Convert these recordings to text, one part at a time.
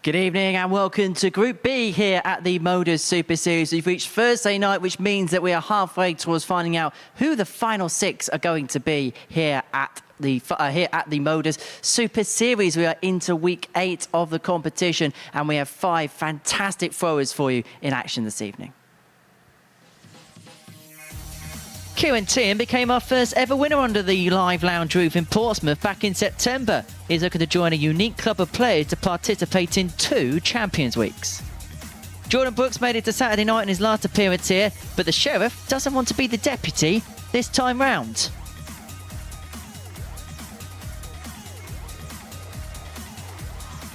Good evening and welcome to Group B here at the MODUS Super Series. We've reached Thursday night, which means that we are halfway towards finding out who the final six are going to be here at the MODUS Super Series. We are into week 8 of the competition and we have 5 fantastic throwers for you in action this evening. Teehan became our first ever winner under the Live Lounge roof in Portsmouth back in September. He's looking to join a unique club of players to participate in 2 Champions Weeks. Jordan Brooks made it to Saturday night in his last appearance here, but the Sheriff doesn't want to be the deputy this time round.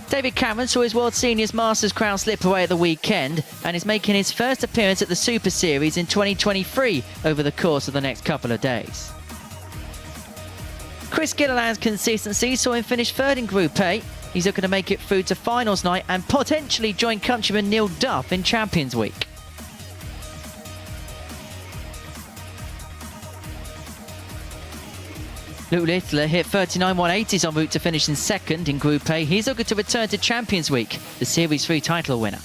David Cameron saw his World Seniors Masters crown slip away at the weekend and is making his first appearance at the Super Series in 2023 over the course of the next couple of days. Gilliland's consistency saw him finish 3rd in Group A. He's looking to make it through to finals night and potentially join countryman Neil Duff in Champions Week. Luke Littler hit 39 180s en route to finishing 2nd in Group A. He's looking to return to Champions Week, the Series 3 title winner.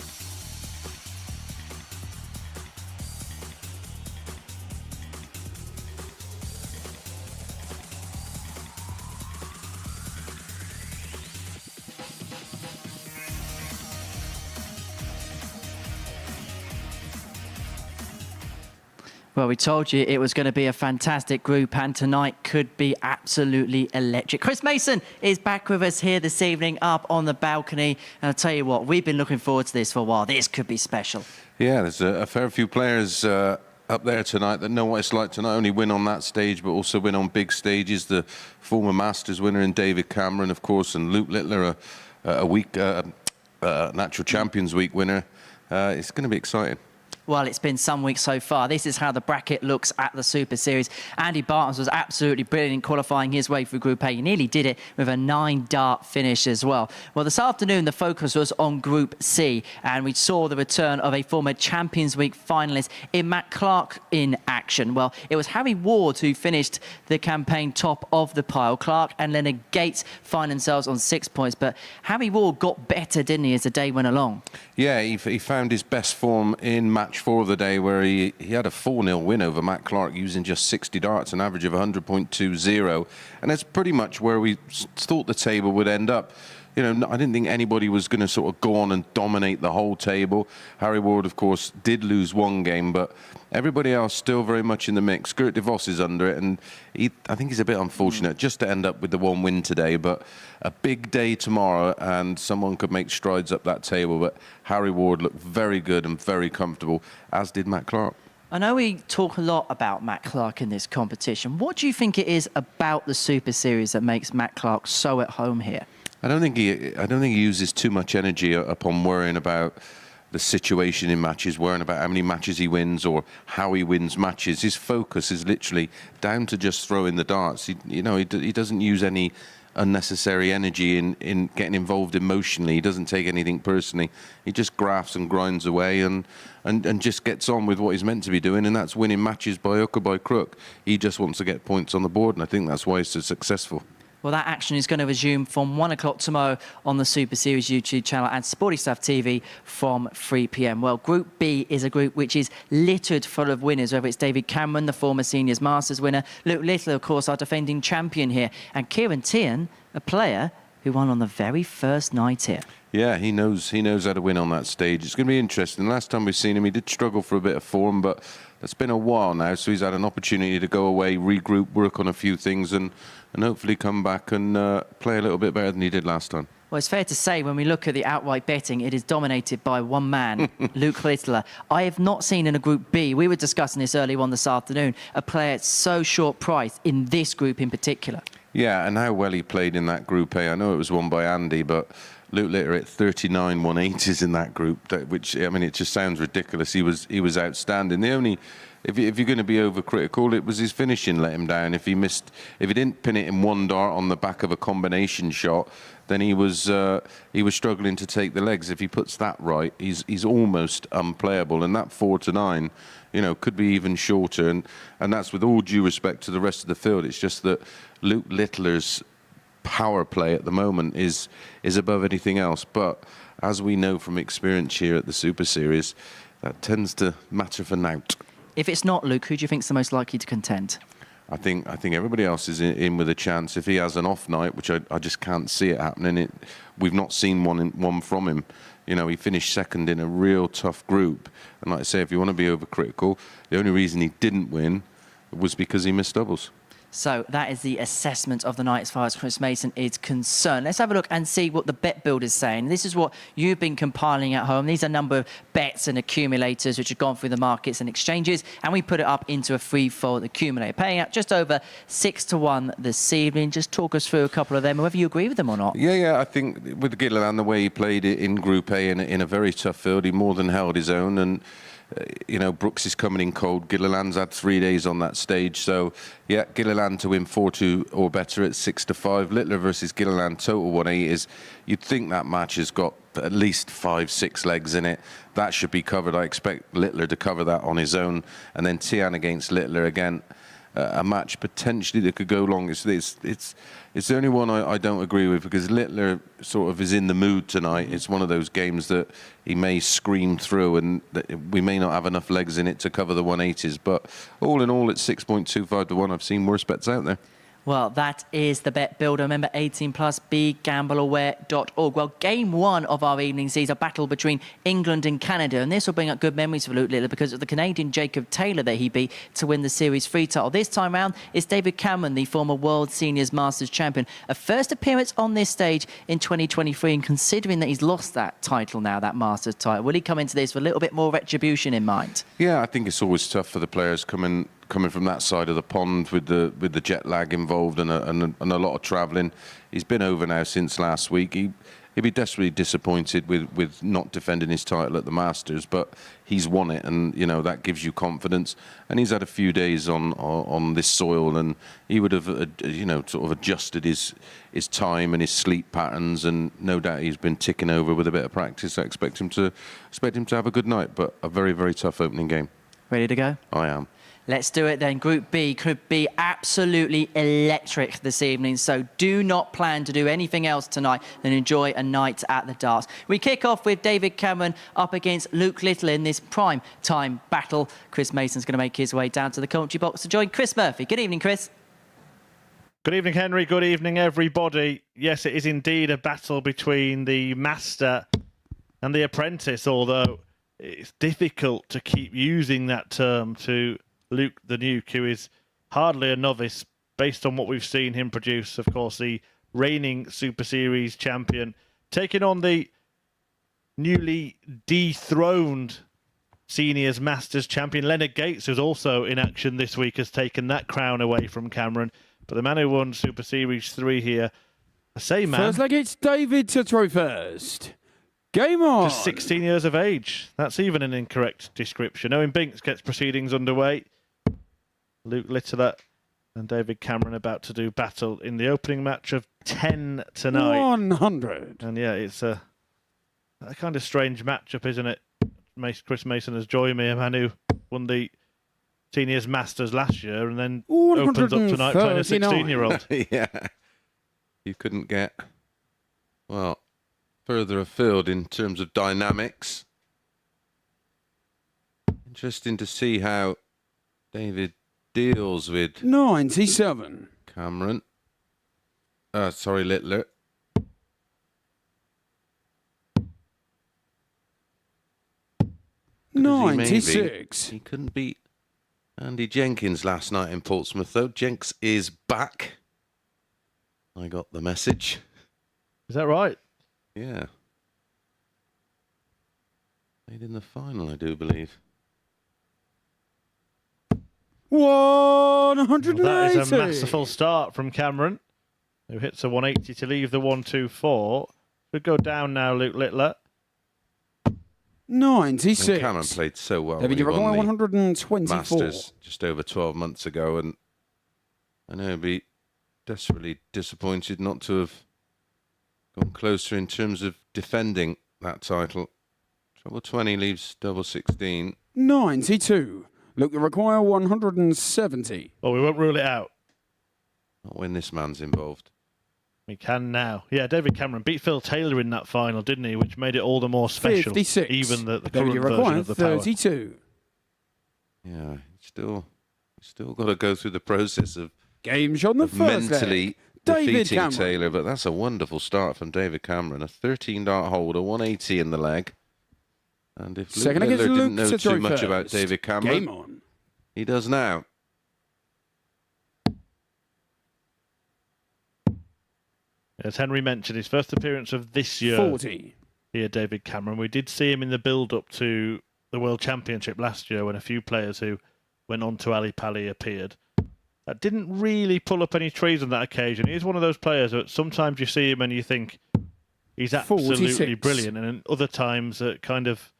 Well, we told you it was going to be a fantastic group, and tonight could be absolutely electric. Chris Mason is back with us here this evening up on the balcony. And I'll tell you what, we've been looking forward to this for a while. This could be special. Yeah, there's a fair few players up there tonight that know what it's like to not only win on that stage, but also win on big stages. The former Masters winner in David Cameron, of course, and Luke Littler, Natural Champions Week winner. It's going to be exciting. Well, it's been some weeks so far. This is how the bracket looks at the Super Series. Andy Bartons was absolutely brilliant in qualifying his way through Group A. He nearly did it with a 9-dart finish as well. Well, this afternoon, the focus was on Group C, and we saw the return of a former Champions Week finalist in Matt Clark in action. Well, it was Harry Ward who finished the campaign top of the pile. Clark and Leonard Gates find themselves on 6 points, but Harry Ward got better, didn't he, as the day went along? Yeah, he found his best form in match 4 of the day, where he had a 4-0 win over Matt Clark using just 60 darts, an average of 100.20, and that's pretty much where we thought the table would end up. You know, I didn't think anybody was going to sort of go on and dominate the whole table. Harry Ward, of course, did lose 1 game, but everybody else still very much in the mix. Gert de Vos is under it, and I think he's a bit unfortunate just to end up with the 1 win today, but a big day tomorrow, and someone could make strides up that table. But Harry Ward looked very good and very comfortable, as did Matt Clark. I know we talk a lot about Matt Clark in this competition. What do you think it is about the Super Series that makes Matt Clark so at home here? I don't think he uses too much energy upon worrying about the situation in matches, worrying about how many matches he wins or how he wins matches. His focus is literally down to just throwing the darts. He doesn't use any unnecessary energy in getting involved emotionally. He doesn't take anything personally. He just grafts and grinds away and just gets on with what he's meant to be doing, and that's winning matches by hook or by crook. He just wants to get points on the board, and I think that's why he's so successful. Well, that action is going to resume from 1 o'clock tomorrow on the Super Series YouTube channel and Sporty Stuff TV from 3 p.m. Well, Group B is a group which is littered full of winners, whether it's David Cameron, the former Seniors Masters winner, Luke Littler, of course, our defending champion here, and Teehan, a player who won on the very first night here. Yeah, he knows how to win on that stage. It's going to be interesting. Last time we've seen him, he did struggle for a bit of form, but it's been a while now, so he's had an opportunity to go away, regroup, work on a few things, and hopefully come back and play a little bit better than he did last time. Well, it's fair to say when we look at the outright betting, it is dominated by one man, Luke Littler. I have not seen in a Group B, we were discussing this earlier on this afternoon, a player so short priced in this group in particular. Yeah, and how well he played in that Group A. I know it was won by Andy, but Luke Littler at 39 180s in that group, which, I mean, it just sounds ridiculous. He was outstanding. The only, if you're going to be overcritical, it was his finishing let him down. If he didn't pin it in 1 dart on the back of a combination shot, then he was struggling to take the legs. If he puts that right, he's almost unplayable. And that 4 to 9, you know, could be even shorter. And that's with all due respect to the rest of the field. It's just that Luke Littler's power play at the moment is above anything else. But as we know from experience here at the Super Series, that tends to matter for naught. If it's not Luke, who do you think is the most likely to contend? I think everybody else is in with a chance. If he has an off night, which I just can't see it happening, we've not seen one from him. You know, he finished second in a real tough group. And like I say, if you want to be overcritical, the only reason he didn't win was because he missed doubles. So that is the assessment of the night as far as Chris Mason is concerned. Let's have a look and see what the bet builder is saying. This is what you've been compiling at home. These are a number of bets and accumulators which have gone through the markets and exchanges, and we put it up into a free-fold accumulator, paying out just over 6-1 this evening. Just talk us through a couple of them, whether you agree with them or not. Yeah, I think with Gilliland, the way he played it in Group A in a very tough field, he more than held his own. And you know, Brooks is coming in cold. Gilliland's had 3 days on that stage. So, yeah, Gilliland to win 4-2 or better at 6-5. Littler versus Gilliland, total 180 is, you'd think that match has got at least 5-6 legs in it. That should be covered. I expect Littler to cover that on his own. And then Teehan against Littler again. A match potentially that could go long. It's the only one I don't agree with, because Littler sort of is in the mood tonight. It's one of those games that he may scream through, and we may not have enough legs in it to cover the 180s. But all in all, it's 6.25-1. I've seen worse bets out there. Well, that is the bet builder. Remember, 18+, begambleaware.org. Well, game one of our evening sees a battle between England and Canada, and this will bring up good memories for Luke Littler because of the Canadian Jacob Taylor that he beat to win the Series 3 title. This time round, it's David Cameron, the former World Seniors Masters champion. A first appearance on this stage in 2023, and considering that he's lost that title now, that Masters title, will he come into this with a little bit more retribution in mind? Yeah, I think it's always tough for the players coming from that side of the pond with the jet lag involved and a lot of travelling. He's been over now since last week. He'd be desperately disappointed with not defending his title at the Masters, but he's won it, and you know that gives you confidence. And he's had a few days on this soil, and he would have sort of adjusted his time and his sleep patterns, and no doubt he's been ticking over with a bit of practice. I expect him to have a good night, but a very, very tough opening game. Ready to go? I am. Let's do it then. Group B could be absolutely electric this evening, so do not plan to do anything else tonight than enjoy a night at the darts. We kick off with David Cameron up against Luke Littler in this prime time battle. Chris Mason's going to make his way down to the commentary box to join Chris Murphy. Good evening, Chris. Good evening, Henry. Good evening, everybody. Yes, it is indeed a battle between the master and the apprentice, although it's difficult to keep using that term to Luke the Nuke, who is hardly a novice based on what we've seen him produce. Of course, the reigning Super Series champion, taking on the newly dethroned Seniors Masters champion. Leonard Gates, who's also in action this week, has taken that crown away from Cameron. But the man who won Super Series 3 here, I say man. First leg, it's David to throw first. Game on. Just 16 years of age. That's even an incorrect description. Owen Binks gets proceedings underway. Luke Littler and David Cameron about to do battle in the opening match of 10 tonight. 100. And yeah, it's a kind of strange matchup, isn't it? Chris Mason has joined me, a man who won the Seniors Masters last year and then opens up tonight playing a 16-year-old. Yeah. You couldn't get, well, further afield in terms of dynamics. Interesting to see how David deals with 97. Cameron. Sorry, Littler. He couldn't beat Andy Jenkins last night in Portsmouth, though. Jenks is back. I got the message. Is that right? Yeah. Played in the final, I do believe. 180. Well, that is a masterful start from Cameron, who hits a 180 to leave the 124. We'll go down now, Luke Littler. 96. And Cameron played so well. David, you're on 124. Masters just over 12 months ago, and I know he'd be desperately disappointed not to have gone closer in terms of defending that title. Treble 20 leaves double 16. 92. Look, you require 170. Well, we won't rule it out. Not when this man's involved. He can now. Yeah, David Cameron beat Phil Taylor in that final, didn't he? Which made it all the more special. 56. Even the David current version of the power. 32. Yeah, still got to go through the process of Game shot on the first mentally leg. David defeating Cameron. Taylor, but that's a wonderful start from David Cameron. A 13-dart holder, 180 in the leg. And if Luke Second Littler against didn't Luke know to too throw much first. about David Cameron, Game on. he does now. As Henry mentioned, his first appearance of this year 40. here, David Cameron. We did see him in the build-up to the World Championship last year when a few players who went on to Ali Pali appeared. That didn't really pull up any trees on that occasion. He's one of those players that sometimes you see him and you think he's absolutely 46. brilliant, and then other times kind of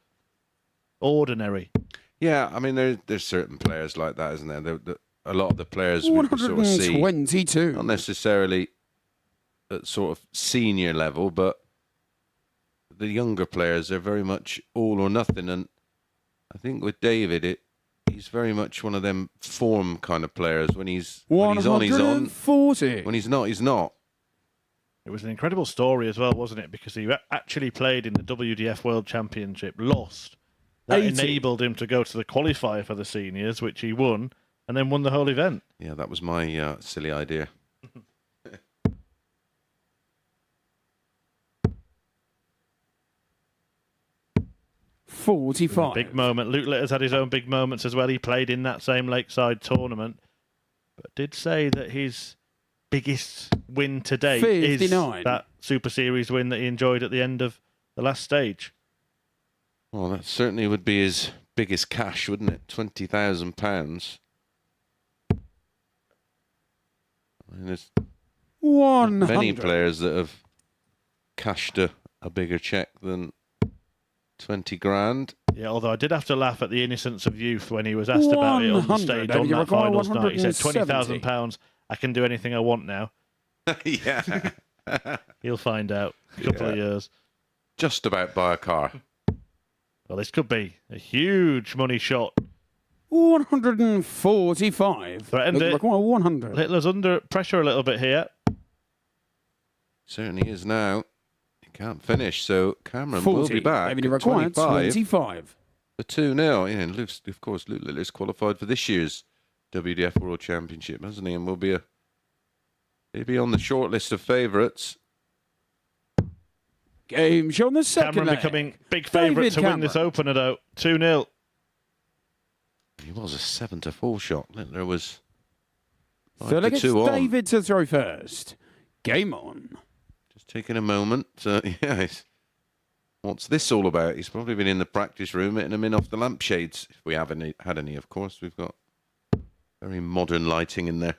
ordinary. Yeah, I mean, there's certain players like that, isn't there? A lot of the players we sort of see, 122. not necessarily at sort of senior level, but the younger players are very much all or nothing. And I think with David, he's very much one of them form kind of players. When he's on, he's on. 140. When he's not, he's not. It was an incredible story as well, wasn't it? Because he actually played in the WDF World Championship, lost. That 80. enabled him to go to the qualifier for the seniors, which he won, and then won the whole event. Yeah, that was my silly idea. $45. Big moment. Luke Litter's had his own big moments as well. He played in that same Lakeside tournament, but did say that his biggest win to date 59. is that Super Series win that he enjoyed at the end of the last stage. Well, that certainly would be his biggest cash, wouldn't it? £20,000. I mean, there's 100. many players that have cashed a bigger check than 20 grand. Yeah, although I did have to laugh at the innocence of youth when he was asked about it on the 100. stage David, on you that require finals night. He said, 170. £20,000, I can do anything I want now. Yeah. He'll find out in a couple of years. Just about buy a car. Well, this could be a huge money shot. 145. Threatened it. Require 100. Littler's under pressure a little bit here. Certainly is now. He can't finish, so Cameron 40. will be back. David, at require 25 25. for 2-0. Yeah, and of course, Luke Littler's qualified for this year's WDF World Championship, hasn't he? And will be he'll be on the short list of favourites. Game show on the second Cameron leg. becoming big favourite to win this opener, though. 2-0. He was a 7-4 shot. Littler was So let's 5-2 on. David to throw first. Game on. Just taking a moment. What's this all about? He's probably been in the practice room hitting them in off the lampshades. If we haven't had any, of course. We've got very modern lighting in there.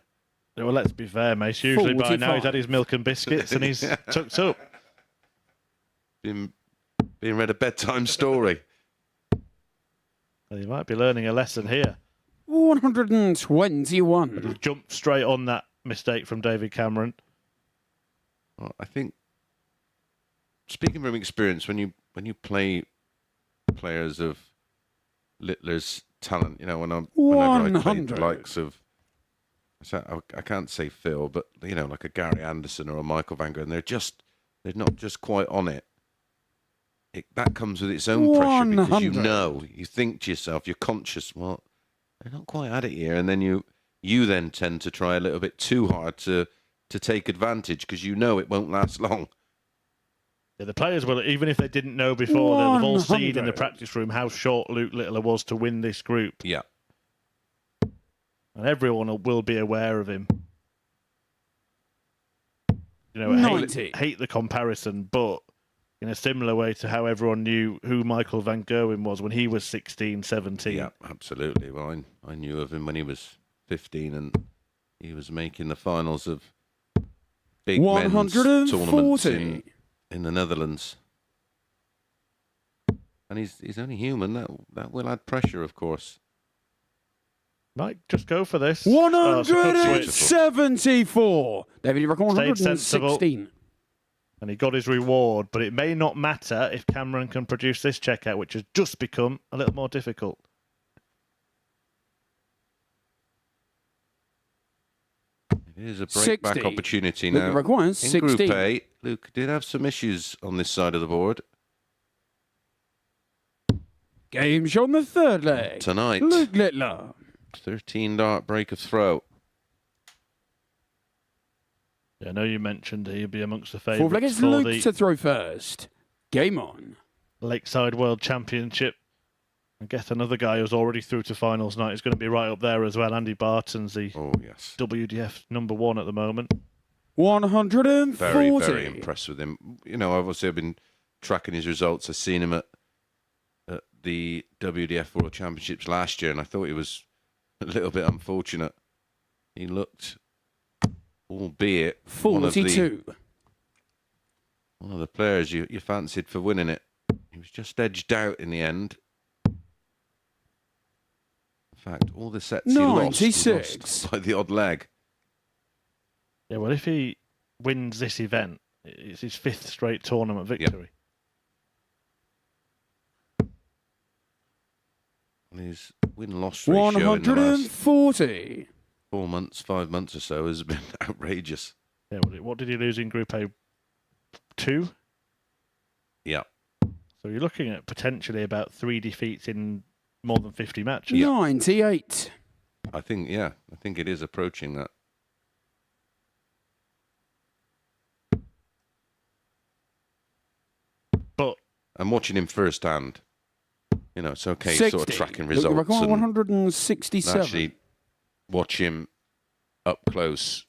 Well, let's be fair, mate. Usually by now 45. he's had his milk and biscuits and he's tucked up. Being read a bedtime story. Well, he might be learning a lesson here. 121. Jumped straight on that mistake from David Cameron. Well, I think, speaking from experience, when you play players of Littler's talent, whenever I played the likes of, I can't say Phil, but like a Gary Anderson or a Michael Van Gogh, and they're not just quite on it. That comes with its own pressure because you think to yourself, you're conscious, well, they're not quite at it here, and then you then tend to try a little bit too hard to take advantage because it won't last long. Yeah, the players will, even if they didn't know before, they'll have all seen in the practice room how short Luke Littler was to win this group. Yeah. And everyone will be aware of him. 90. Hate the comparison, but in a similar way to how everyone knew who Michael Van Gerwen was when he was 16, 17. Yeah, absolutely. Well, I knew of him when he was 15 and he was making the finals of big men's tournaments in the Netherlands. And he's only human. That will add pressure, of course. Might just go for this. 174. David, you reckon 116. And he got his reward, but it may not matter if Cameron can produce this checkout, which has just become a little more difficult. Here's a break-back 60. opportunity Luke now. requires In 16. Group A, Luke did have some issues on this side of the board. Game's on the third leg. Tonight. Luke Littler. 13-dart break of throw. Yeah, I know you mentioned he'd be amongst the Fourth leg favourites is for Luke the to throw first. Game on. Lakeside World Championship. I guess another guy who's already through to finals night is going to be right up there as well. Andy Barton's the WDF #1 at the moment. 140. Very, very impressed with him. You know, obviously I've been tracking his results. I've seen him at the WDF World Championships last year, and I thought he was a little bit unfortunate. He looked, albeit 42. one of the players you fancied for winning it. He was just edged out in the end. In fact, all the sets he lost by the odd leg. Yeah, well, if he wins this event, it's his 5th straight tournament victory. And his win-loss ratio 140. in the last 4 months, 5 months or so has been outrageous. Yeah, what did he lose in Group A? 2? Yeah. So you're looking at potentially about 3 defeats in more than 50 matches. 98. I think it is approaching that. But I'm watching him firsthand. You know, it's okay 60. sort of tracking Luke results. requires And 167. actually watch him up close.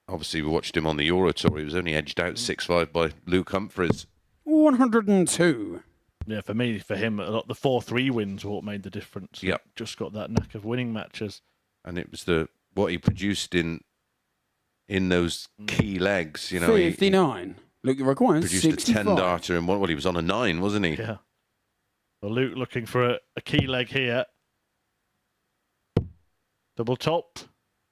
Obviously, we watched him on the Euro Tour. He was only edged out 6-5 by Luke Humphries. 102. yeah, for him, the 4-3 wins were what made the difference. Yep. Just got that knack of winning matches. And it was what he produced in those key legs. You know, 59. Luke requires produced 65. a 10-darter and he was on a 9, wasn't he? Yeah. Well, Luke looking for a key leg here. Double top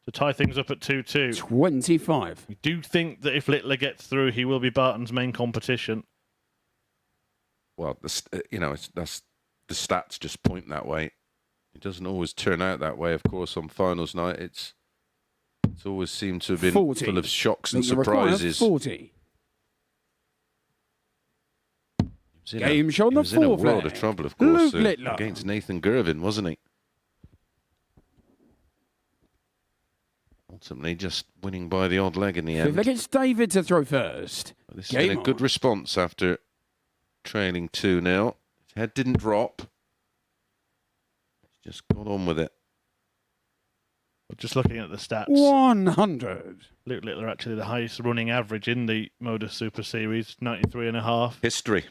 to tie things up at 2-2. 25. We do think that if Littler gets through, he will be Barton's main competition. Well, that's the stats just point that way. It doesn't always turn out that way, of course, on finals night. It's always seemed to have been 40. full of shocks and Luke requires surprises. 40. He Game show on the was in a fourth world leg. of trouble, of course, Luke Littler. against Nathan Gervin, wasn't he? Ultimately, just winning by the odd leg in the Fifth end. leg, it's David to throw first. This has been a good response after trailing 2-0. His head didn't drop. He's just got on with it. Just looking at the stats, 100. Luke Littler actually the highest running average in the MODUS Super Series, 93.5. History.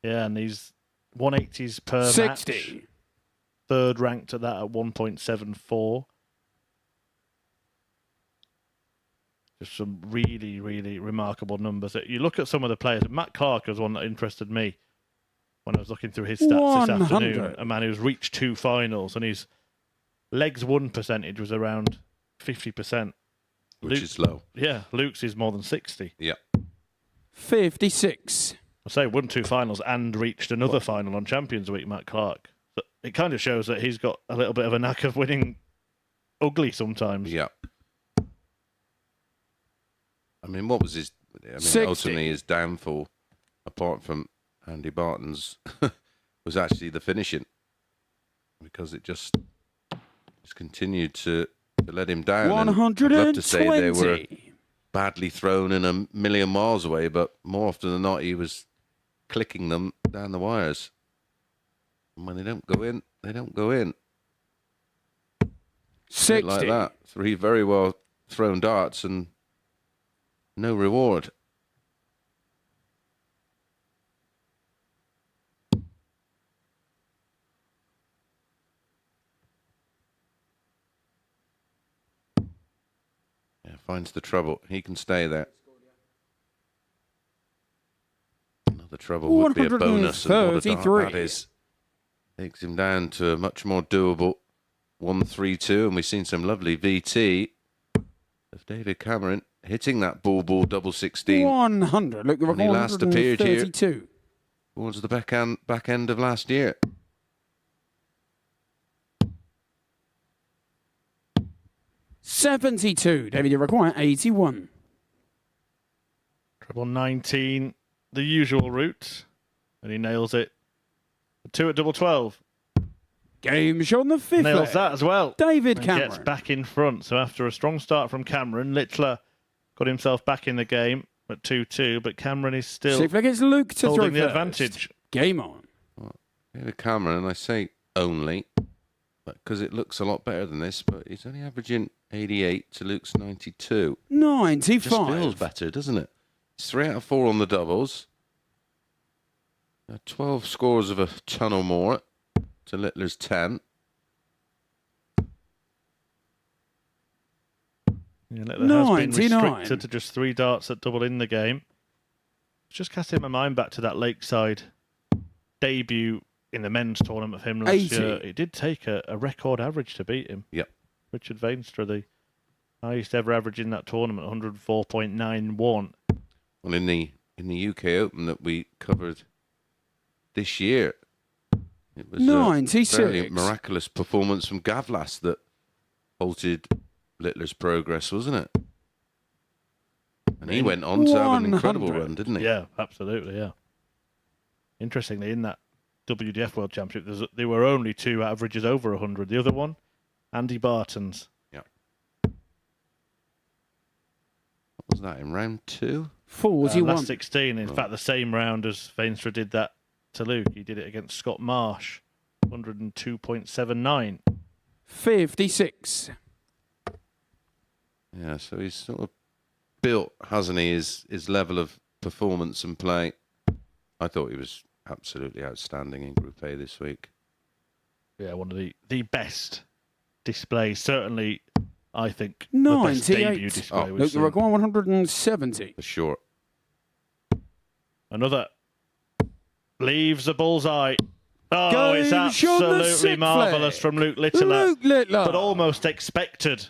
Yeah, and he's 180s per 60. match. Third ranked at that at 1.74. Just some really, really remarkable numbers. You look at some of the players. Matt Clark was one that interested me when I was looking through his stats 100. this afternoon. A man who's reached 2 finals, and his legs won percentage was around 50%. Which is low. Yeah, Luke's is more than 60. Yeah. 56. I say won 2 finals and reached another final on Champions Week, Matt Clark. So it kind of shows that he's got a little bit of a knack of winning ugly sometimes. Yeah. I mean, what was his... I mean, 60. ultimately his downfall, apart from Andy Barton's, was actually the finishing. Because it just continued to let him down. 120. I'd love to say they were badly thrown and a million miles away, but more often than not, he was clicking them down the wires. And when they don't go in, they don't go in. 60. Like that. 3 very well thrown darts and no reward. Yeah, finds the trouble. He can stay there. Another trouble would be a bonus. And what a dart that is. Takes him down to a much more doable 1-3-2. And we've seen some lovely VT of David Cameron hitting that ball double 16. 100. Look, When he last appeared here 132. towards the back end of last year. 60. 172. David, you require 81. Treble 19, the usual route. And he nails it. 2 at double 12. Game show on the 5th Nails leg. that as well. David And Cameron. gets back in front. So after a strong start from Cameron, Littler got himself back in the game at 2-2, but Cameron is still 6th leg, it's Luke to throw holding the first. advantage. Game on. David Cameron, and I say only, because it looks a lot better than this, but he's only averaging 88 to Luke's 92. 95. Just feels better, doesn't it? It's 3 out of 4 on the doubles. 12 scores of a ton or more to Littler's 10. Yeah, Littler has been 99. restricted to just 3 darts at double in the game. Just casting my mind back to that Lakeside debut in the men's tournament of him last 80. year. It did take a record average to beat him. Yep. Richard Veenstra, the highest ever average in that tournament, 104.91. Well, in the UK Open that we covered this year, it was 96. a fairly miraculous performance from Gavlas that halted Littler's progress, wasn't it? And he went on to have an incredible 100. run, didn't he? Yeah, absolutely, yeah. Interestingly, in that WDF World Championship, there were only 2 averages over 100. The other one, Andy Barton's. Yeah. What was that, in round 2? 41. Last 16, in fact, the same round as Veenstra did that to Luke. He did it against Scott Marsh, 102.79. 56. Yeah, so he's sort of built, hasn't he, his level of performance and play. I thought he was absolutely outstanding in Group A this week. Yeah, one of the best displays. Certainly, I think, the 98. best debut display. Luke, you require 170. For sure. Another leaves the bullseye. Oh, Game it's shot the absolutely 6th marvellous leg. from Luke Littler. Luke Littler. But almost expected.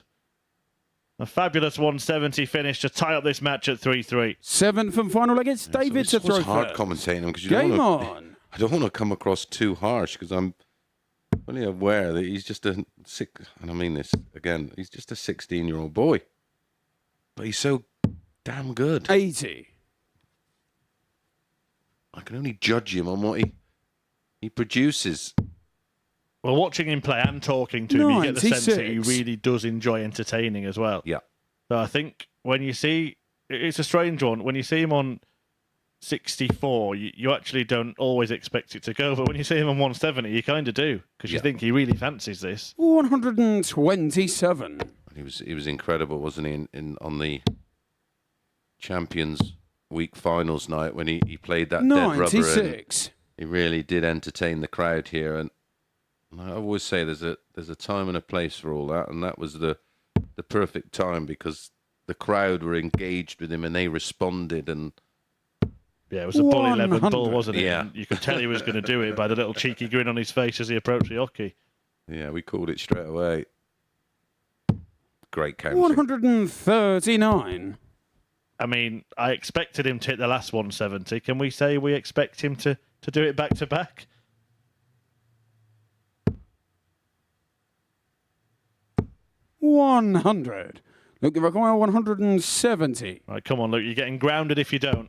A fabulous 170 finish to tie up this match at 3-3. 7th and final leg, it's David So to throw it's hard first. commentating him because Game on. I don't want to come across too harsh because I'm fully aware that he's just and I mean this again, he's just a 16-year-old boy. But he's so damn good. 80. I can only judge him on what he produces. Well, watching him play and talking to him, you get the sense that he 96. really does enjoy entertaining as well. Yeah. So I think when you see, it's a strange one, when you see him on 64, you actually don't always expect it to go, but when you see him on 170, you kind of do, because you think he really fancies this. 127. He was incredible, wasn't he, on the Champions Week finals night when he played that dead rubber. 96. He really did entertain the crowd here, and I always say there's a time and a place for all that, and that was the perfect time because the crowd were engaged with him and they responded. And yeah, it was a bull 11 bull, 100. wasn't it? Yeah. And you could tell he was going to do it by the little cheeky grin on his face as he approached the hockey. yeah, we called it straight away. Great counting. 139. I mean, I expected him to hit the last 170. Can we say we expect him to do it back to back? $100. Look, you require 170. Right, come on, Luke. You're getting grounded if you don't.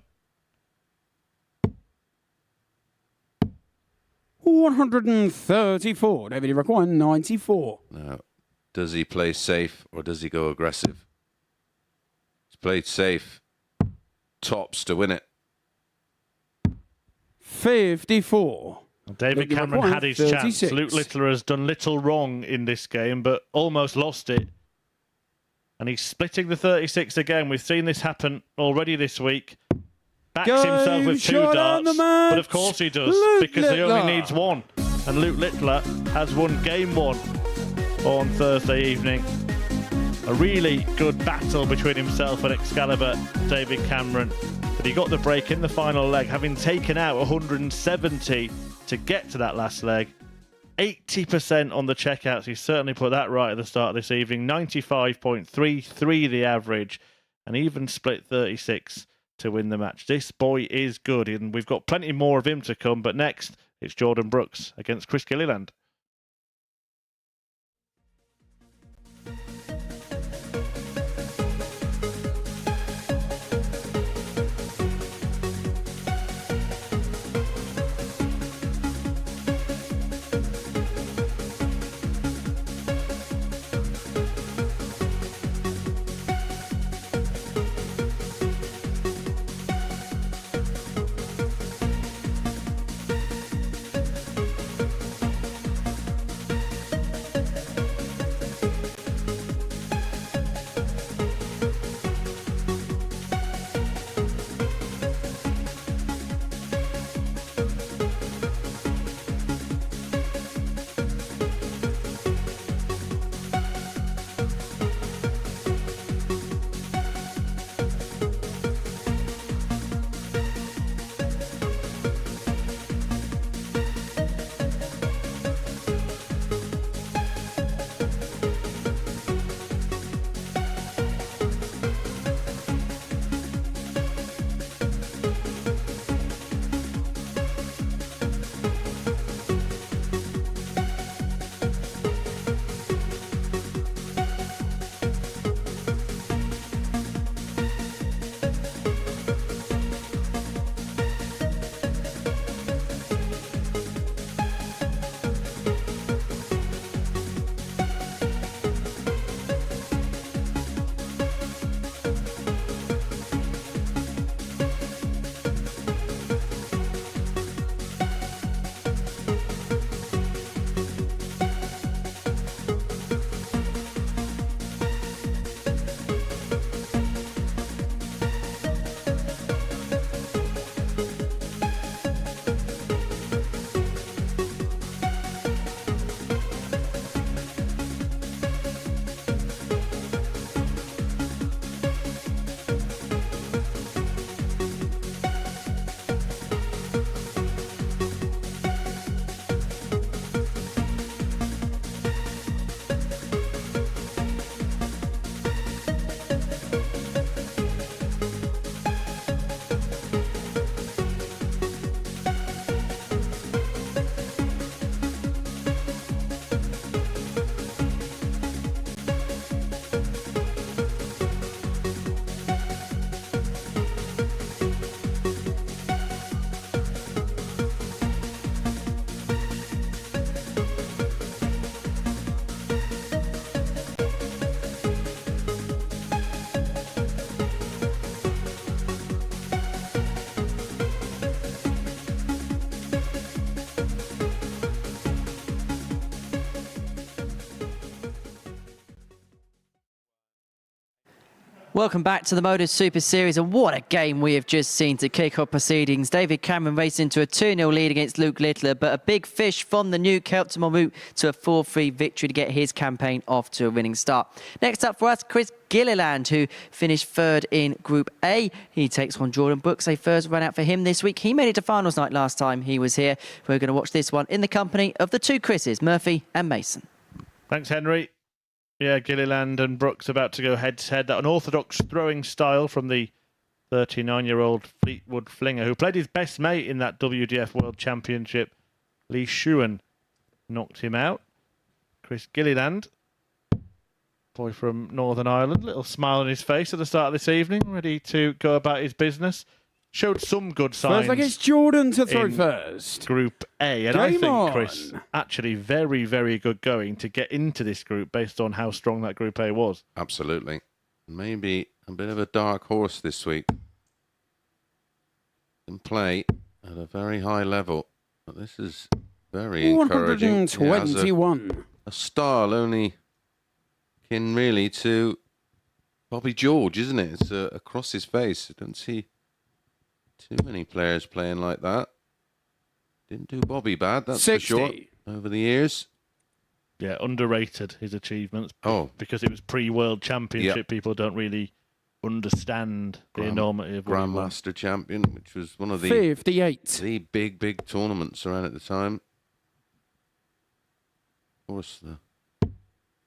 134. David, you require 94. Now, does he play safe or does he go aggressive? He's played safe. Tops to win it. 54. David Luke, Cameron you're had his 36. chance. Luke Littler has done little wrong in this game, but almost lost it. And he's splitting the 36 again. We've seen this happen already this week. Backs himself with 2 shot on darts, the match. but of course he does, Luke because he only Littler. needs 1. And Luke Littler has won game 1 on Thursday evening. A really good battle between himself and Excalibur David Cameron. But he got the break in the final leg, having taken out 170 to get to that last leg. 80% on the checkouts. He certainly put that right at the start of this evening. 95.33 the average, and even split 36 to win the match. This boy is good, and we've got plenty more of him to come. But next, it's Jordan Brooks against Chris Gilliland. Welcome back to the MODUS Super Series, and what a game we have just seen to kick off proceedings. David Cameron raced into a 2-0 lead against Luke Littler, but a big fish from the Nuke helped him en route to a 4-3 victory to get his campaign off to a winning start. Next up for us, Chris Gilliland, who finished third in Group A. He takes on Jordan Brooks, a first run out for him this week. He made it to finals night last time he was here. We're going to watch this one in the company of the two Chris's, Murphy and Mason. Thanks, Henry. Yeah, Gilliland and Brooks about to go head-to-head. That unorthodox throwing style from the 39-year-old Fleetwood flinger who played his best mate in that WDF World Championship. Lee Shewan knocked him out. Chris Gilliland, boy from Northern Ireland, little smile on his face at the start of this evening, ready to go about his business. Showed some good signs. First, I guess Jordan to throw first. Group A. And I think, Chris, actually very, very good going to get into this group based on how strong that Group A was. Absolutely. Maybe a bit of a dark horse this week. Can play at a very high level. But this is very encouraging. 121. A style only kin really to Bobby George, isn't it? It's across his face. I don't see too many players playing like that. Didn't do Bobby bad, that's 60. For sure, over the years. Yeah, underrated, his achievements. Oh. Because it was pre-World Championship, yep. People don't really understand the enormity of Grandmaster Champion, which was one of the 58. The big tournaments around at the time. Of course, the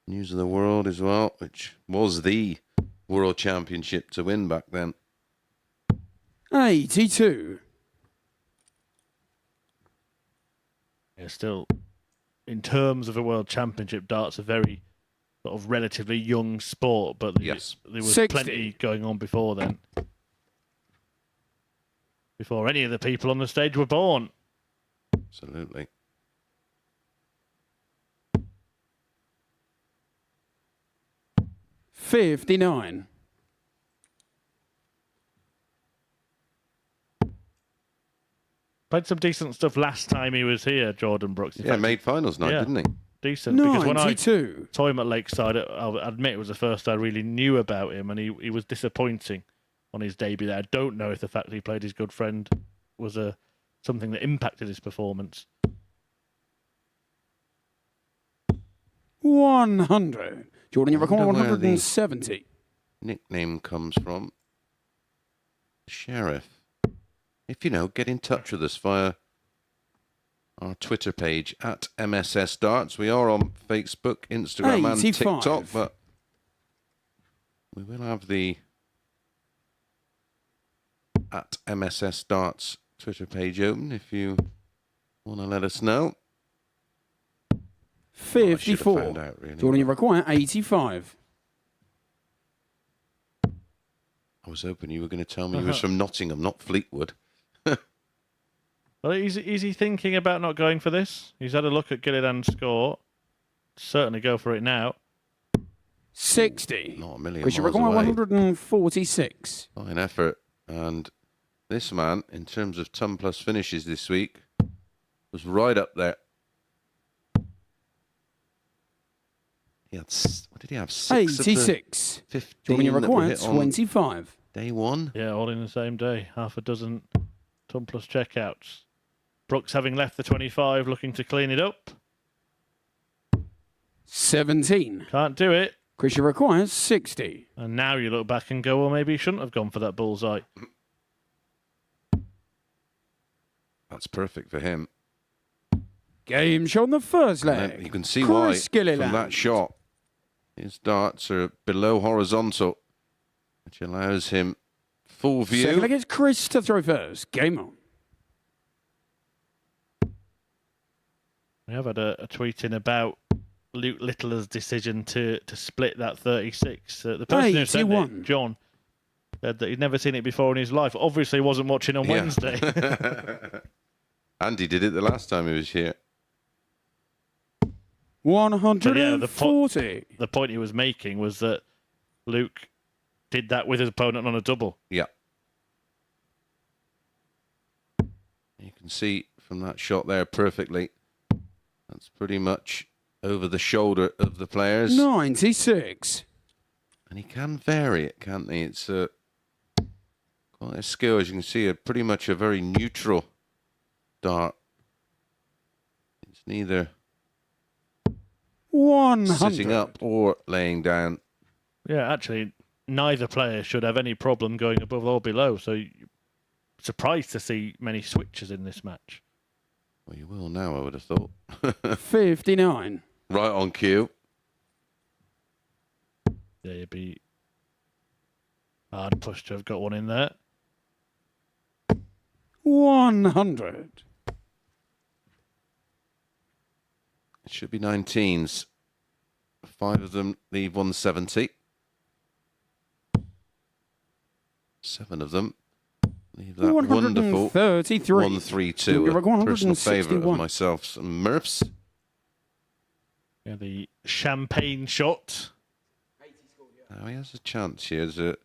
News of the World as well, which was the World Championship to win back then. 82. Yeah, still, in terms of a World Championship, darts a very sort of relatively young sport, but yes. There was 60. Plenty going on before then. Before any of the people on the stage were born. Absolutely. $59. Played some decent stuff last time he was here, Jordan Brooks. Yeah, made finals night, didn't he? Decent. 92. Because when I saw him at Lakeside, I'll admit it was the first I really knew about him, and he was disappointing on his debut there. I don't know if the fact that he played his good friend was something that impacted his performance. 100. Jordan, you record 170. Nickname comes from Sheriff. If you know, get in touch with us via our Twitter page at MSS Darts. We are on Facebook, Instagram, and TikTok, but we will have the at MSS Darts Twitter page open if you want to let us know. 54. Out, really. Jordan, you require 85. I was hoping you were going to tell me he was from Nottingham, not Fleetwood. Well, is he thinking about not going for this? He's had a look at Gilliland's score. Certainly go for it now. 60. Not a million Because you miles require away. 146. Fine effort. And this man, in terms of ton plus finishes this week, was right up there. He had, what did he have? 86. 15 Jordan, you that require were hit on 25. day one. Yeah, all in the same day. Half a dozen ton plus checkouts. Brooks, having left the 25, looking to clean it up. 17. Can't do it. Chris, you require 60. And now you look back and go, well, maybe he shouldn't have gone for that bullseye. That's perfect for him. Game show on the first leg. You can see Chris why Gilliland. from that shot. His darts are below horizontal, which allows him full view. Second leg is Chris to throw first. Game on. We have had a tweet in about Luke Littler's decision to split that 36. The person who said it, John, said that he'd never seen it before in his life. Obviously wasn't watching on Wednesday. Andy did it the last time he was here. 140. The point he was making was that Luke did that with his opponent on a double. Yeah. You can see from that shot there perfectly. That's pretty much over the shoulder of the players. 96. And he can vary it, can't he? It's quite a skill, as you can see, pretty much a very neutral dart. It's neither 100. sitting up or laying down. Yeah, actually, neither player should have any problem going above or below. So, you're surprised to see many switches in this match. Well, you will now, I would have thought. 59. Right on cue. Yeah, you'd be hard pushed to have got one in there. 100. It should be 19s. 5 of them leave 170. 7 of them leave that wonderful 133. 132. You're A personal 161. favourite of myself, some Murphs. Yeah, the champagne shot. Now he has a chance here to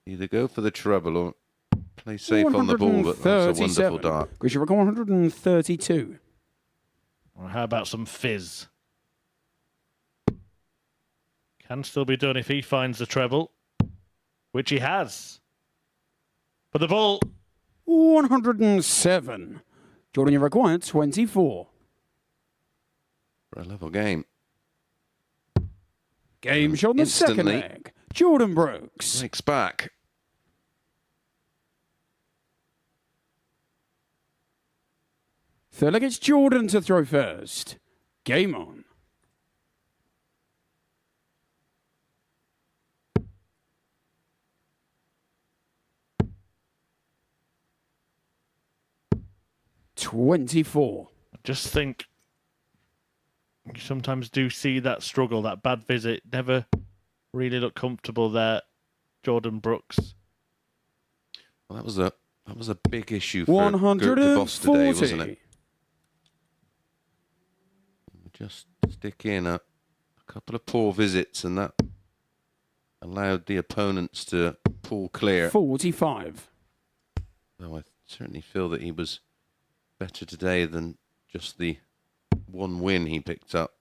either go for the treble or play safe on the ball, but that's a wonderful dart. Because you're 132. Well, how about some fizz? Can still be done if he finds the treble, which he has. But the ball. 107. Jordan, you require 24. For a level game. Game shot in the second Instantly. leg. Jordan Brooks. Breaks back. Third leg, it's Jordan to throw first. Game on. $24. Just think, you sometimes do see that struggle, that bad visit. Never really look comfortable there, Jordan Brooks. Well, that was a big issue for Gert de Vos today, wasn't 140. it? Just stick in a couple of poor visits, and that allowed the opponents to pull clear. 45. Though I certainly feel that he was better today than just the one win he picked up.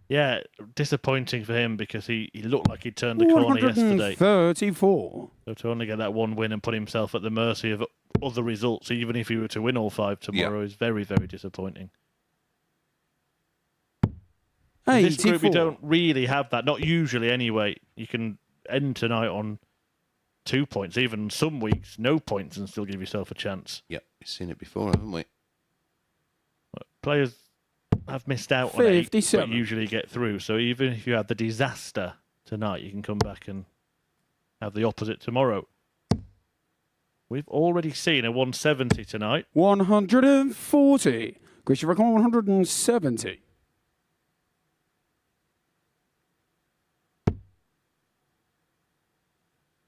Yeah, disappointing for him because he looked like he turned the corner yesterday. 134. So to only get that one win and put himself at the mercy of other results, even if he were to win all 5 tomorrow, is very, very disappointing. In this group, we don't really have that. Not usually, anyway. You can end tonight on 2 points. Even some weeks, no points, and still give yourself a chance. Yep, we've seen it before, haven't we? Players have missed out on 8, 57. but usually get through. So even if you have the disaster tonight, you can come back and have the opposite tomorrow. We've already seen a 170 tonight. 140. Christian record 170.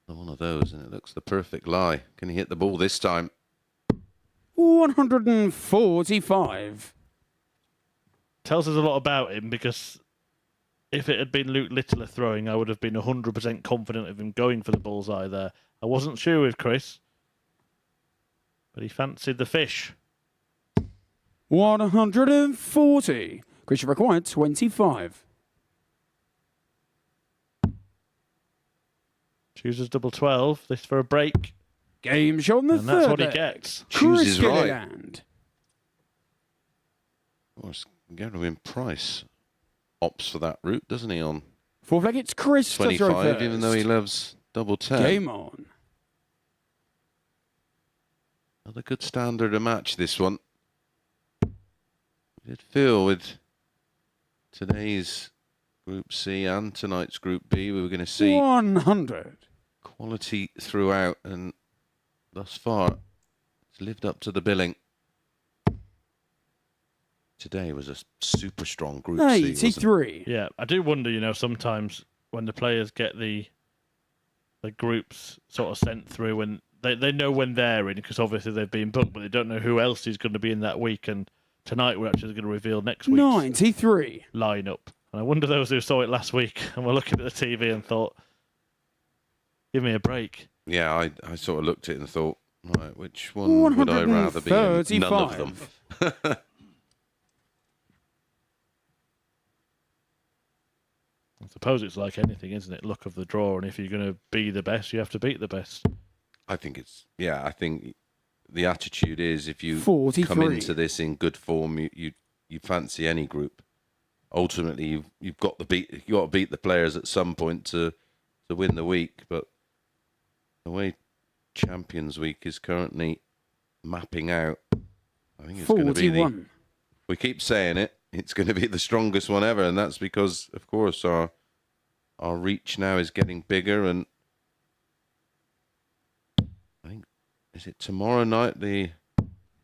One of those, and it looks the perfect lie. Can he hit the ball this time? 145. Tells us a lot about him because if it had been Luke Littler throwing, I would have been 100% confident of him going for the bullseye there. I wasn't sure with Chris, but he fancied the fish. 140. Christian required 25. Chooses double 12. This for a break. Game shot on the And third. that's what he leg. gets. Chris Chooses right. Gilliland. Of course, Gerwin Price opts for that route, doesn't he, on Fourth leg, it's Chris to throw 25, first. even though he loves double 10. Game on. Another good standard of match, this one. We did feel with today's Group C and tonight's Group B, we were going to see 100. quality throughout, and thus far, it's lived up to the billing. Today was a super strong Group C, wasn't it? 83. Yeah, I do wonder, sometimes when the players get the groups sort of sent through and they know when they're in because obviously they've been booked, but they don't know who else is going to be in that week. And tonight we're actually going to reveal next week's 93. lineup. And I wonder those who saw it last week and were looking at the TV and thought, give me a break. Yeah, I sort of looked at it and thought, right, which one would I rather be in? None of them. I suppose it's like anything, isn't it? Luck of the draw, and if you're going to be the best, you have to beat the best. I think I think the attitude is if you 43. come into this in good form, you fancy any group. Ultimately, you've got to beat the players at some point to win the week. But the way Champions Week is currently mapping out, I think it's going to be we keep saying it. It's going to be the strongest one ever, and that's because, of course, our reach now is getting bigger. And I think, is it tomorrow night, the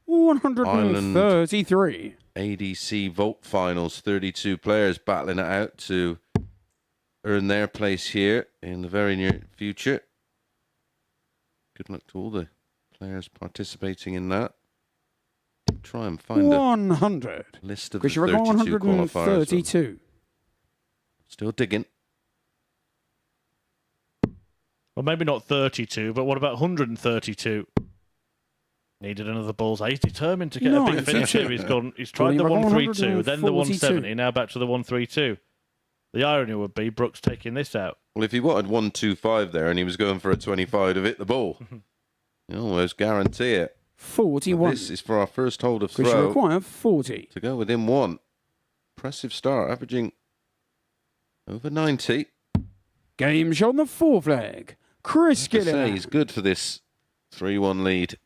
133 ADC Vault Finals, 32 players battling it out to earn their place here in the very near future. Good luck to all the players participating in that. Try and find 100. a list of the 32 qualifiers. 132. Still digging. Well, maybe not 32, but what about 132? Needed another bullseye. He's determined to get a big finish here. He's tried the 132, then the 170, now back to the 132. The irony would be Brooks taking this out. Well, if he wanted 125 there and he was going for a 25 to hit the ball, you almost guarantee it. 41. This is for our first hold of Chris throw. require 40. To go within one. Impressive start, averaging over 90. Game shot on the 4 flag. Chris Gilliland. He's good for this 3-1 lead.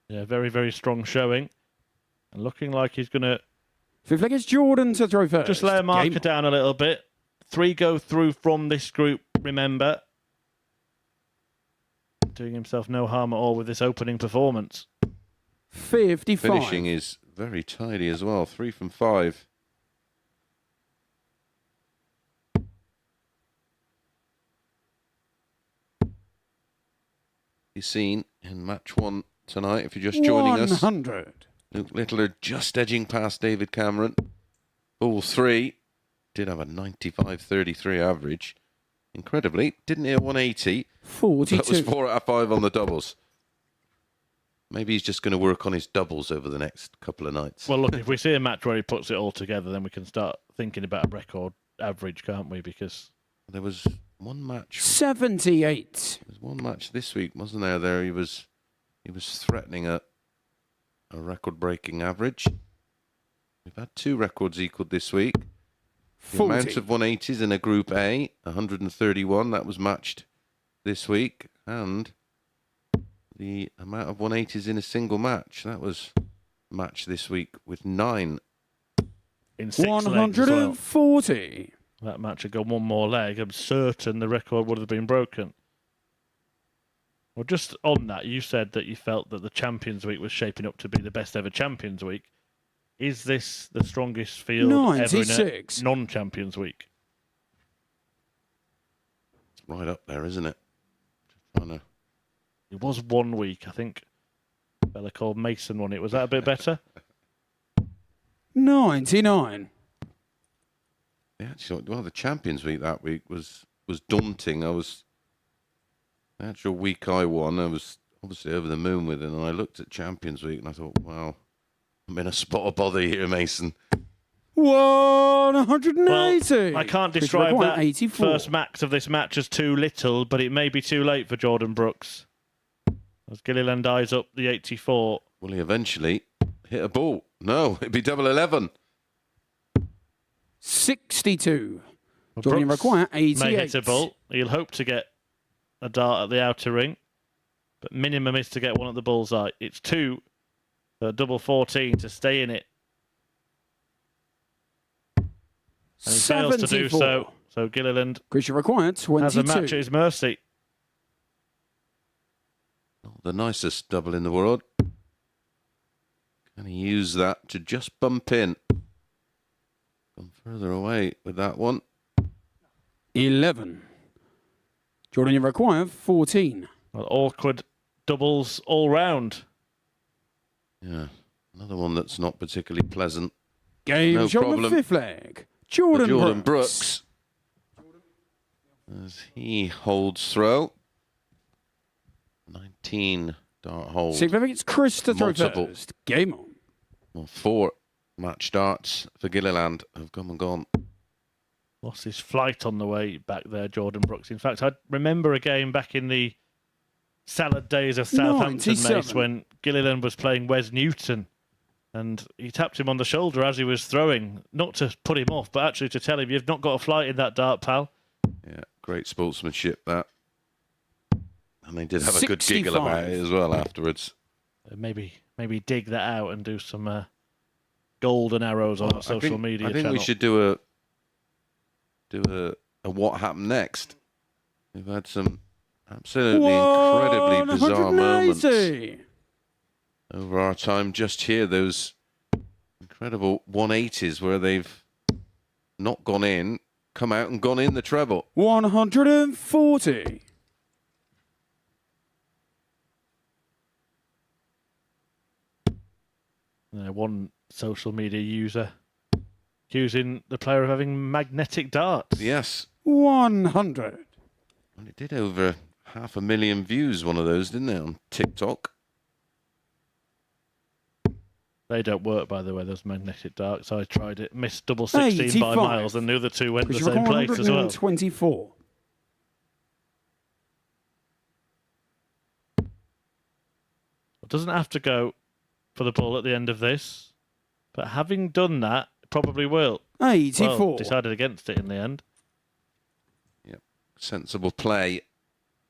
Yeah, very, very strong showing. And looking like he's going to 5th flag is Jordan to throw first. just lay a marker down a little bit. 3 go through from this group, remember. Doing himself no harm at all with this opening performance. 55. Finishing is very tidy as well. 3 from 5. He's seen in match 1 tonight, if you're just joining 100. us. Luke Littler just edging past David Cameron. Ball 3. Did have a 95.33 average. Incredibly, didn't hit 180. 42. That was 4 out of 5 on the doubles. Maybe he's just going to work on his doubles over the next couple of nights. Well, look, if we see a match where he puts it all together, then we can start thinking about a record average, can't we? Because there was one match. 78. There's one match this week, wasn't there? There he was threatening a record-breaking average. We've had 2 records equaled this week. The 40. amount of 180s in a Group A, 131, that was matched this week. And the amount of 180s in a single match, that was matched this week with 9. in 6 legs as well. 140. That match had gone one more leg. I'm certain the record would have been broken. Well, just on that, you said that you felt that the Champions Week was shaping up to be the best ever Champions Week. Is this the strongest field 96. ever in a non-Champions Week? It's right up there, isn't it? Just trying to... It was 1 week, I think. A fella called Mason won it. Was that a bit better? 99. The Champions Week that week was daunting. The actual week I won, I was obviously over the moon with it, and I looked at Champions Week and I thought, wow, I'm in a spot of bother here, Mason. 180. Well, I can't describe that 84. First max of this match as too little, but it may be too late for Jordan Brooks. As Gilliland eyes up the 84. Will he eventually hit a ball? No, it'd be double 11. 62. Well, Jordan Brooks require 88. may hit a ball. He'll hope to get a dart at the outer ring, but minimum is to get one at the bullseye. It's 2 for double 14 to stay in it. And he fails to do so. So Gilliland Christian required 22. has a match at his mercy. The nicest double in the world. Can he use that to just bump in? Gone further away with that one. 11. Jordan, you require 14. Well, awkward doubles all round. Yeah, another one that's not particularly pleasant. Game No shot on problem. the 5th flag. Jordan Brooks. As he holds throw. 19 dart hold. 6th flag, it's Chris to throw Multiple. first. Game on. Well, 4 match darts for Gilliland have come and gone. Lost his flight on the way back there, Jordan Brooks. In fact, I remember a game back in the salad days of Southampton, 97. Mace, when Gilliland was playing Wes Newton, and he tapped him on the shoulder as he was throwing, not to put him off, but actually to tell him, you've not got a flight in that dart, pal. Yeah, great sportsmanship, that. And they did have a good 65. giggle about it as well afterwards. Maybe dig that out and do some golden arrows on our social media I think channel. we should do a what happened next. We've had some absolutely incredibly bizarre moments 180. over our time just here. Those incredible 180s where they've not gone in, come out and gone in the treble. 140. One social media user accusing the player of having magnetic darts. Yes. 100. And it did over 500,000 views, one of those, didn't it, on TikTok? They don't work, by the way, those magnetic darts. I tried it, missed double 16 by 85. miles, and the other two went to the same place as well. 124. It doesn't have to go for the ball at the end of this, but having done that, it probably will. 84. Well, decided against it in the end. Yep. Sensible play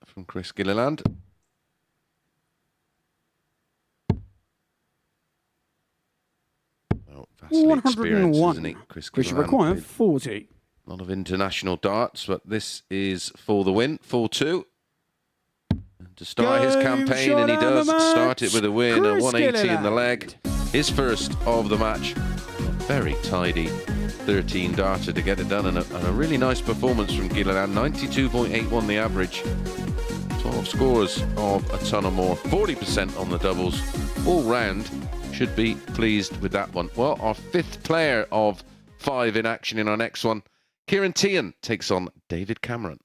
from Chris Gilliland. Well, vastly experienced, 101. isn't he, Chris Which Gilliland? require Played 40. a lot of international darts, but this is for the win, 4-2. To start his Game campaign, shot and he and the does match, start it with a win, a Chris 180 in the leg. Gilliland. His first of the match. A very tidy 13 darter to get it done, and a really nice performance from Gilliland. 92.81 the average. 12 scores of a ton or more. 40% on the doubles. All round, should be pleased with that one. Well, our fifth player of 5 in action in our next one. Kieran Teehan takes on David Cameron.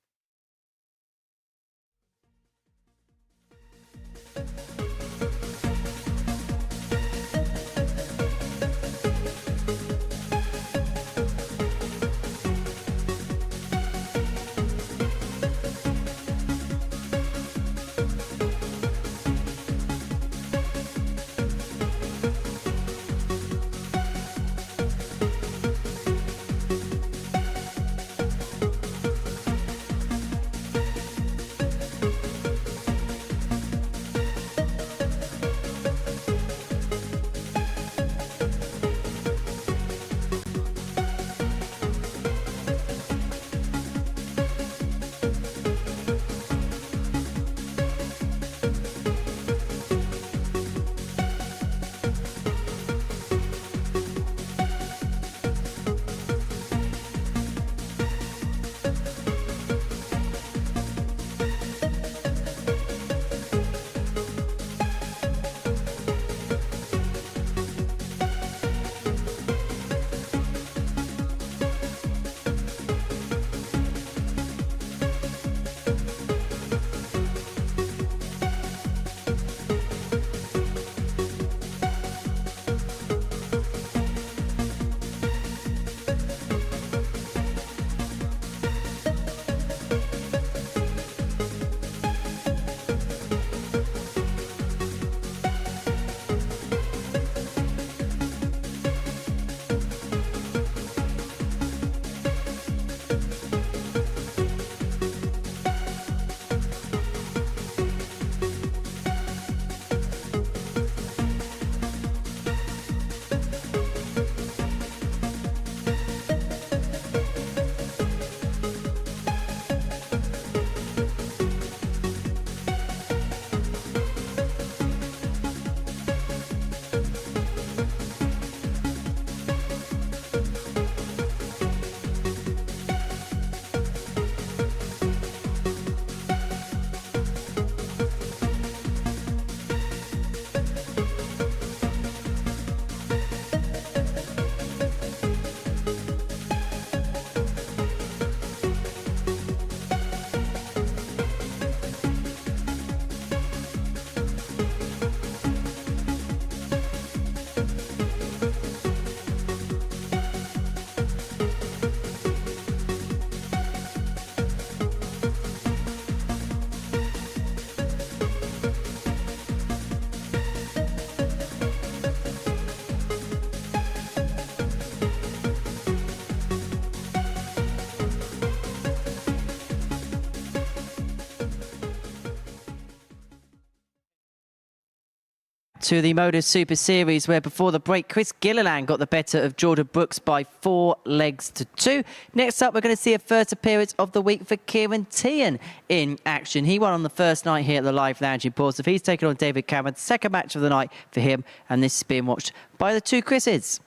to the MODUS Super Series, where before the break, Chris Gilliland got the better of Jordan Brooks by 4 legs to 2. Next up, we're going to see a first appearance of the week for Kieran Teehan in action. He won on the first night here at the Live Lounge in Portsmouth. He's taken on David Cameron, second match of the night for him, and this is being watched by the two Chris's.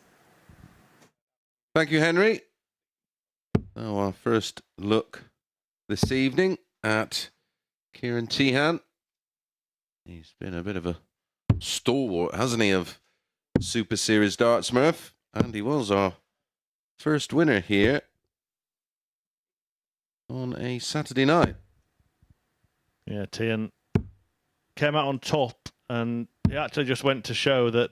Thank you, Henry. So our first look this evening at Kieran Teehan. He's been a bit of a stalwart, hasn't he, of Super Series darts, Murph? And he was our first winner here on a Saturday night. Yeah, Teehan came out on top, and he actually just went to show that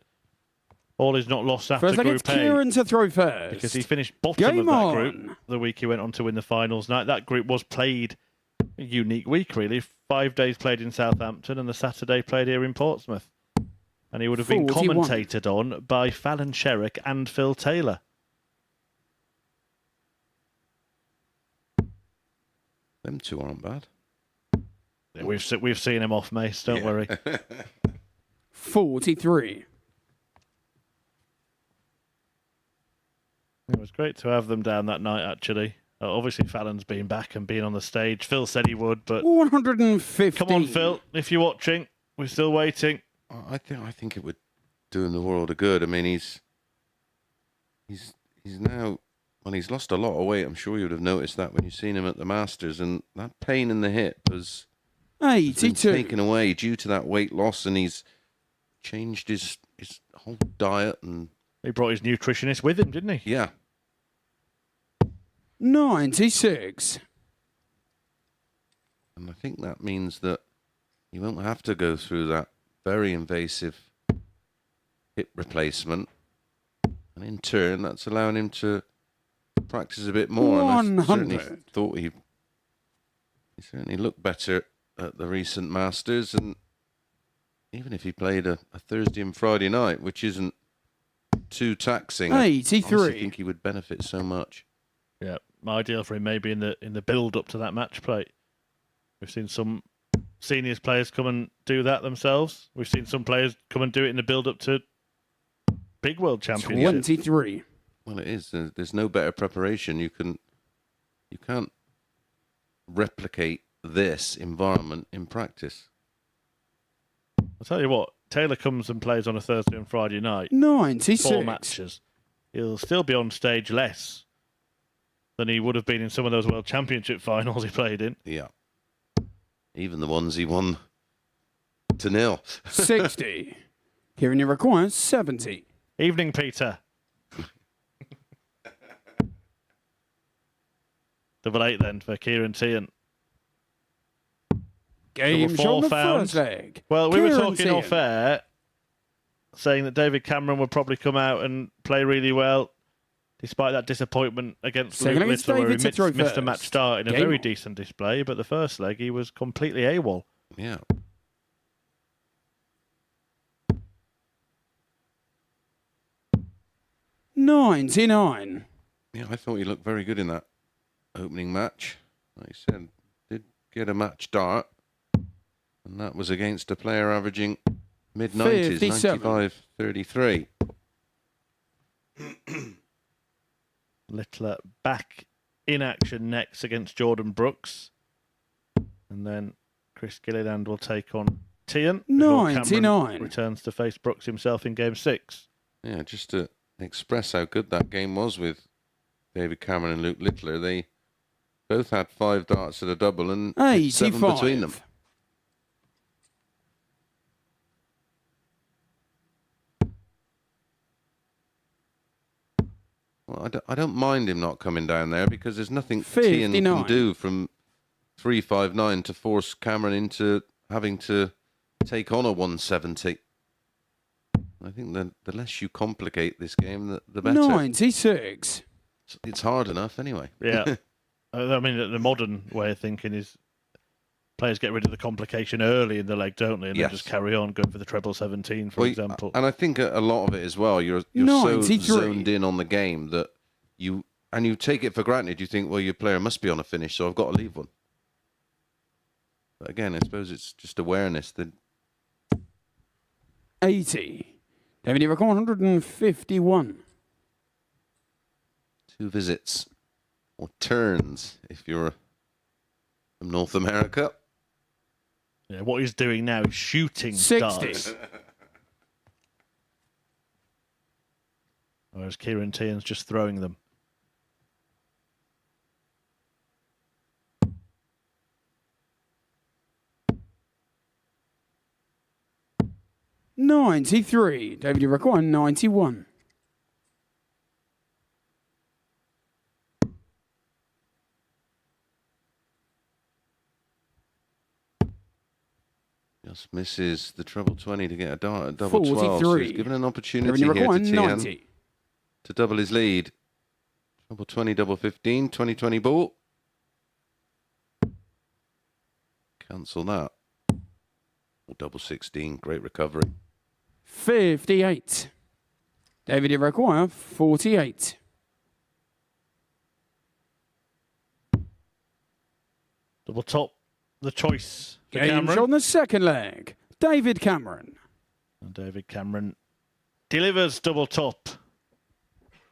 all is not lost after First, Group A. Kieran to throw first. Because he finished bottom of that group the week he went on to win the finals. Now, that group was played a unique week, really. 5 days played in Southampton and the Saturday played here in Portsmouth. And he would have been 41. commentated on by Fallon Sherrick and Phil Taylor. Them two aren't bad. Yeah, we've seen him off, Mace, don't worry. 43. It was great to have them down that night, actually. Obviously, Fallon's been back and been on the stage. Phil said he would, but 150. come on, Phil, if you're watching, we're still waiting. I think it would do him the world of good. I mean, he's now, well, he's lost a lot of weight. I'm sure you would have noticed that when you've seen him at the Masters, and that pain in the hip has been 82. taken away due to that weight loss, and he's changed his whole diet, and He brought his nutritionist with him, didn't he? yeah. 96. And I think that means that he won't have to go through that very invasive hip replacement. And in turn, that's allowing him to practice a bit more. 100. And I certainly thought he certainly looked better at the recent Masters. And even if he played a Thursday and Friday night, which isn't too taxing, I 83. honestly think he would benefit so much. Yeah, ideal for him maybe in the build up to that match play. We've seen some seniors players come and do that themselves. We've seen some players come and do it in the build up to big world championships. 23. Well, it is. There's no better preparation. You can't replicate this environment in practice. I'll tell you what, Taylor comes and plays on a Thursday and Friday night. 96. 4 matches. He'll still be on stage less than he would have been in some of those World Championship finals he played in. Yeah. Even the ones he won to nil. 60. Kieran, you require 70. Evening, Peter. 88 then for Kieran Teehan. Game Double shot on the found. first leg. Well, we were Kieran talking Teehan. off air, saying that David Cameron would probably come out and play really well, despite that disappointment against Luke Second against Littler, where he David to throw missed a match first. start in a Game very on. decent display, but the first leg he was completely AWOL. Yeah. $99. Yeah, I thought he looked very good in that opening match. Like I said, did get a match dart, and that was against a player averaging mid-90s, 57. 95-33. Littler back in action next against Jordan Brooks. And then Chris Gilliland will take on Teehan. before Cameron 99. returns to face Brooks himself in game 6. Yeah, just to express how good that game was with David Cameron and Luke Littler. They both had 5 darts at a double and 7 between them. 85. Well, I don't mind him not coming down there because there's nothing Teehan 59. can do from 359 to force Cameron into having to take on a 170. I think the less you complicate this game, the better. 96. It's hard enough anyway. Yeah. I mean, the modern way of thinking is players get rid of the complication early in the leg, don't they? And Yes. then just carry on, going for the treble 17, for Well, example. And I think a lot of it as well, you're so 93. zoned in on the game that you take it for granted. You think, well, your player must be on a finish, so I've got to leave one. But again, I suppose it's just awareness that 80. David, you record 151. 2 visits, or turns, if you're from North America. Yeah, what he's doing now is shooting 60. darts. Whereas Kieran Teehan's just throwing them. $93. David, you record 91. Just misses the treble 20 to get a dart at double 12. 43. So he's given an opportunity here to Teehan to double his lead. Treble 20, double 15, 20-20 ball. Cancel that. Or double 16, great recovery. 58. David, you require 48. Double top, the choice for Game Cameron. shot on the second leg. David Cameron. And David Cameron delivers double top,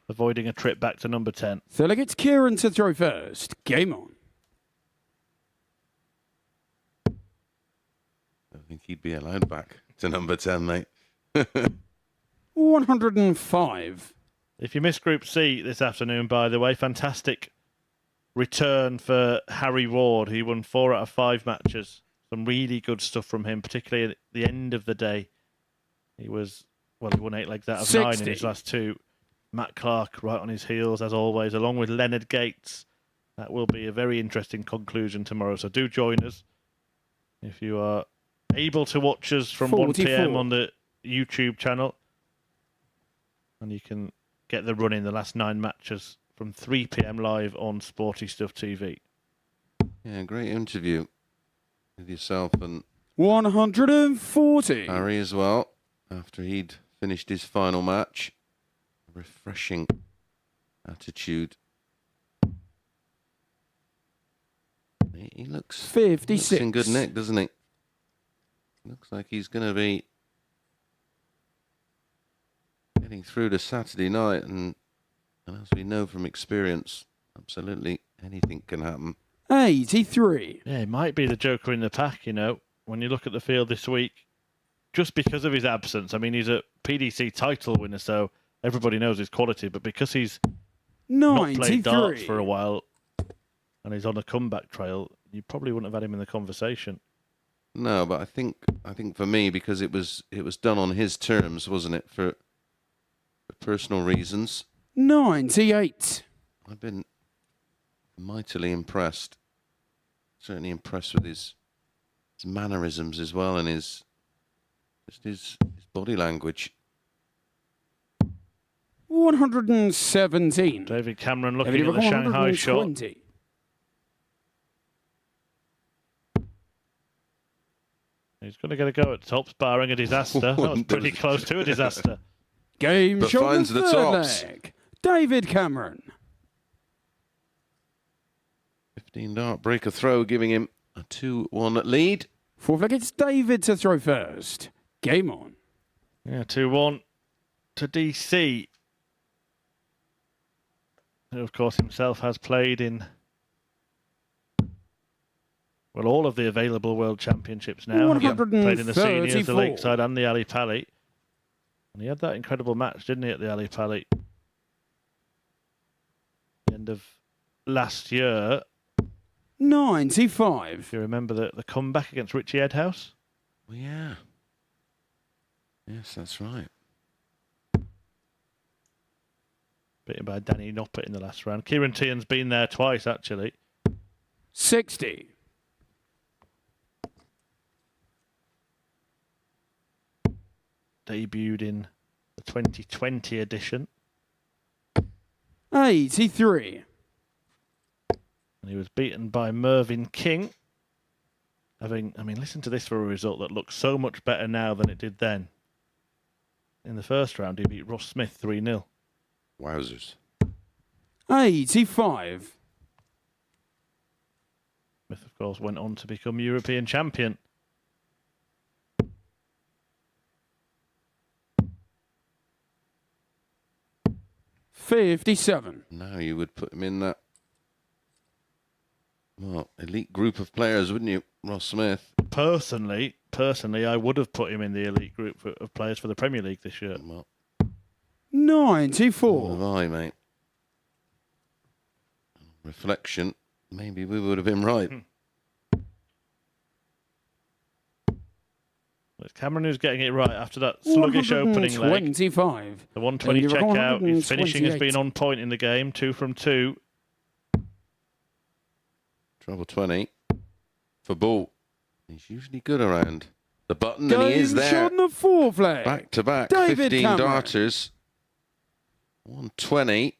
avoiding a trip back to number 10. Third leg, it's Kieran to throw first. Game on. I think he'd be allowed back to number 10, mate. 105. If you missed Group C this afternoon, by the way, fantastic return for Harry Ward. He won 4 out of 5 matches. Some really good stuff from him, particularly at the end of the day. He won 8 legs out of 9 in his last 2. Matt Clark right on his heels, as always, along with Leonard Gates. That will be a very interesting conclusion tomorrow. So do join us if you are able to watch us from 1 p.m. on the YouTube channel. And you can get the run in the last 9 matches from 3 p.m. live on Sporty Stuff TV. Yeah, great interview with yourself and 140. Harry as well, after he'd finished his final match. Refreshing attitude. He looks 56. Looks in good nick, doesn't he? Looks like he's going to be getting through to Saturday night, and as we know from experience, absolutely anything can happen. 83. Yeah, he might be the joker in the pack, you know, when you look at the field this week, just because of his absence. I mean, he's a PDC title winner, so everybody knows his quality, but because he's not played darts for a while and he's on a comeback trail, you probably wouldn't have had him in the conversation. No, but I think for me, because it was done on his terms, wasn't it? For personal reasons. 98. I've been mightily impressed. Certainly impressed with his mannerisms as well, and his body language. 117. David Cameron looking at the Shanghai shot. He's going to get a go at tops, barring a disaster. That was pretty close to a disaster. Game but shot finds the tops. Leg. David Cameron. 15 dart breaker throw, giving him a 2-1 lead. Fourth leg, it's David to throw first. Game on. Yeah, 2-1 to DC. Who, of course, himself has played in, well, all of the available World Championships now. Played in the seniors, the Lakeside and the Ali Pali. And he had that incredible match, didn't he, at the Ali Pali? The end of last year. 95. If you remember the comeback against Richie Edhouse. Well, yeah. Yes, that's right. Beaten by Danny Noppert in the last round. Kieran Teehan's been there twice, actually. 60. Debuted in the 2020 edition. 83. And he was beaten by Mervyn King. Listen to this for a result that looks so much better now than it did then. In the first round, he beat Ross Smith 3-0. Wowzers. 85. Smith, of course, went on to become European champion. 57. Now you would put him in that, well, elite group of players, wouldn't you, Ross Smith? Personally, I would have put him in the elite group of players for the Premier League this year. Well, 94. have I, mate? Reflection, maybe we would have been right. It's Cameron who's getting it right after that sluggish opening leg. 125. The 120 checkout. His finishing has been on point in the game. 2 from 2. Treble 20 for ball. He's usually good around the button, and he is there. On the 4 flag. Back to back, David 15 Cameron. darters. 120,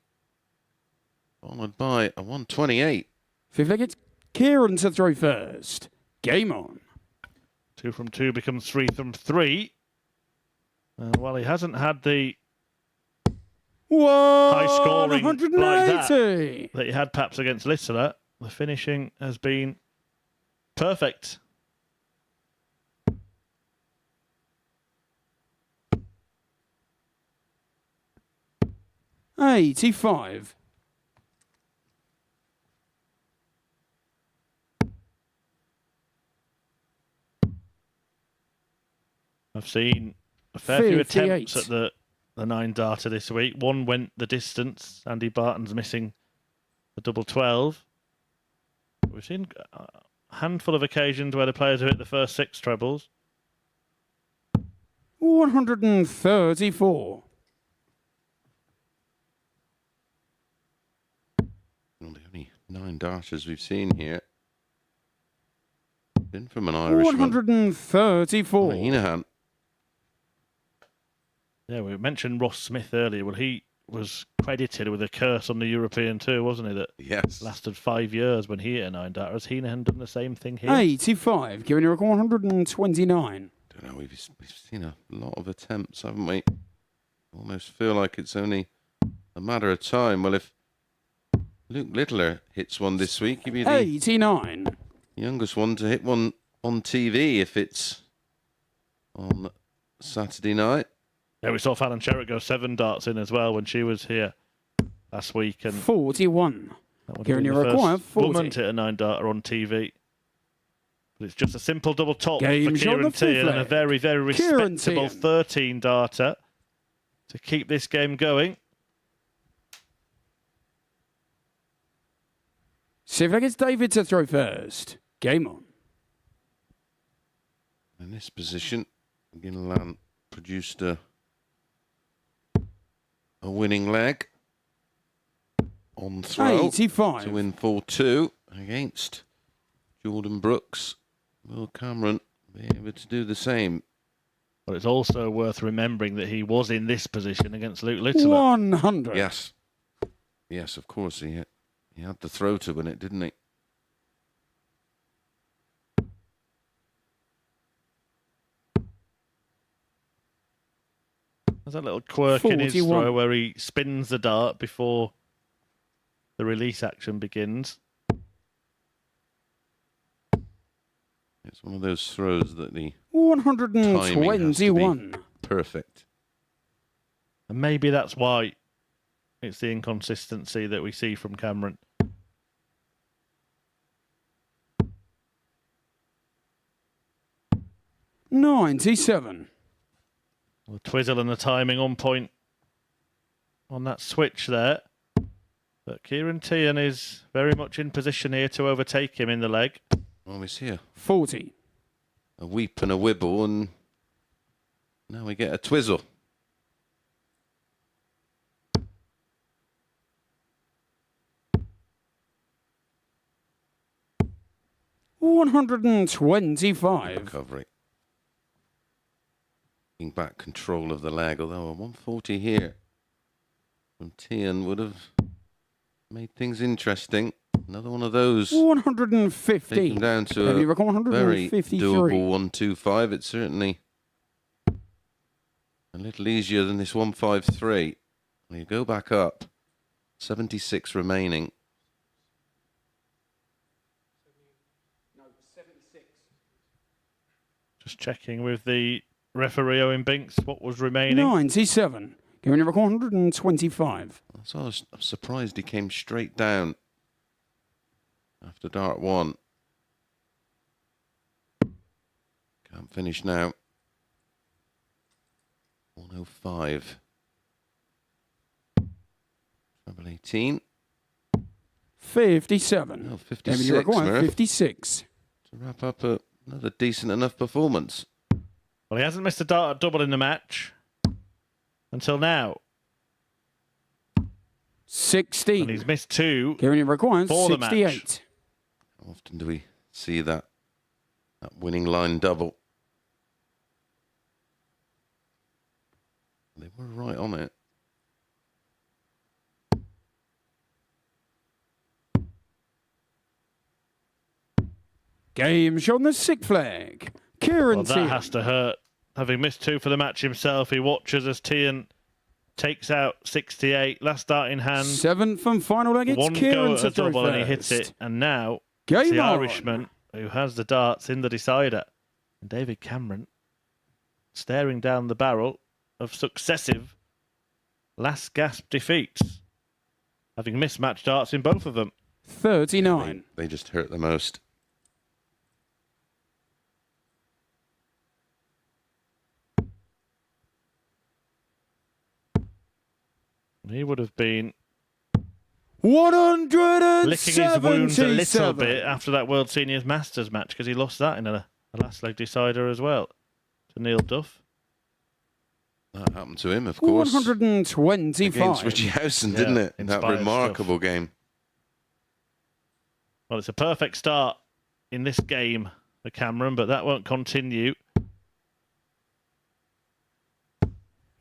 followed by a 128. 5th leg, it's Kieran to throw first. Game on. 2 from 2 becomes 3 from 3. Well, he hasn't had the high scoring like that he had perhaps against Littler. The finishing has been perfect. $85. I've seen a fair few attempts at the 9 darter this week. One went the distance. Andy Barton's missing the double 12. We've seen a handful of occasions where the players have hit the first 6 trebles. 134. Well, the only 9 darters we've seen here been from an Irishman. 134. Teehan. Yeah, we mentioned Ross Smith earlier. Well, he was credited with a curse on the European Tour, wasn't he? That Yes. lasted 5 years when he hit a 9 darter. Has Heenan done the same thing here? 85. Giving you a 129. Don't know, we've seen a lot of attempts, haven't we? Almost feel like it's only a matter of time. Well, if Luke Littler hits one this week, he'd be the 89. youngest one to hit one on TV if it's on Saturday night. Yeah, we saw Fallon Sherritt go 7 darts in as well when she was here last week. And 41. that would Giving be you the a require first 40. woman to hit a 9 darter on TV. But it's just a simple double top Game for shot Kieran the fifth Teehan and a leg. very, very Kieran respectable Teehan. 13 darter to keep this game going. See if I get David to throw first. Game on. In this position, Gilliland produced a winning leg on throw 85. to win 4-2 against Jordan Brooks. Will Cameron be able to do the same? But it's also worth remembering that he was in this position against Luke Littler. 100. Yes. Yes, of course he had the throw to win it, didn't he? There's a little quirk in his 41. throw where he spins the dart before the release action begins. It's one of those throws that the 121. perfect. And maybe that's why it's the inconsistency that we see from Cameron. $97. The twizzle and the timing on point on that switch there. But Kieran Teehan is very much in position here to overtake him in the leg. Well, we see 40. a weep and a wibble, and now we get a twizzle. $125. Recovery. Taking back control of the leg, although a 140 here from Teehan would have made things interesting. Another one of those. 150. Taken down to a very 153. doable 125. It's certainly a little easier than this 153. When you go back up, 76 remaining. Just checking with the referee Owen Binks what was remaining. 97. Giving you 125. I So I was surprised he came straight down after dart 1. Can't finish now. 105. Treble 18. 57. Oh, 56, Murph. 56. To wrap up another decent enough performance. Well, he hasn't missed a dart double in the match until now. 16. And he's missed 2 Kieran, you require for the 68. match. How often do we see that winning line double? They were right on it. Game shown the sick flag. Kieran Well, that Teehan. has to hurt. Having missed 2 for the match himself, he watches as Teehan takes out 68. Last dart in hand. 7th and final leg. It's 1 Kieran go at to a throw double and he first. hits it. And now Game it's the on. Irishman who has the darts in the decider. And David Cameron staring down the barrel of successive last gasp defeats, having missed match darts in both of them. 39. They just hurt the most. He would have been 177. licking his wounds a little bit after that World Seniors Masters match because he lost that in a last leg decider as well to Neil Duff. That happened to him, of course. 125. Against Richie Howson, didn't it? In that inspired remarkable game. Well, it's a perfect start in this game for Cameron, but that won't continue.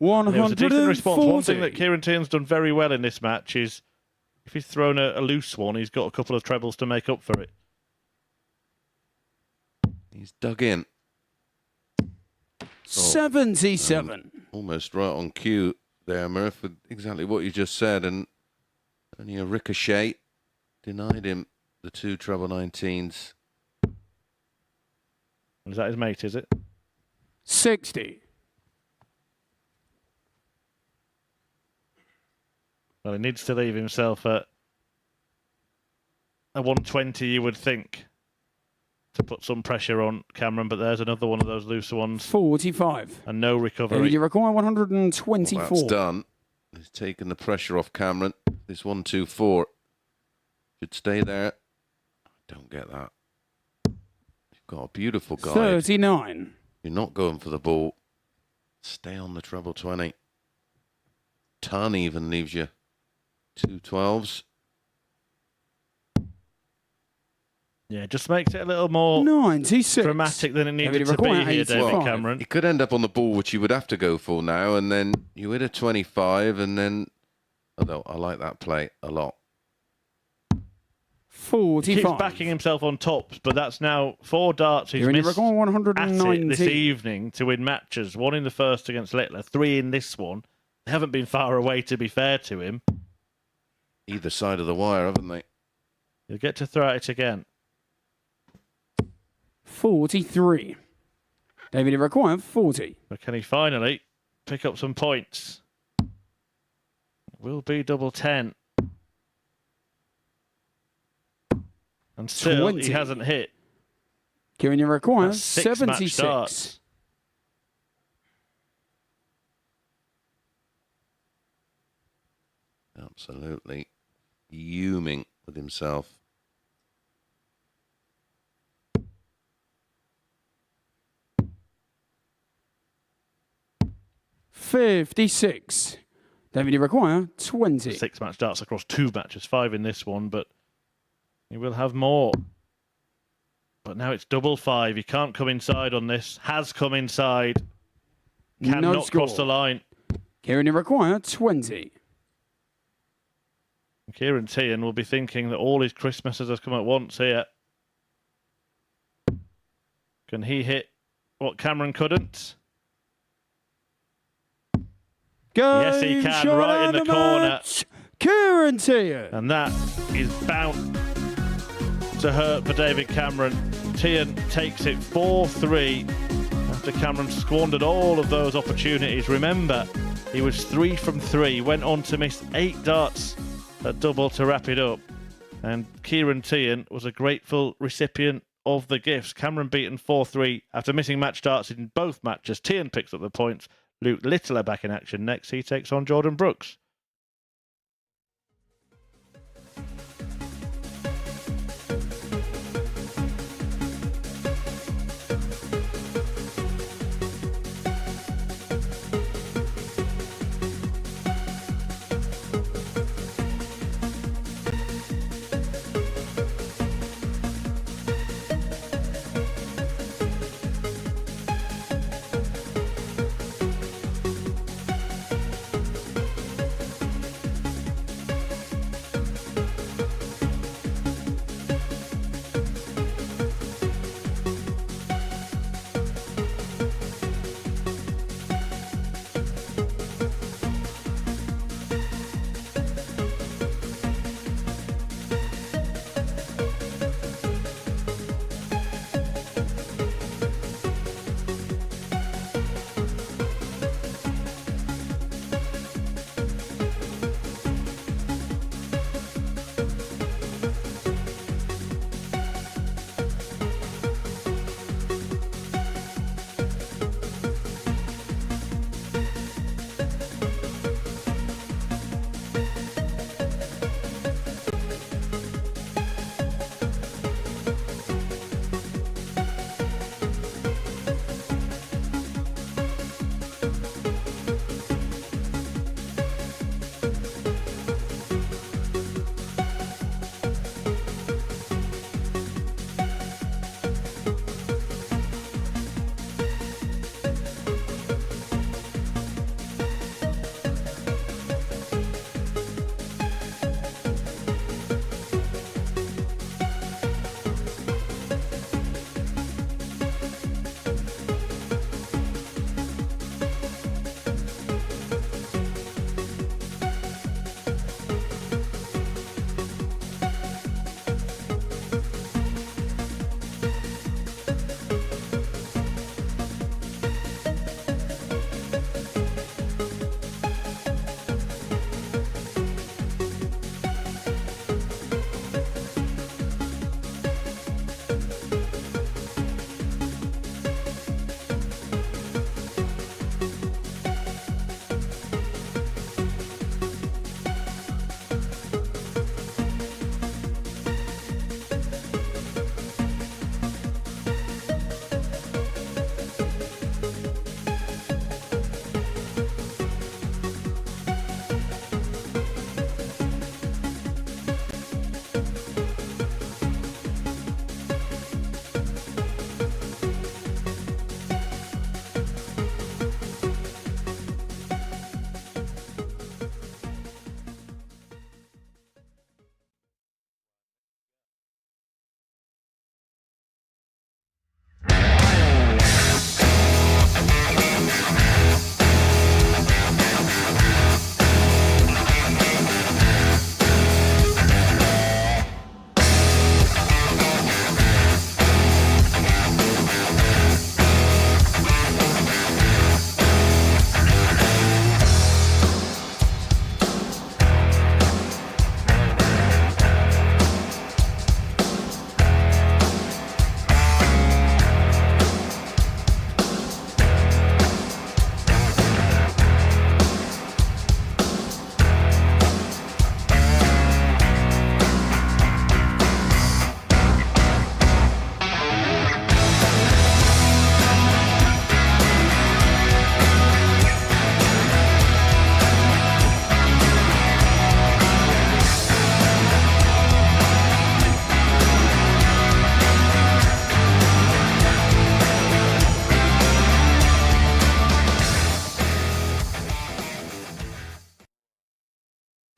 It was a decent response. One thing that 140. Kieran Teehan's done very well in this match is if he's thrown a loose one, he's got a couple of trebles to make up for it. He's dug in. 77. Almost right on cue there, Murph, with exactly what you just said. And only a ricochet denied him the 2 treble 19s. Is that his mate, is it? 60. Well, he needs to leave himself at a 120, you would think, to put some pressure on Cameron, but there's another one of those looser ones. 45. And no recovery. You require 124. Well, that's done. He's taken the pressure off Cameron. This 1-2-4 should stay there. Don't get that. You've got a beautiful guide. 39. You're not going for the ball. Stay on the treble 20. Ton even leaves you 2 12s. Yeah, just makes it a little more 96. dramatic than it needed to require be here, 85. David Cameron. You could end up on the ball, which you would have to go for now, and then you hit a 25, and then... Although I like that play a lot. 45. He keeps backing himself on tops, but that's now 4 darts he's You're in your missed record at 190. it this evening to win matches. 1 in the first against Littler, 3 in this one. They haven't been far away, to be fair to him. Either side of the wire, haven't they? He'll get to throw at it again. 43. David, you require 40. But can he finally pick up some points? It will be double 10. And still, 20. he hasn't hit. Kieran, you require That's 6 match 76. darts. Absolutely fuming with himself. $56. David, you require 20. 6 match darts across 2 matches, 5 in this one, but he will have more. But now it's double 5. He can't come inside on this. Has come inside. Cannot cross the line. Kieran, you require 20. Kieran Teehan will be thinking that all his Christmases have come at once here. Can he hit what Cameron couldn't? Yes, he can, right in the corner. Kieran Teehan. And that is bound to hurt for David Cameron. Teehan takes it 4-3 after Cameron squandered all of those opportunities. Remember, He was 3 from 3, went on to miss 8 darts at double to wrap it up. And Kieran Teehan was a grateful recipient of the gifts. Cameron beaten 4-3 after missing match darts in both matches. Teehan picks up the points. Luke Littler back in action next. He takes on Jordan Brooks.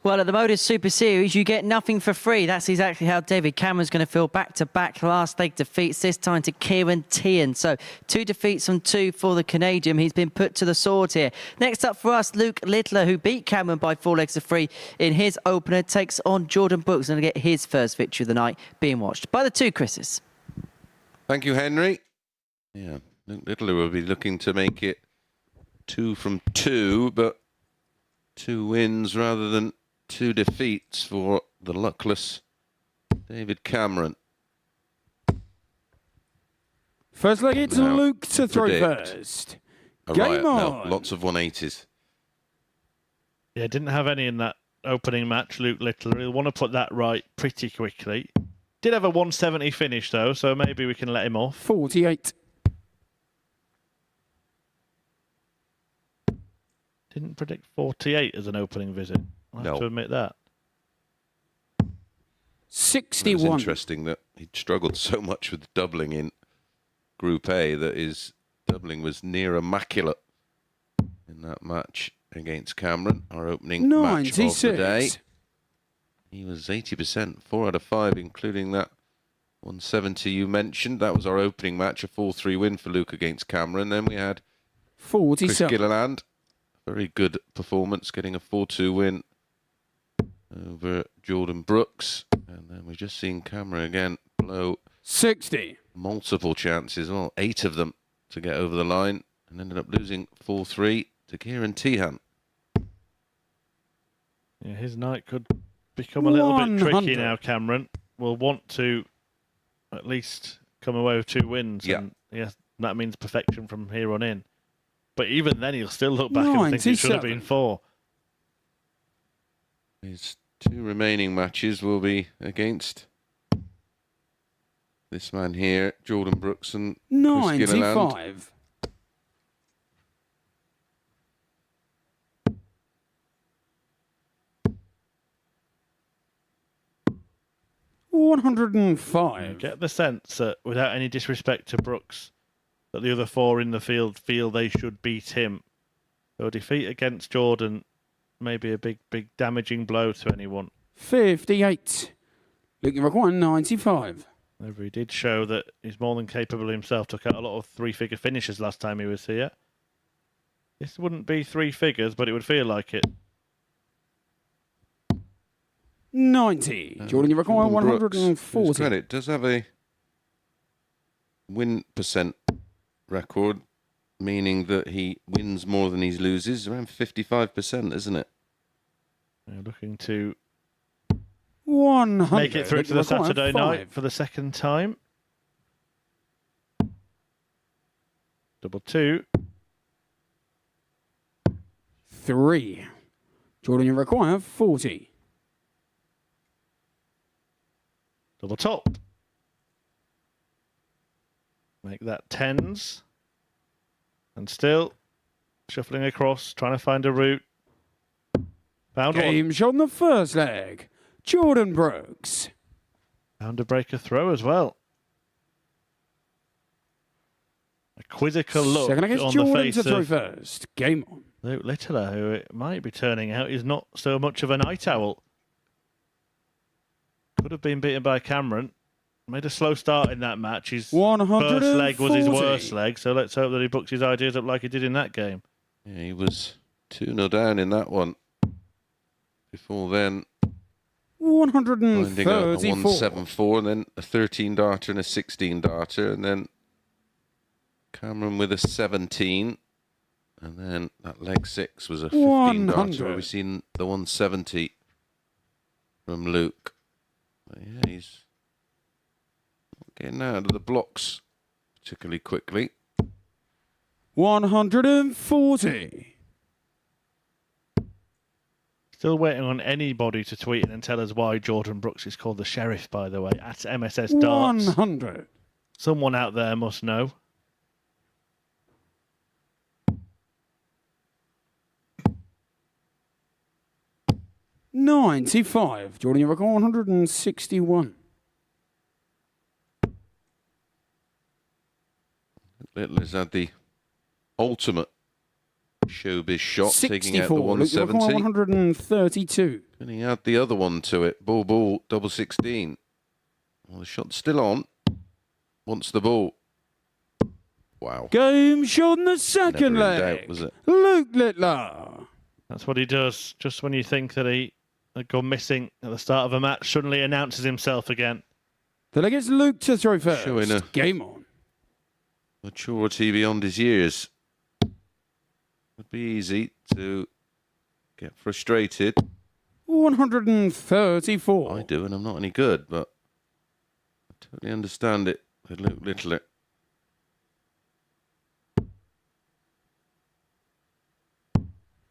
Well, at the MODUS Super Series, you get nothing for free. That's exactly how David Cameron's going to feel back-to-back last leg defeats, this time to Kieran Teehan. So 2 defeats from 2 for the Canadian. He's been put to the sword here. Next up for us, Luke Littler, who beat Cameron by 4 legs to 3 in his opener, takes on Jordan Brooks and get his first victory of the night, being watched by the 2 Chris's. Thank you, Henry. Yeah, Luke Littler will be looking to make it 2 from 2, but 2 wins rather than 2 defeats for the luckless David Cameron. First leg, it's Now, Luke to throw predict first. A Game riot. on. No, lots of 180s. Yeah, didn't have any in that opening match, Luke Little. He'll want to put that right pretty quickly. Did have a 170 finish, though, so maybe we can let him off. 48. Didn't predict 48 as an opening visit. I have to admit that. 61. It's interesting that he struggled so much with doubling in Group A that his doubling was near immaculate in that match against Cameron, our opening match of the day. He was 80%, 4 out of 5, including that 170 you mentioned. That was our opening match, a 4-3 win for Luke against Cameron. Then we had 47. Chris Gilliland. Very good performance, getting a 4-2 win over Jordan Brooks. And then we've just seen Cameron again blow 60. multiple chances, well, 8 of them to get over the line, and ended up losing 4-3 to Kieran Teehan. Yeah, his night could become a little bit tricky now, Cameron. Will want to at least come away with 2 wins. Yeah. And yes, that means perfection from here on in. But even then, he'll still look back and think it should have been 4. His 2 remaining matches will be against this man here, Jordan Brooks and Chris Gilliland. 95. $105. Get the sense that, without any disrespect to Brooks, that the other 4 in the field feel they should beat him. So a defeat against Jordan may be a big damaging blow to anyone. 58. Looking for 195. However, he did show that he's more than capable himself. Took out a lot of 3-figure finishes last time he was here. This wouldn't be 3 figures, but it would feel like it. 90. Jordan, you require 140. Credit does have a win percent record, meaning that he wins more than he loses, around 55%, isn't it? They're looking to 100. make it through to the Saturday night for the second time. Double 2. 3. Jordan, you require 40. Double top. Make that 10s. And still shuffling across, trying to find a route. Found Game shot on the first leg. Jordan Brooks. Found a breaker throw as well. A quizzical look Second against on Jordan the face to throw of first. Game on. Luke Littler, who it might be turning out is not so much of a night owl. Could have been beaten by Cameron. Made a slow start in that match. His first leg was his worst leg, so let's hope that he books his ideas up like he did in that game. Yeah, he was 2-0 down in that one. Before then, 134. a 174, and then a 13 darter and a 16 darter, and then Cameron with a 17, and then that leg 6 was a 15 darter. We've seen the 170 from Luke. But yeah, he's not getting out of the blocks particularly quickly. 140. Still waiting on anybody to tweet in and tell us why Jordan Brooks is called the Sheriff, by the way, at MSS Darts. 100. Someone out there must know. $95. Jordan, you record 161. Littler's had the ultimate showbiz shot, 64. taking out the 170. 132. And he had the other one to it. Ball, double 16. Well, the shot's still on. Wants the ball. Wow. Game shot in the second Never in leg. doubt, was it? Luke Littler. That's what he does. Just when you think that he had gone missing at the start of a match, suddenly announces himself again. The leg is Luke to throw first. Showing a game on. maturity beyond his years. Would be easy to get frustrated. 134. I do, and I'm not any good, but I totally understand it. Luke Littler.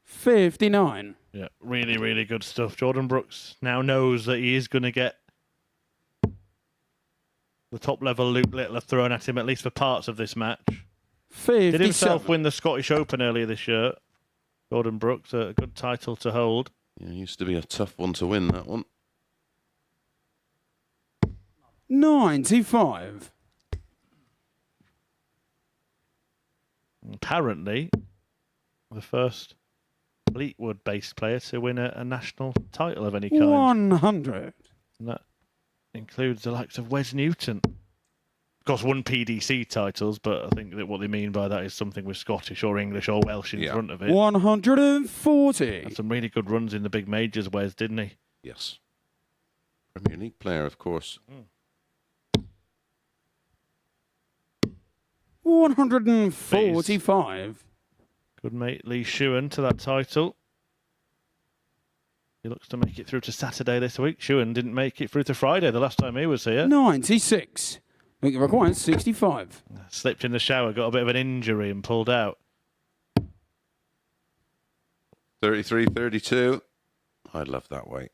$59. Yeah, really, really good stuff. Jordan Brooks now knows that he is going to get the top-level Luke Littler thrown at him, at least for parts of this match. 57. Did himself win the Scottish Open earlier this year. Jordan Brooks, a good title to hold. Yeah, used to be a tough one to win, that one. 95. Apparently, the first Fleetwood-based player to win a national title of any kind. 100. And that includes the likes of Wes Newton. Of course, won PDC titles, but I think that what they mean by that is something with Scottish or English or Welsh in front of it. 140. Had some really good runs in the big majors, Wes, didn't he? Yes. Premier League player, of course. 145. Good mate Lee Shewan to that title. He looks to make it through to Saturday this week. Shewan didn't make it through to Friday the last time he was here. 96. I think it requires 65. Slipped in the shower, got a bit of an injury and pulled out. 33, 32. I love that weight.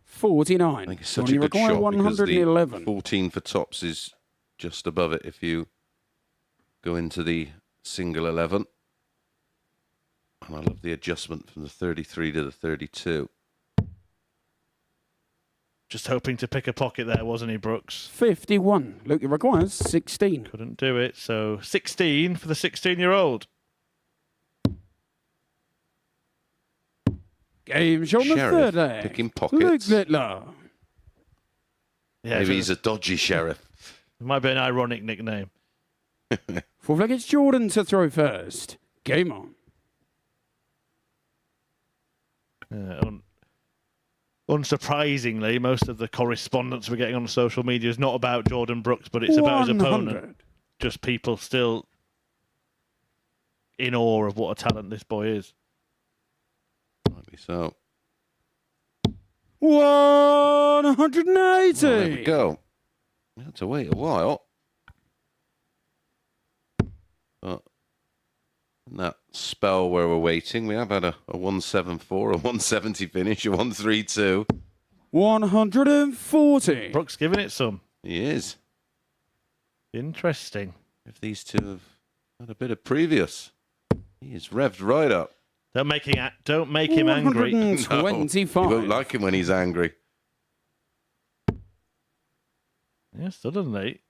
49. I think it's such a good shot because the 14 for tops is just above it if you go into the single 11. And I love the adjustment from the 33 to the 32. Just hoping to pick a pocket there, wasn't he, Brooks? 51. Look, it requires 16. Couldn't do it, so 16 for the 16-year-old. Game show on the Sheriff third leg. picking Luke pockets. Littler. Yeah, Maybe he's a dodgy sheriff. It might be an ironic nickname. Fourth leg, it's Jordan to throw first. Game on. Unsurprisingly, most of the correspondence we're getting on social media is not about Jordan Brooks, but it's about his 100. opponent. Just people still in awe of what a talent this boy is. Might be so. 180. Well, there we go. We had to wait a while. But in that spell where we're waiting, we have had a 174, a 170 finish, a 132. 140. Brooks giving it some. He is. Interesting. If these two have had a bit of previous, he is revved right up. Don't make him angry. 125. No, you won't like him when he's angry. Yeah, suddenly,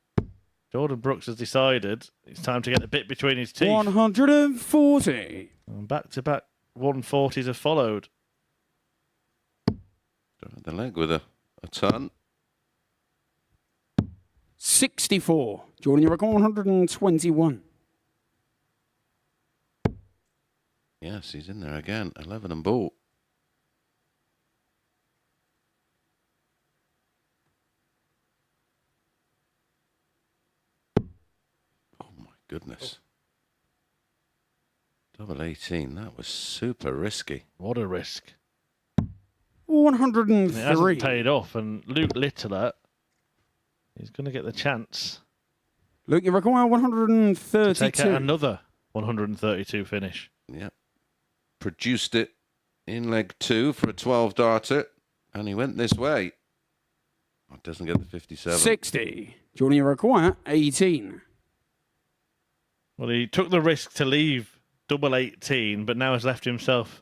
Jordan Brooks has decided it's time to get the bit between his teeth. 140. And back-to-back 140s have followed. The leg with a ton. 64. Jordan, you record 121. Yes, he's in there again. 11 and ball. Oh my goodness. Double 18. That was super risky. What a risk. 103. It hasn't paid off, and Luke Littler is going to get the chance Luke, you require 132. to take out another 132 finish. Yep. Produced it in leg 2 for a 12 darter, and he went this way. Oh, doesn't get the 57. 60. Jordan, you require 18. Well, he took the risk to leave double 18, but now has left himself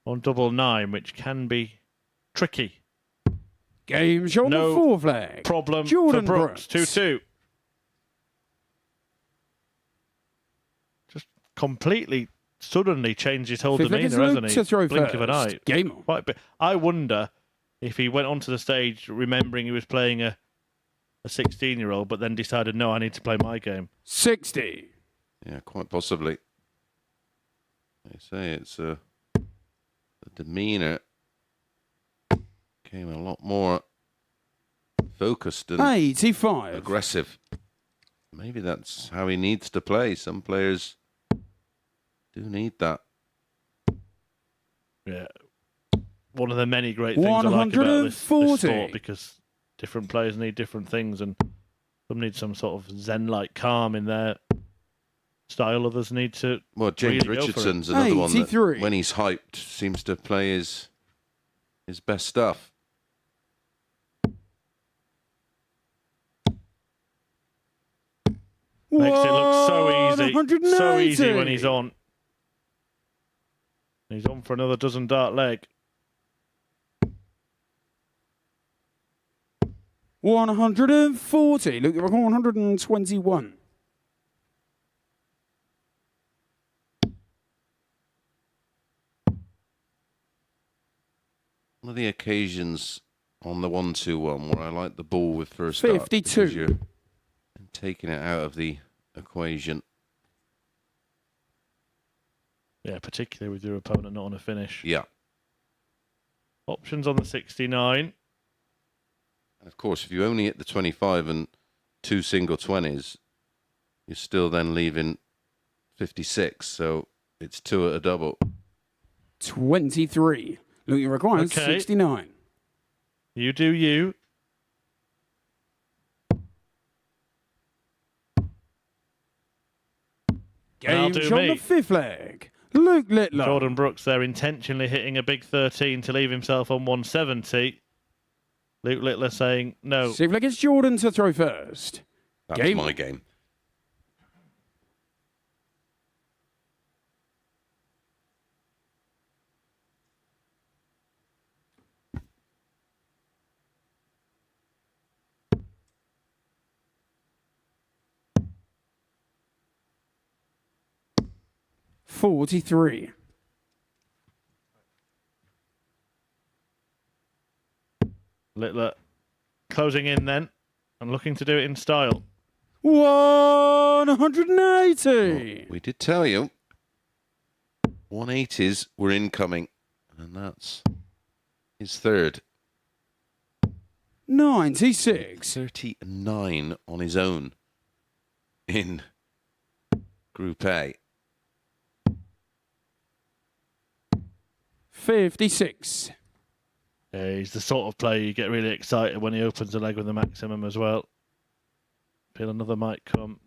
on double 9, which can be tricky. Game show on No the fourth leg. Problem Jordan for Brooks. 2-2. Just completely, suddenly changed his whole Fifth leg is demeanour, Luke hasn't he? to throw Blink of an first. eye. Game on. Quite a bit. I wonder if he went onto the stage remembering he was playing a 16-year-old, but then decided, no, I need to play my game. 60. Yeah, quite possibly. They say it's the demeanour came a lot more focused and 85. aggressive. Maybe that's how he needs to play. Some players do need that. Yeah, one of the many great things I like about this sport, 140. because different players need different things, and some need some sort of zen-like calm in their style. Others need to. Well, James really go for it. Richardson's another one that, 83. when he's hyped, seems to play his best stuff. Makes it look so easy. 180. So easy when he's on. He's on for another dozen dart leg. 140. Look, you're 121. One of the occasions on the 1-2-1 where I like the ball with first 52. up, because you're taking it out of the equation. Yeah, particularly with your opponent not on a finish. Yeah. Options on the 69. And of course, if you only hit the 25 and 2 single 20s, you're still then leaving 56. So it's 2 at a double. 23. Look, you require Okay. 69. You do you. And I'll Game do shot me. the fifth leg. Luke Littler. Jordan Brooks there intentionally hitting a big 13 to leave himself on 170. Luke Littler saying no. Sixth leg, it's Jordan to throw first. That's Game. my game. $43. Littler closing in then and looking to do it in style. 180. We did tell you 180s were incoming, and that's his third. 96. 39 on his own in Group A. 56. Yeah, he's the sort of player you get really excited when he opens the leg with the maximum as well. Feel another might come.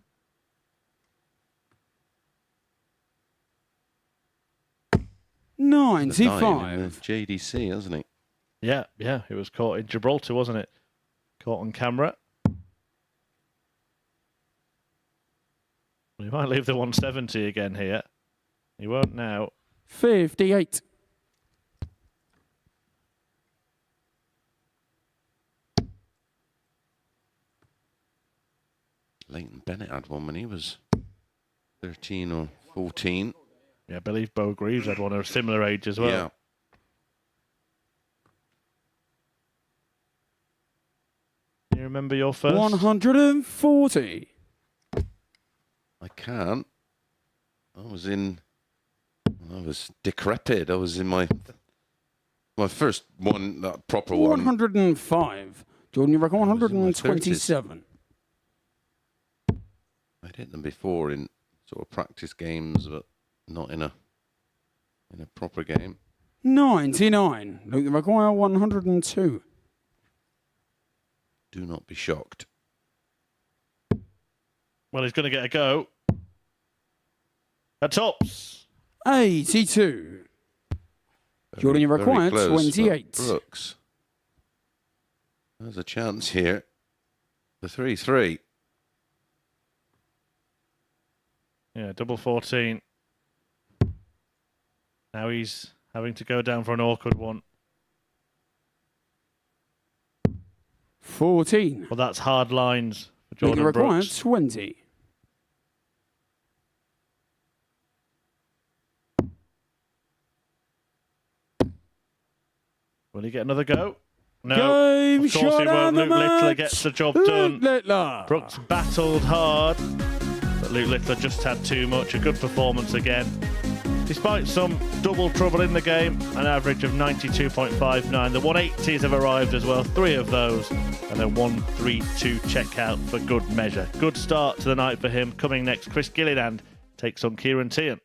The 9 in 95. the JDC, hasn't he? Yeah, it was caught in Gibraltar, wasn't it? Caught on camera. He might leave the 170 again here. He won't now. 58. Leighton Bennett had one when he was 13 or 14. Yeah, I believe Bo Greaves had one of a similar age as well. Yeah. You remember your first? 140. I can't. I was decrepit. I was in my first one, that proper one. 105. Jordan, you reckon I was in my 127. I'd hit them before in sort of practice games, but not in a proper game. 99. Luke, you require 102. Do not be shocked. Well, he's going to get a go. At tops. 82. Jordan, you Very require close, but 28. Brooks. There's a chance here. The 3-3. Yeah, double 14. Now he's having to go down for an awkward one. 14. Well, that's hard lines for Luke, you Jordan require Brooks. 20. Will he get another go? No. Game Of course shot he won't. and the Luke Littler match. gets the job Luke done. Littler. Brooks battled hard, but Luke Littler just had too much. A good performance again. Despite some double trouble in the game, an average of 92.59. The 180s have arrived as well, 3 of those, and a 132 checkout for good measure. Good start to the night for him. Coming next, Chris Gilliland takes on Kieran Teehan.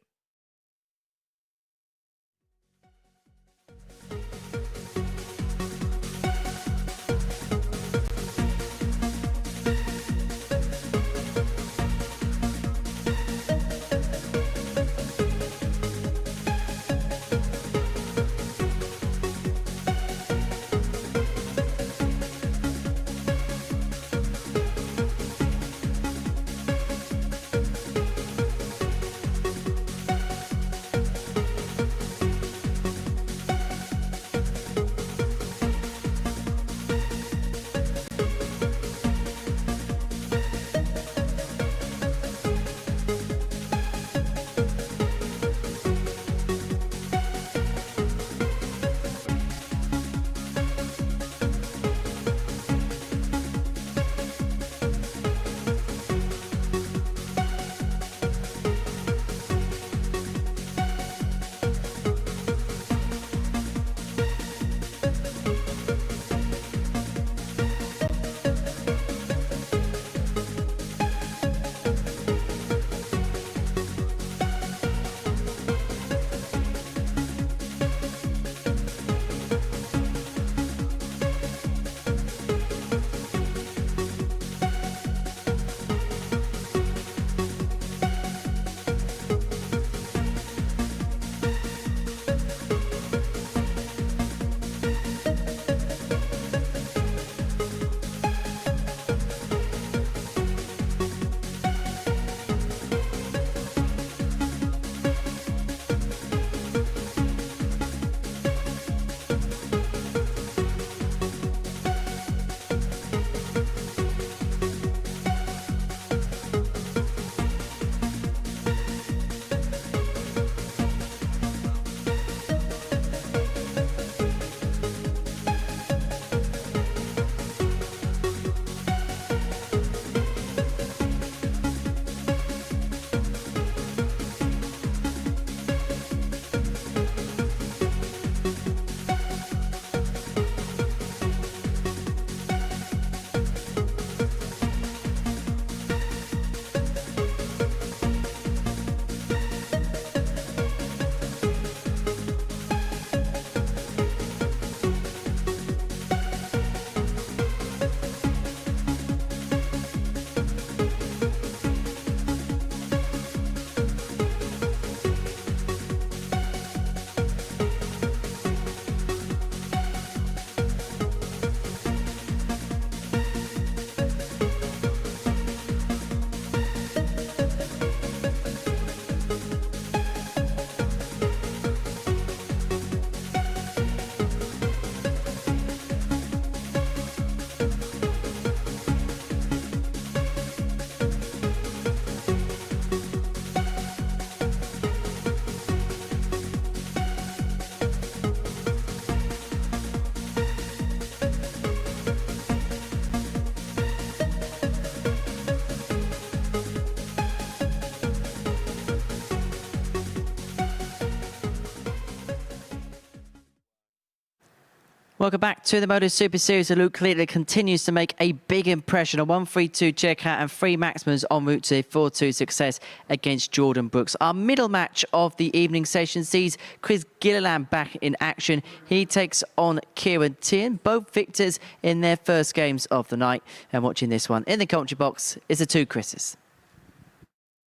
Welcome back to the MODUS Super Series. Luke clearly continues to make a big impression. A 1-3-2 checkout and 3 maximums en route to a 4-2 success against Jordan Brooks. Our middle match of the evening session sees Chris Gilliland back in action. He takes on Kieran Teehan, both victors in their first games of the night. And watching this one in the commentary box is the two Chris's.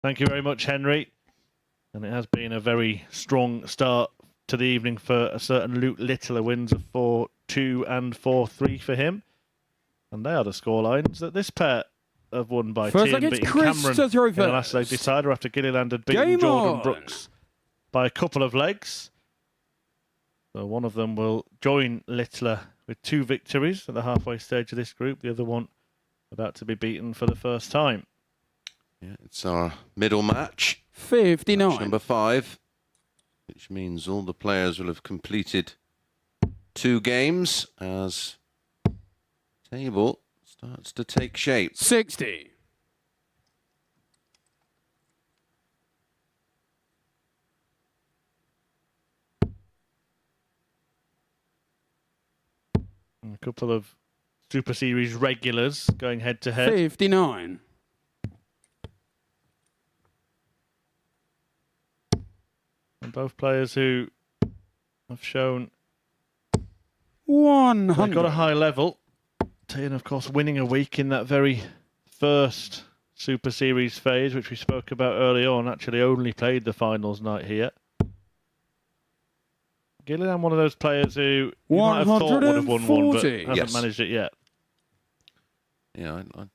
Thank you very much, Henry. And it has been a very strong start to the evening for a certain Luke Littler. Wins of 4-2 and 4-3 for him. And they are the scorelines that this pair have won by. First Teehan beating Chris Cameron to throw in the last leg decider after Gilliland had beaten Game Jordan on. Brooks by a couple of legs. So one of them will join Littler with 2 victories at the halfway stage of this group. The other one about to be beaten for the first time. Yeah, it's our middle match. 59. Match number 5, which means all the players will have completed 2 games as table starts to take shape. 60. A couple of Super Series regulars going head to head. 59. And both players who have shown 100. they've got a high level. Teehan, of course, winning a week in that very first Super Series phase, which we spoke about early on, actually only played the finals night here. Gilliland, one of those players who you might have thought would have won one, but 140. hasn't Yes. managed it yet. Yeah, I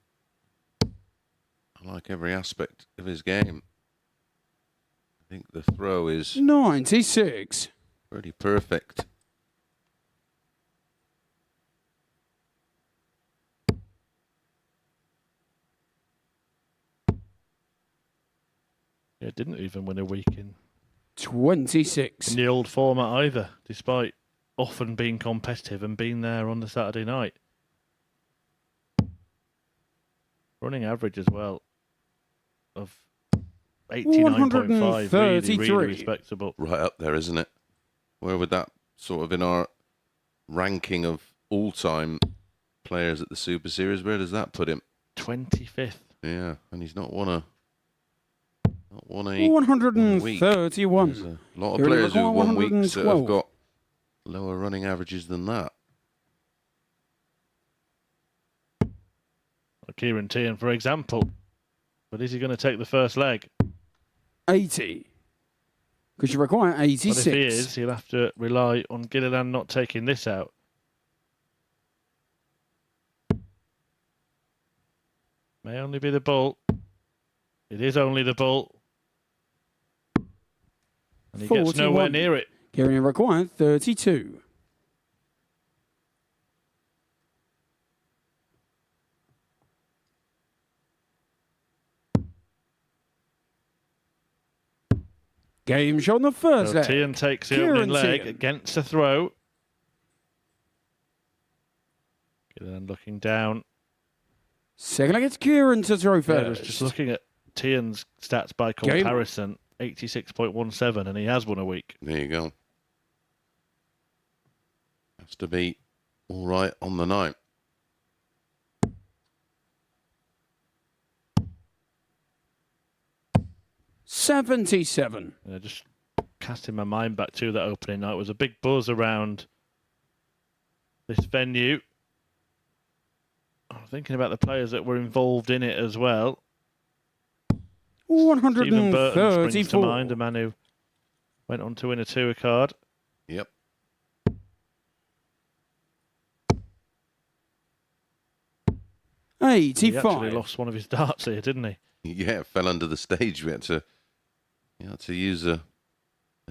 like every aspect of his game. I think the throw is 96. pretty perfect. Yeah, didn't even win a week in 26. the old format either, despite often being competitive and being there on the Saturday night. Running average as well of 89.5, really, really respectable. Right up there, isn't it? Where would that sort of in our ranking of all-time players at the Super Series, where does that put him? 25th. Yeah, and he's not won a 131. week. There's a lot of Here we players go, who've won weeks that 112. have got lower running averages than that. Kieran Teehan, for example. But is he going to take the first leg? 80. Because you require 86. But if he is, he'll have to rely on Gilliland not taking this out. May only be the bull. It is only the bull. And he gets nowhere 41. near it. Kieran required 32. Game shot on the first So leg. Teehan takes the Kieran opening leg Teehan. against a throw. Gilliland looking down. Second leg, it's Kieran to throw Yeah, I first. was just looking at Teehan's stats by comparison. 86.17, and he has won a week. There you go. Has to be all right on the night. $77. Just casting my mind back to that opening night. It was a big buzz around this venue. I'm thinking about the players that were involved in it as well. Stephen Burton springs to 134. mind, a man who went on to win a tour card. Yep. He actually 85. lost one of his darts here, didn't he? Yeah, it fell under the stage. We had to use a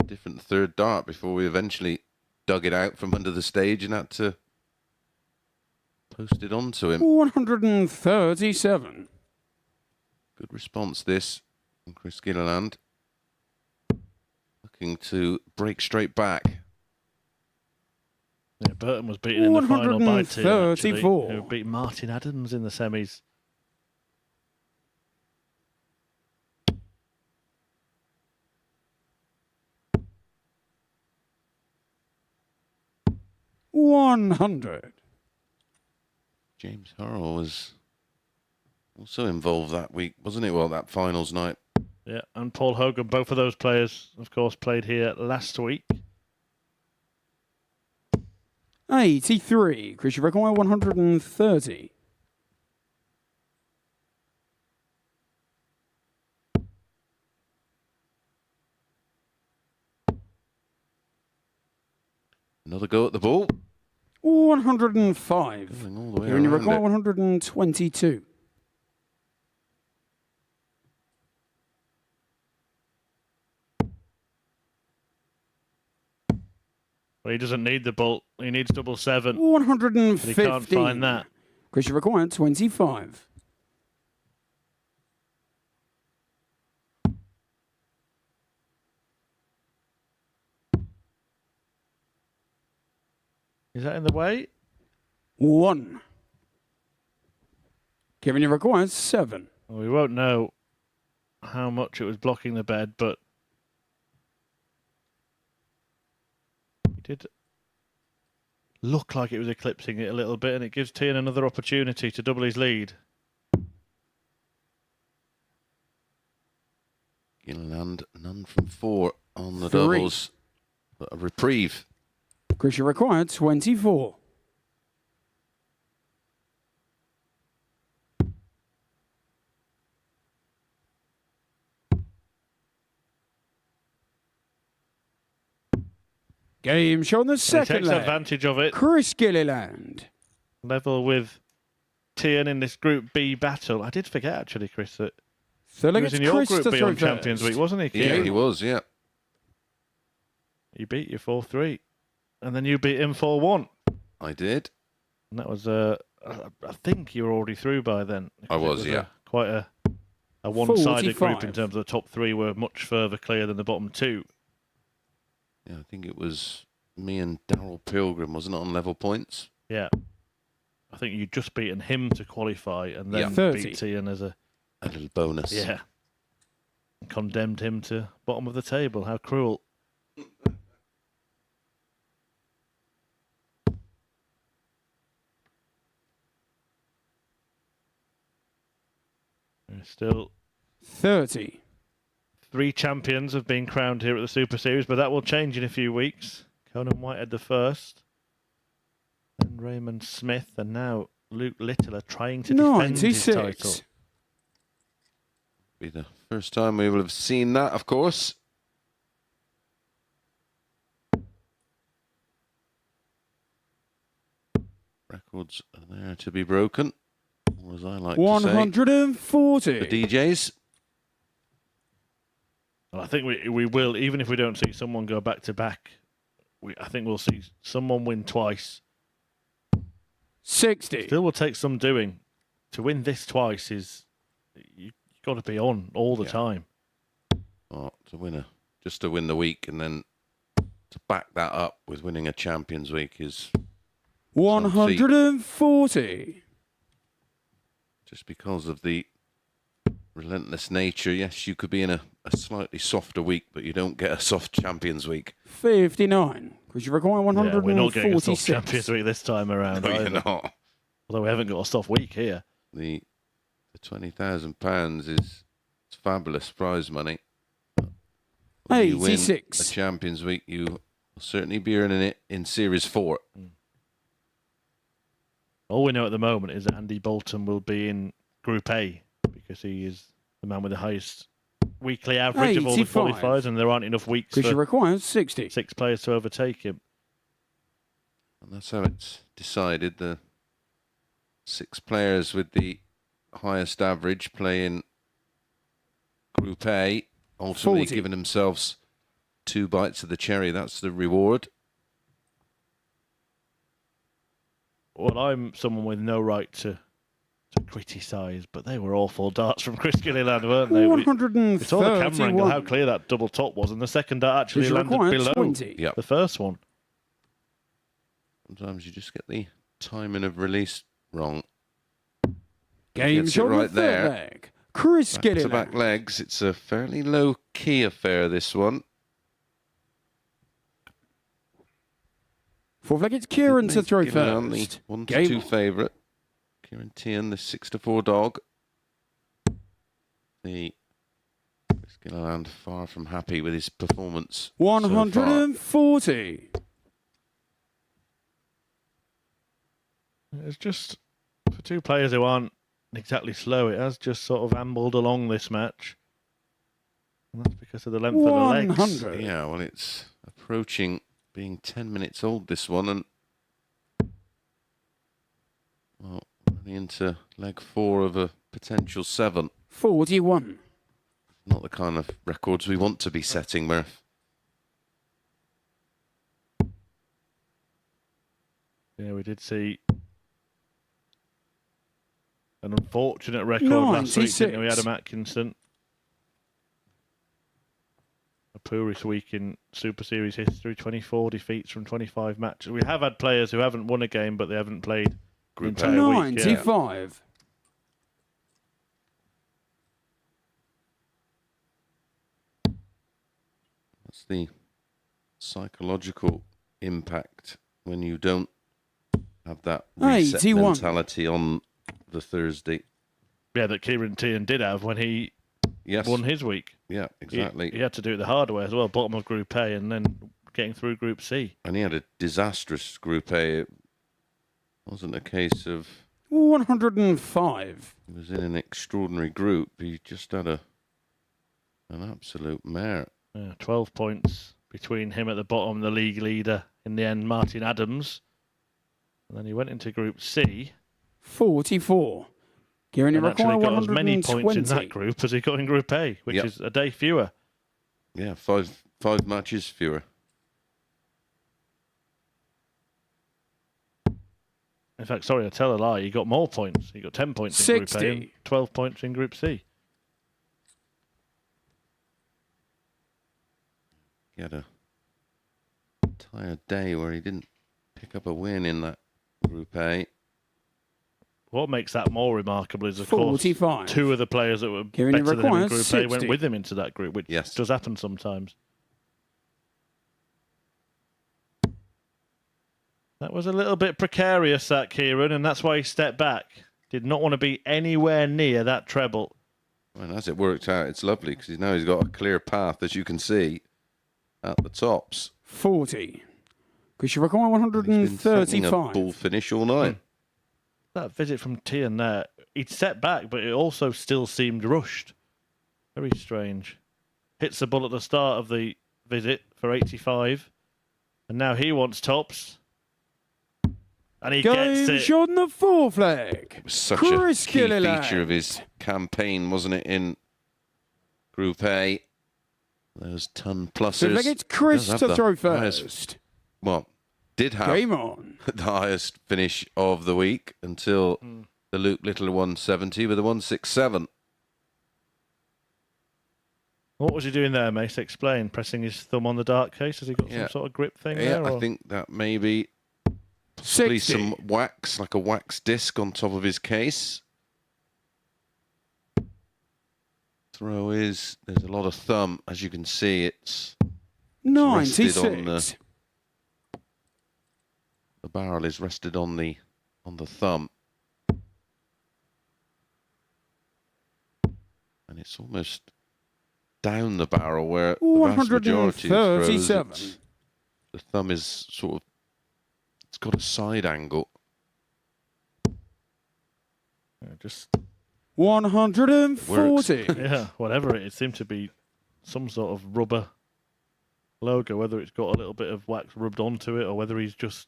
different third dart before we eventually dug it out from under the stage and had to post it onto him. 137. Good response this from Chris Gilliland. Looking to break straight back. Yeah, Burton was beaten in the final by Teehan, actually, 134. who beat Martin Adams in the semis. 100. James Hurrell was also involved that week, wasn't it? Well, that finals night. Yeah, and Paul Hogan, both of those players, of course, played here last week. 83. Chris, you reckon 130. Another go at the ball. 105. Going all the way Kieran, you around reckon it. 122. Well, he doesn't need the ball. He needs double 7. 150. He can't find that. Chris, you reckon 25. Is that in the way? 1. Kevin, you reckon 7. Well, we won't know how much it was blocking the bed, but it did look like it was eclipsing it a little bit, and it gives Teehan another opportunity to double his lead. Gilliland, none from 4 on the 3. doubles. But a reprieve. Chris, you reckon 24. Game shown the And he second takes leg. advantage of it. Chris Gilliland. Level with Teehan in this Group B battle. I did forget, actually, Chris, that So he was in your Group B on Champions Week, wasn't he? Yeah, Kieran? he was, yeah. He beat you 4-3. And then you beat him 4-1. I did. And that was, I think you were already through by then. I It was, yeah. Quite a one-sided group in 45. terms of the top 3 were much further clear than the bottom 2. Yeah, I think it was me and Darryl Pilgrim, wasn't it, on level points? Yeah. I think you'd just beaten him to qualify and then Yeah. 30. beat Teehan as a... A little bonus. Yeah. Condemned him to bottom of the table. How cruel. There's still 30. 3 champions have been crowned here at the Super Series, but that will change in a few weeks. Conan Whitehead the first, and Raymond Smith, and now Luke Little are trying to defend his title. 96. Be the first time we will have seen that, of course. Records are there to be broken, or as I like to say, 140. the DJs. Well, I think we will, even if we don't see someone go back to back, I think we'll see someone win twice. 60. Still will take some doing. To win this twice is, you've got to be on all the time. Oh, just to win the week and then to back that up with winning a Champions Week is 140. just because of the relentless nature. Yes, you could be in a slightly softer week, but you don't get a soft Champions Week. 59. Because you require Yeah, 146. we're not getting a soft Champions Week this time around. No, you're either. not. Although we haven't got a soft week here. The £20,000 is fabulous prize money. When you win 86. a Champions Week, you will certainly be earning it in Series 4. All we know at the moment is that Andy Bolton will be in Group A because he is the man with the highest weekly average of all the 85. qualifiers, and there aren't enough weeks Because you for require 60. 6 players to overtake him. And that's how it's decided. The 6 players with the highest average play in Group A, ultimately 40. giving themselves 2 bites of the cherry. That's the reward. Well, I'm someone with no right to criticise, but they were awful darts from Chris Gilliland, weren't they? We saw the camera angle, how 131. clear that double top was, and the second dart actually Because you landed require below 20. Yep. the first one. Sometimes you just get the timing of release wrong. Game Gets it shot right right there. leg. Chris Back to Gilliland. back legs. It's a fairly low key affair, this one. Fourth leg, it's Kieran to throw Gilliland, the first. 1-2 favourite. Kieran Teehan, the 6-4 dog. The Gilliland far from happy with his performance. 140. It's just, for two players who aren't exactly slow, it has just sort of ambled along this match. And that's because of the length of the legs. 100. Yeah, well, it's approaching being 10 minutes old, this one, and well, running into leg 4 of a potential 7. 41. Not the kind of records we want to be setting, Murph. Yeah, we did see an unfortunate record last week, didn't we, Adam Atkinson? A poorest week in Super Series history, 24 defeats from 25 matches. We have had players who haven't won a game, but they haven't played the entire week. 95. That's the psychological impact when you don't have that reset 81. mentality on the Thursday. Yeah, that Kieran Teehan did have when he won his week. Yeah, exactly. He had to do it the hard way as well, bottom of Group A and then getting through Group C. And he had a disastrous Group A. It wasn't a case of 105. he was in an extraordinary group. He just had an absolute mare. 12 points between him at the bottom, the league leader in the end, Martin Adams. And then he went into Group C. 44. Kieran, you And require actually got as many 120. points in that group as he got in Group A, which is a day fewer. Yeah, five matches fewer. In fact, sorry, I tell a lie. He got more points. He got 10 points in 60. Group A and 12 points in Group C. He had a entire day where he didn't pick up a win in that Group A. What makes that more remarkable is, of 45. course, two of the players that were Kieran, you better than him in require Group 60. A went with him into that group, which does happen sometimes. That was a little bit precarious, that Kieran, and that's why he stepped back. Did not want to be anywhere near that treble. And as it worked out, it's lovely because now he's got a clear path, as you can see, at the tops. 40. Because you require He's been threatening a 135. bull finish all night. That visit from Teehan there, he'd stepped back, but it also still seemed rushed. Very strange. Hits the ball at the start of the visit for 85. And now he wants tops. And he gets it. On the fourth leg. It was such Chris a key Gilliland. feature of his campaign, wasn't it, in Group A? Those ton pluses. So leg, it's Chris Does have to the throw highest- first. well, did have Game on. the highest finish of the week until the Luke Little 170 with a 167. What was he doing there, Mace? Explain. Pressing his thumb on the dart case? Has he got some sort of grip thing Yeah, there? I or? think that maybe possibly 60. some wax, like a wax disc on top of his case. Throw is, there's a lot of thumb. As you can see, it's rested on 96. the barrel is rested on the thumb. And it's almost down the barrel where the vast majority of throws, 137. the thumb is sort of, it's got a side angle. Yeah, just 140. yeah, whatever it seemed to be some sort of rubber logo, whether it's got a little bit of wax rubbed onto it or whether he's just,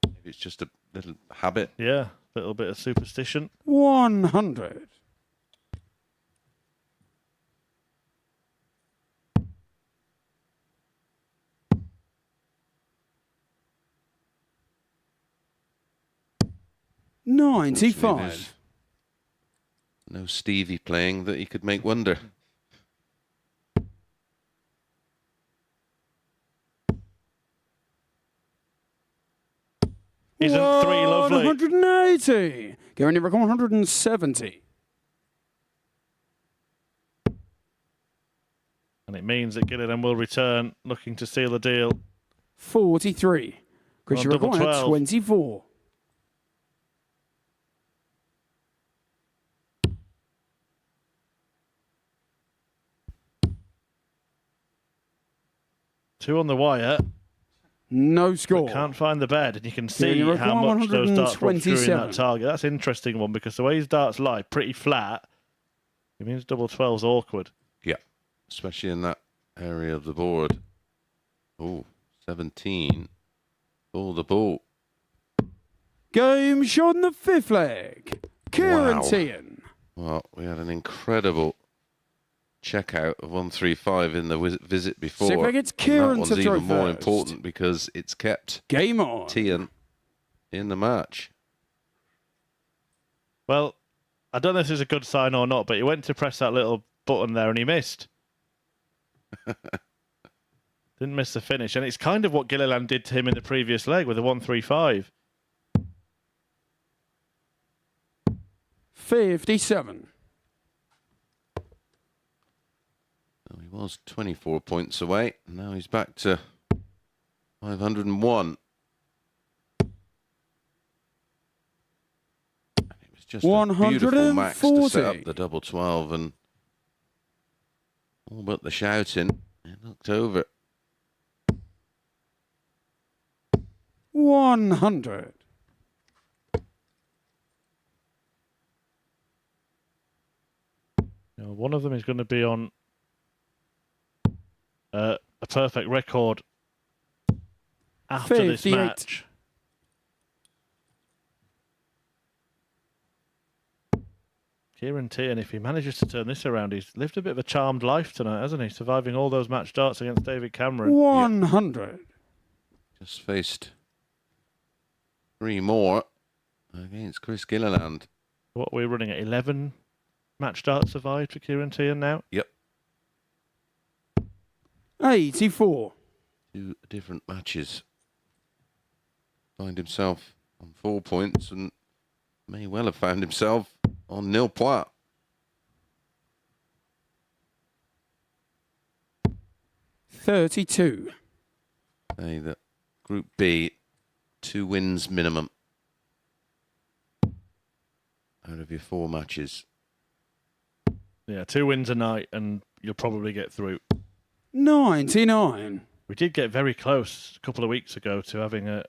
Maybe it's just a little habit. yeah, a little bit of superstition. 100. Unfortunately, 95. there's no Stevie playing that he could make wonder. Isn't three lovely? 180. Going to record 170. And it means that Gilliland will return looking to seal the deal. 43. Chris, you double require 12. 24. Two on the wire. No score. But can't find the bed, and you can Kieran, see you how require much those darts were obscuring 127. that target. That's an interesting one because the way his darts lie, pretty flat, it means double 12's awkward. Yeah, especially in that area of the board. Oh, 17. All the ball. Game shot in the fifth leg. Kieran Wow. Teehan. Well, we had an incredible checkout of 135 in the visit before. Sixth leg, it's And Kieran that to one's throw even more first. important because it's kept Game on. Teehan in the match. Well, I don't know if this is a good sign or not, but he went to press that little button there and he missed. Didn't miss the finish. And it's kind of what Gilliland did to him in the previous leg with the 135. 57. So he was 24 points away. Now he's back to 501. And it was just a beautiful max to set up 140. the double 12 and all but the shouting. It looked over. 100. You know, one of them is going to be on a perfect record after this 58. match. Kieran Teehan, if he manages to turn this around, he's lived a bit of a charmed life tonight, hasn't he? Surviving all those match darts against David Cameron. 100. Just faced 3 more against Chris Gilliland. What are we running at? 11 match darts survived for Kieran Teehan now? Yep. 84. 2 different matches. Find himself on 4 points and may well have found himself on 0 points. 32. Say that Group B, 2 wins minimum out of your 4 matches. Yeah, 2 wins a night and you'll probably get through. 99. We did get very close a couple of weeks ago to having a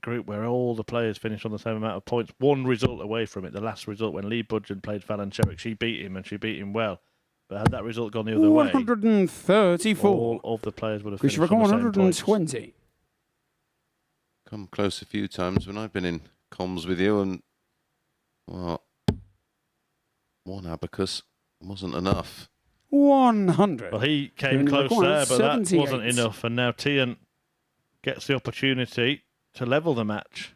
group where all the players finished on the same amount of points. One result away from it, the last result when Lee Budgeon played Fallon Sherrick. She beat him and she beat him well. But had that result gone the other way, 134. all of the players would have Chris, finished you on reckon the same points. 120. Come close a few times when I've been in comms with you, and well, 1 abacus wasn't enough. 100. Well, he came Kieran close requires there, but that 78. wasn't enough. And now Teehan gets the opportunity to level the match.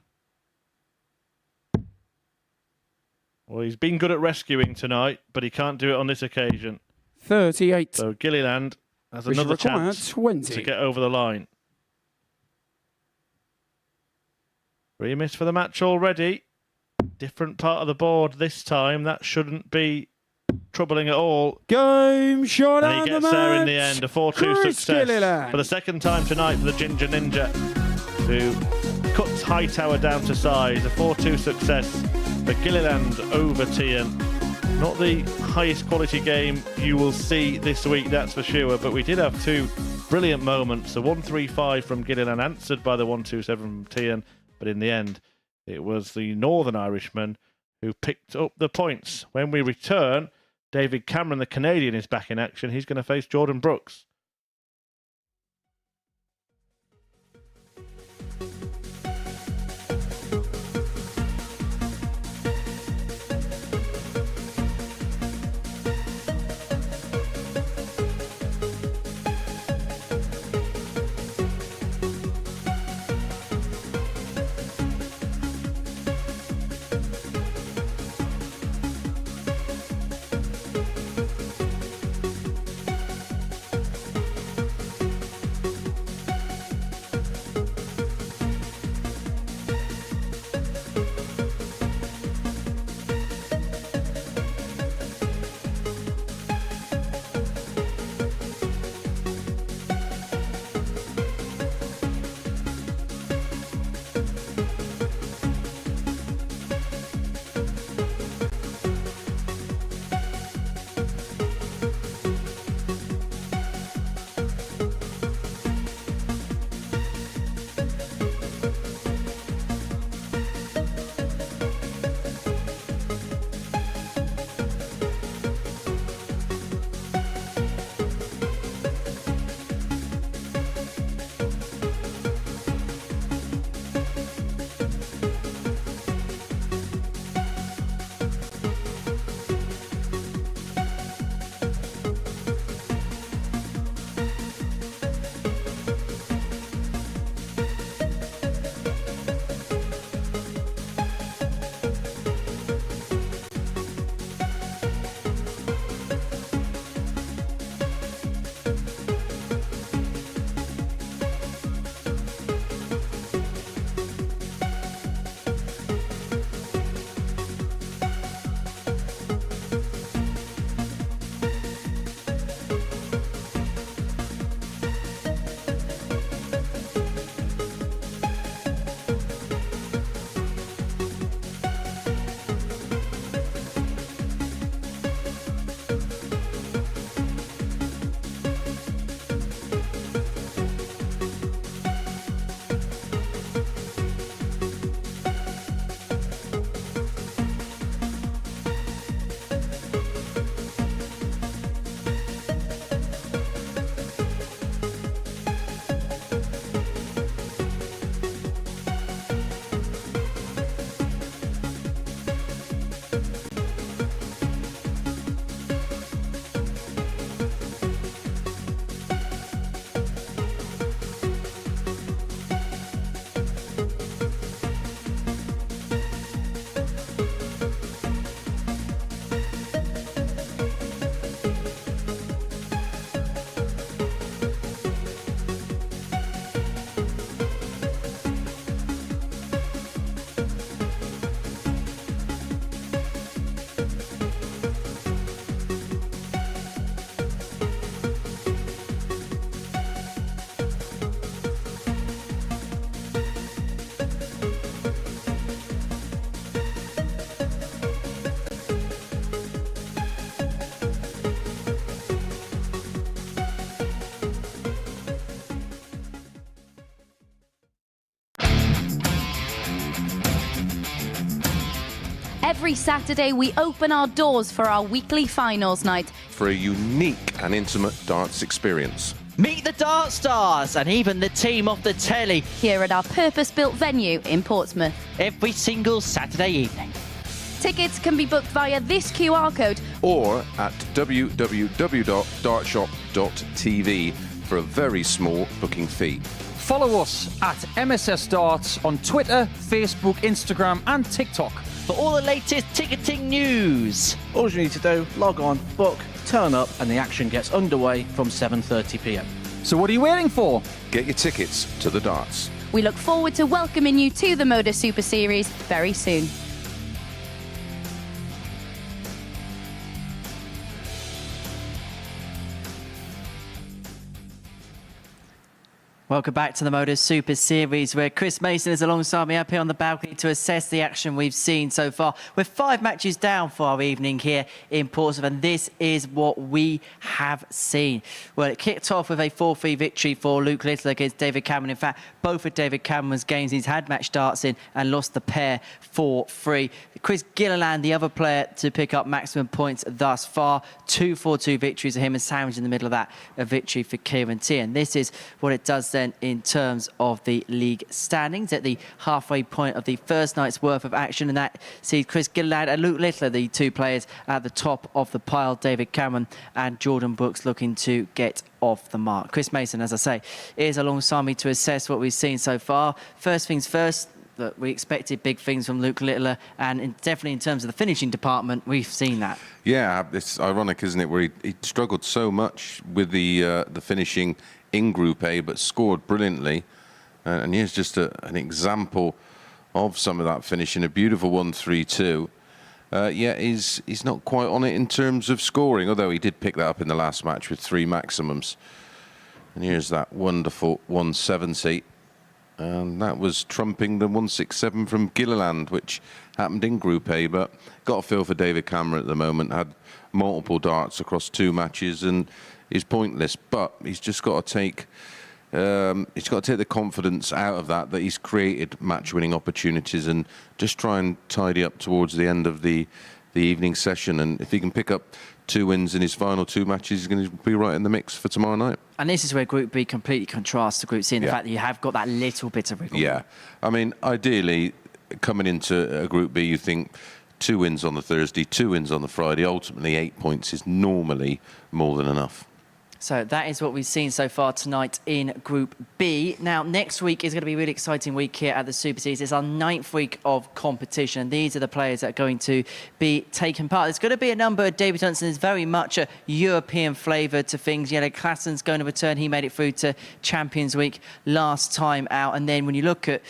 Well, he's been good at rescuing tonight, but he can't do it on this occasion. 38. So Gilliland has Chris, you another require chance 20. to get over the line. 3 missed for the match already. Different part of the board this time. That shouldn't be troubling at all. Game shot And on he the gets there in match. the end. A 4-2 Chris success. Gilliland. For the second time tonight for the Ginger Ninja, who cuts Hightower down to size. A 4-2 success for Gilliland over Teehan. Not the highest quality game you will see this week, that's for sure, but we did have 2 brilliant moments. The 135 from Gilliland answered by the 127 from Teehan, but in the end, it was the Northern Irishman who picked up the points. When we return, David Cameron, the Canadian, is back in action. He's going to face Jordan Brooks. Every Saturday, we open our doors for our weekly finals night. For a unique and intimate darts experience. Meet the Dart Stars and even the team off the telly Here at our purpose-built venue in Portsmouth. every single Saturday evening. Tickets can be booked via this QR code Or at www.dartshop.tv for a very small booking fee. Follow us at MSS Darts on Twitter, Facebook, Instagram and TikTok. For all the latest ticketing news. All you need to do, log on, book, turn up, and the action gets underway from 7:30 p.m. So what are you waiting for? Get your tickets to the darts. We look forward to welcoming you to the MODUS Super Series very soon. Welcome back to the MODUS Super Series, where Chris Mason is alongside me up here on the balcony to assess the action we've seen so far. We're 5 matches down for our evening here in Portsmouth, and this is what we have seen. Well, it kicked off with a 4-3 victory for Luke Little against David Cameron. In fact, both of David Cameron's games he's had match darts in and lost the pair 4-3. Chris Gilliland, the other player to pick up maximum points thus far. 2 4-2 victories for him, and sandwiched in the middle of that, a victory for Kieran Teehan. This is what it does then in terms of the league standings at the halfway point of the first night's worth of action, and that sees Chris Gilliland and Luke Littler, the two players at the top of the pile. David Cameron and Jordan Brooks looking to get off the mark. Chris Mason, as I say, is alongside me to assess what we've seen so far. First things first, that we expected big things from Luke Littler, and definitely in terms of the finishing department, we've seen that. Yeah, it's ironic, isn't it, where he struggled so much with the finishing in Group A, but scored brilliantly. And here's just an example of some of that finishing. A beautiful 1-3-2. Yeah, he's not quite on it in terms of scoring, although he did pick that up in the last match with 3 maximums. And here's that wonderful 170. And that was trumping the 167 from Gilliland, which happened in Group A, but got a feel for David Cameron at the moment. Had multiple darts across 2 matches and is pointless, but he's just got to take the confidence out of that he's created match-winning opportunities, and just try and tidy up towards the end of the evening session. And if he can pick up 2 wins in his final 2 matches, he's going to be right in the mix for tomorrow night. And this is where Group B completely contrasts to Group C in the fact that you have got that little bit of wiggle. Yeah, I mean, ideally, coming into a Group B, you think 2 wins on the Thursday, 2 wins on the Friday. Ultimately, 8 points is normally more than enough. So that is what we've seen so far tonight in Group B. Now, next week is going to be a really exciting week here at the Super Series. It's our 9th week of competition, and these are the players that are going to be taking part. There's going to be a number of debutants, and there's very much a European flavour to things. Jelle Klassen's going to return. He made it through to Champions Week last time out. And then when you look at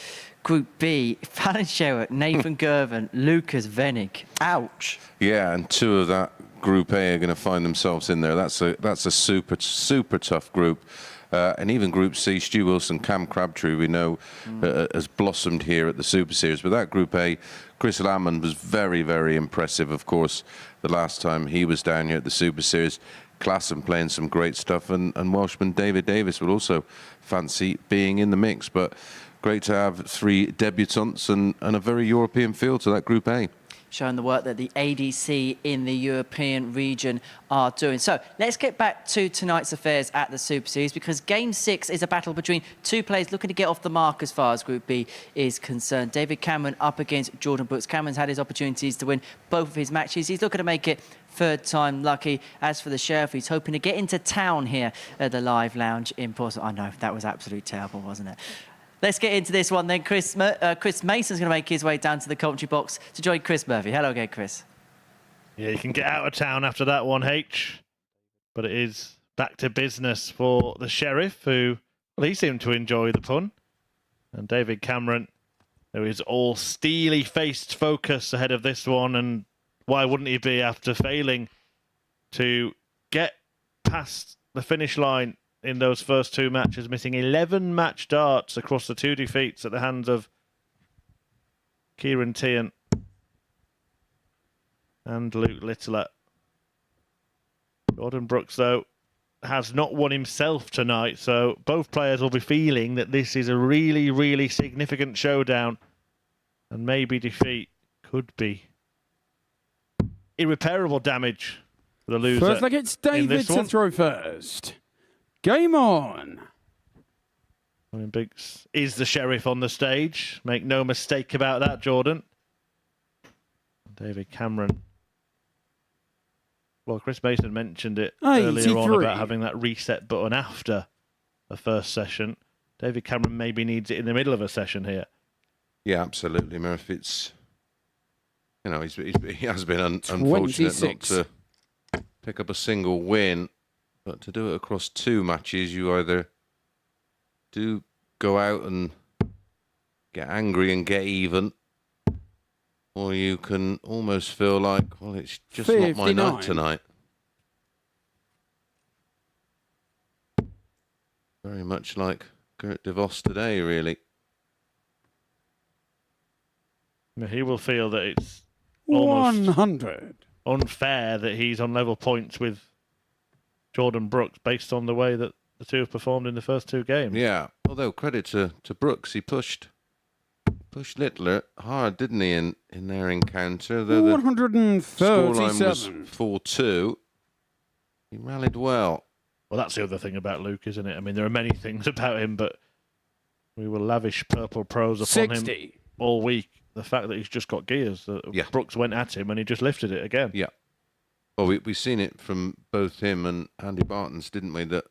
Group B, Fallon Sherwood, Nathan Gervin, Lucas Venig. Ouch. Yeah, and 2 of that Group A are going to find themselves in there. That's a super tough group. And even Group C, Stu Wilson, Cam Crabtree, we know has blossomed here at the Super Series. But that Group A, Chris Lamond was very, very impressive, of course, the last time he was down here at the Super Series. Klassen playing some great stuff, and Welshman David Davis will also fancy being in the mix. But great to have 3 debutants and a very European feel to that Group A. Showing the work that the ADC in the European region are doing. So let's get back to tonight's affairs at the Super Series, because Game 6 is a battle between 2 players looking to get off the mark as far as Group B is concerned. David Cameron up against Jordan Brooks. Cameron's had his opportunities to win both of his matches. He's looking to make it 3rd time lucky. As for the Sheriff, he's hoping to get into town here at the Live Lounge in Portsmouth. I know, that was absolutely terrible, wasn't it? Let's get into this one then. Chris Mason's going to make his way down to the commentary box to join Chris Murphy. Hello again, Chris. Yeah, you can get out of town after that one, H. But it is back to business for the Sheriff, who, well, he seemed to enjoy the pun. And David Cameron, who is all steely-faced focus ahead of this one. And why wouldn't he be after failing to get past the finish line in those first 2 matches, missing 11 match darts across the 2 defeats at the hands of Kieran Teehan and Luke Littler. Jordan Brooks, though, has not won himself tonight, so both players will be feeling that this is a really, really significant showdown, and maybe defeat could be irreparable damage for the loser. First leg, it's in David this to one. throw first. Game on. I mean, Biggs is the sheriff on the stage. Make no mistake about that, Jordan. David Cameron. Well, Chris Mason mentioned it earlier on about having that reset button after the first session. David Cameron maybe needs it in the middle of a session here. Yeah, absolutely, Murph. It's, you know, he has been unfortunate not to pick up a single win, but to do it across 2 matches, you either do go out and get angry and get even, or you can almost feel like, well, it's just 59. Not my night tonight. Very much like Gert de Vos today, really. He will feel that it's almost 100. unfair that he's on level points with Jordan Brooks based on the way that the two have performed in the first 2 games. Yeah, although credit to Brooks, he pushed Littler hard, didn't he, in their encounter? The 137. scoreline was 4-2. He rallied well. Well, that's the other thing about Luke, isn't it? I mean, there are many things about him, but we will lavish purple pros upon 60. him all week. The fact that he's just got gears. Yeah. Brooks went at him and he just lifted it again. Yeah. Well, we've seen it from both him and Andy Barton's, didn't we? That as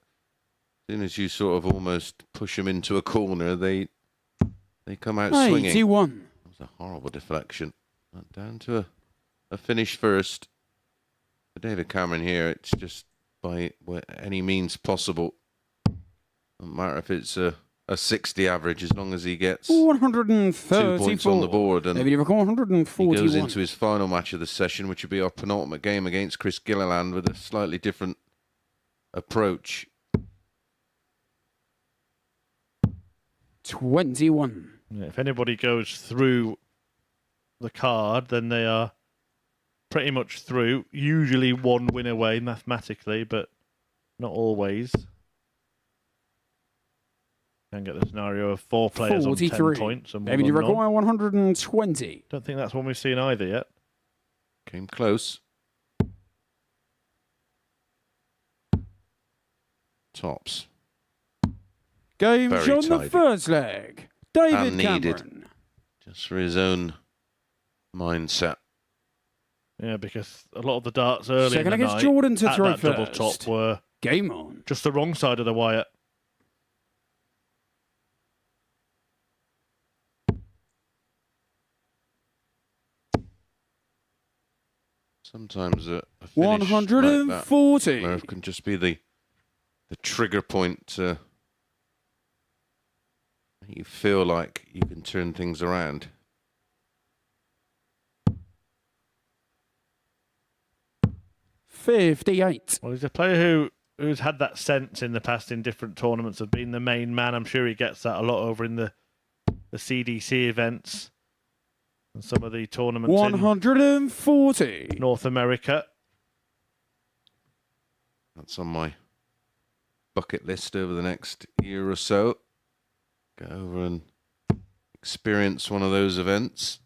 soon as you sort of almost push them into a corner, they come out swinging. 81. It was a horrible deflection. Down to a finish first. For David Cameron here, it's just by any means possible. No matter if it's a 60 average, as long as he gets 134. 2 points on the board. And Maybe 141. he goes into his final match of the session, which will be our penultimate game against Chris Gilliland with a slightly different approach. 21. Yeah, if anybody goes through the card, then they are pretty much through. Usually 1 win away mathematically, but not always. Can get the scenario of 4 players 43. on 10 points. And Maybe you require 120. Don't think that's one we've seen either yet. Came close. Tops. Game Very on the tidy. first leg. David And needed. Cameron. Just for his own mindset. Yeah, because a lot of the darts early Second in the against night Jordan to at throw that double first. top were Game on. just the wrong side of the wire. Sometimes a finish like 140. that, Murph, can just be the trigger point to make you feel like you can turn things around. $58. Well, he's a player who's had that sense in the past in different tournaments of being the main man. I'm sure he gets that a lot over in the CDC events and some of the tournaments 140. in North America. That's on my bucket list over the next year or so. Go over and experience one of those events.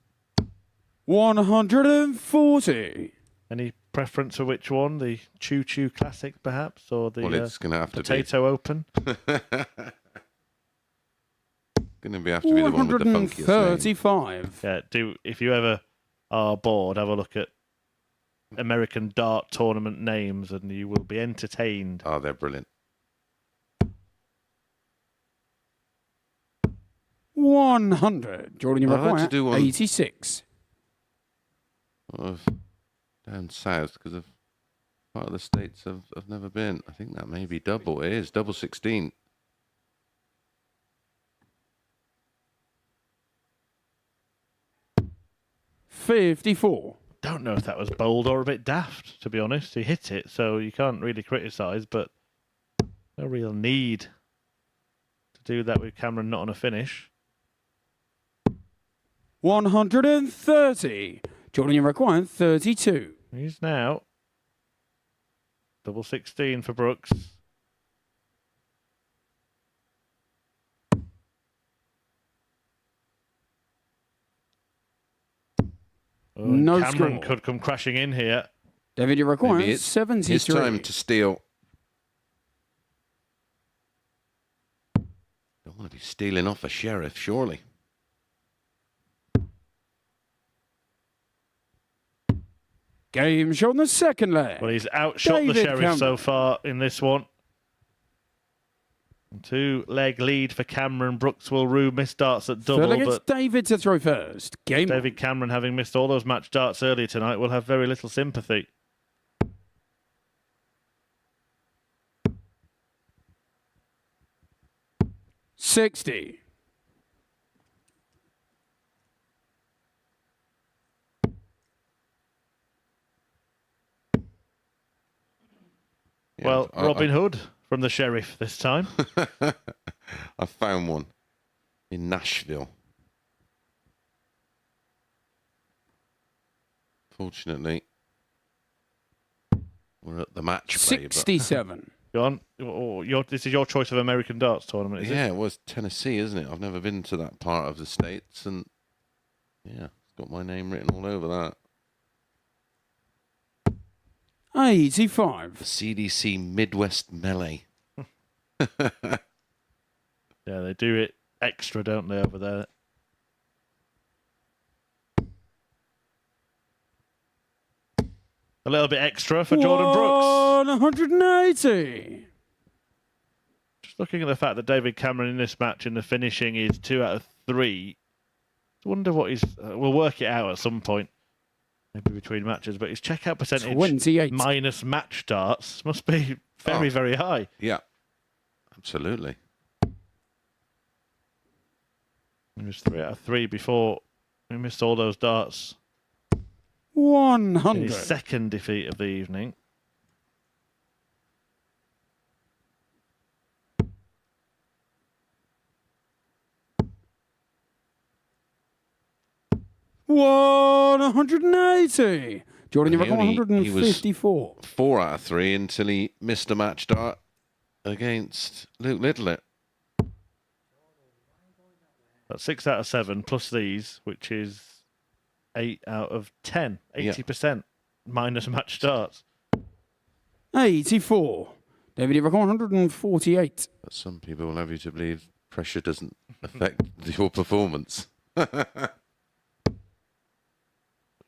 140. Any Preference for which one? The Choo Choo Classic, perhaps, or the it's going to have Potato Open? Going to have to be the one with the funkiest name. 135. Yeah, if you ever are bored, have a look at American dart tournament names, and you will be entertained. Oh, they're brilliant. 100. Jordan, you I'd like require to do one. 86. Of down south, because of part of the states I've never been. I think that may be double. It is double 16. $54. Don't know if that was bold or a bit daft, to be honest. He hit it, so you can't really criticise, but no real need to do that with Cameron not on a finish. 130. Jordan, you require 32. He's now double 16 for Brooks. No Cameron score. could come crashing in here. David, you Maybe require it's 73. his time to steal. Don't want to be stealing off a sheriff, surely. Game show on the second leg. Well, he's outshot the David Sheriff so Cameron. far in this one. 2-leg lead for Cameron. Brooks will rue missed darts at double, Third leg, it's but David to throw first. Game on. David Cameron, having missed all those match darts earlier tonight, will have very little sympathy. $60. Yeah, Well, Robin Hood from the Sheriff this time. I found one in Nashville. Fortunately, we're at the match play. But 67. Go on. This is your choice of American darts tournament, is it? yeah, it was Tennessee, isn't it? I've never been to that part of the States, and yeah, it's got my name written all over that. 85. The CDC Midwest Melee. Yeah, they do it extra, don't they, over there? A little bit extra for Jordan Brooks. 180. Just looking at the fact that David Cameron in this match in the finishing is 2 out of 3. I wonder what he's... we'll work it out at some point, maybe between matches, but his checkout percentage 28. minus match darts must be very, very high. Yeah, absolutely. He was 3 out of 3 before he missed all those darts. 100. His second defeat of the evening. $180. Jordan, you reckon He was 154. 4 out of 3 until he missed a match dart against Luke Littler. That's 6 out of 7 plus these, which is 8 out of 10. 80% minus match darts. 84. David, you reckon 148. But some people will have you to believe pressure doesn't affect your performance.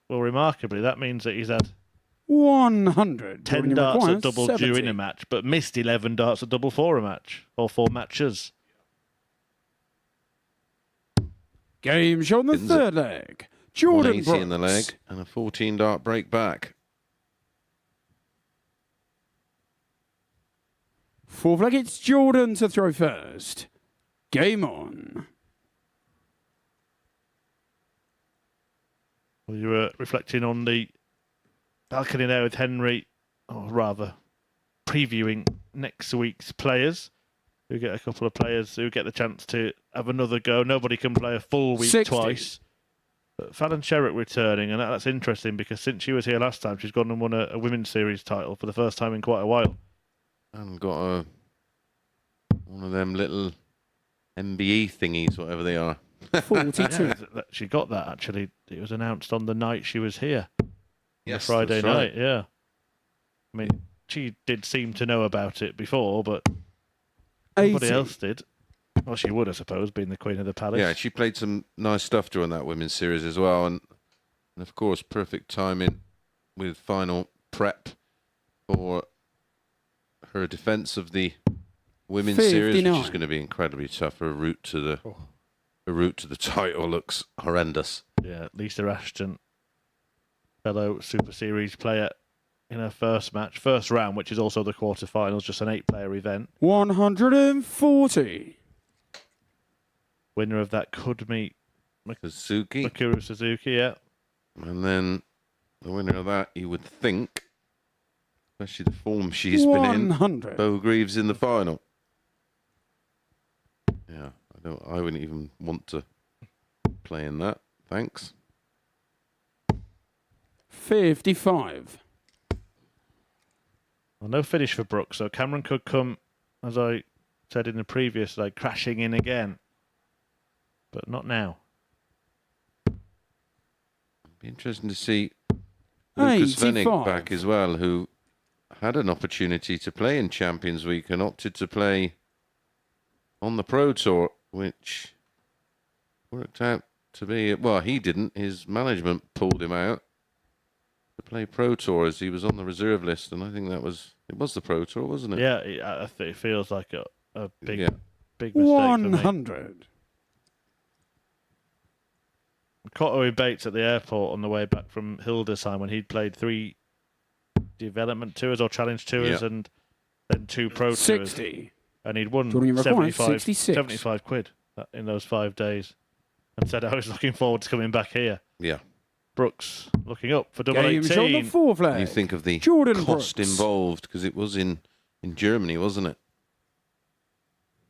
Well, remarkably, that means that he's had 100. 10 Jordan, you darts require at double 70. due in a match, but missed 11 darts at double 4 a match, or 4 matches. Game show on the Didn't third leg. Jordan 180 Brooks. in the leg and a 14 dart break back. Fourth leg, it's Jordan to throw first. Game on. Well, you were reflecting on the balcony there with Henry, or rather, previewing next week's players. We get a couple of players who get the chance to have another go. Nobody can play a full week 60. twice. But Fallon Sherrick returning, and that's interesting because since she was here last time, she's gone and won a women's series title for the first time in quite a while. And got one of them little MBE thingies, whatever they are. 42. Yeah, she got that actually. It was announced on the night she was here. Yes, Friday that's right. night, yeah. I mean, she did seem to know about it before, but nobody 80. else did. Well, she would, I suppose, being the Queen of the Palace. Yeah, she played some nice stuff during that women's series as well. And of course, perfect timing with final prep for her defence of the women's series, which 59. is going to be incredibly tough. Her route to the title looks horrendous. Yeah, Lisa Ashton, fellow Super Series player in her first round, which is also the quarterfinals, just an 8-player event. 140. Winner of that could meet Suzuki. Mikuru Suzuki, yeah. And then the winner of that, you would think, especially the form she's been in, 100. Bo Greaves in the final. Yeah, I wouldn't even want to play in that. Thanks. 55. Well, no finish for Brooks, so Cameron could come, as I said in the previous, crashing in again. But not now. Be interesting to see Lucas 85. Vennig back as well, who had an opportunity to play in Champions Week and opted to play on the Pro Tour, which worked out to be, well, he didn't. His management pulled him out to play Pro Tour as he was on the reserve list, and I think it was the Pro Tour, wasn't it? Yeah, I think it feels like a big, Yeah. big mistake for me. 100. Caught Owen Bates at the airport on the way back from Hildesheim when he'd played 3 development tours or challenge tours and then 2 pro tours. 60. And he'd won Jordan required 75 66. quid in those 5 days and said, I was looking forward to coming back here. Yeah. Brooks looking up for double Game shot 18. the 4 flag. You think of the Jordan cost Brooks. involved, because it was in Germany, wasn't it?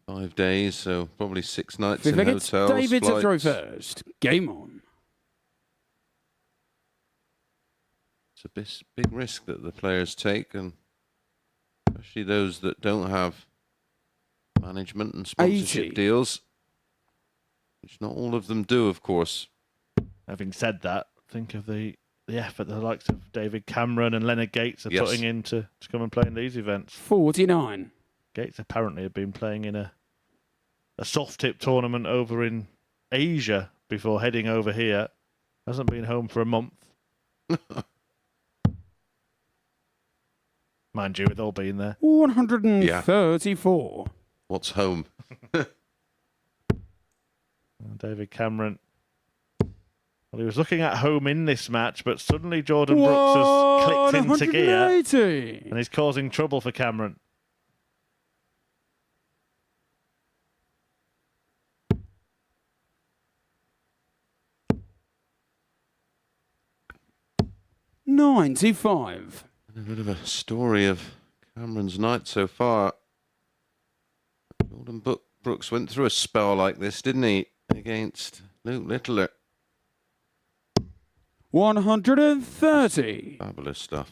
5 days, so probably 6 nights Fifth in leg, it's hotels, David to throw flights. first. Game on. It's a big risk that the players take, and especially those that don't have management and sponsorship 80. deals, which not all of them do, of course. Having said that, think of the effort the likes of David Cameron and Leonard Gates are Yes. putting in to come and play in these events. 49. Gates apparently had been playing in a soft tip tournament over in Asia before heading over here. Hasn't been home for a month. Mind you, with all being there. 134. What's home? David Cameron. Well, he was looking at home in this match, but suddenly Jordan Brooks has clicked into gear 180. and he's causing trouble for Cameron. $95. A bit of a story of Cameron's night so far. Jordan Brooks went through a spell like this, didn't he, against Luke Littler? 130. Fabulous stuff.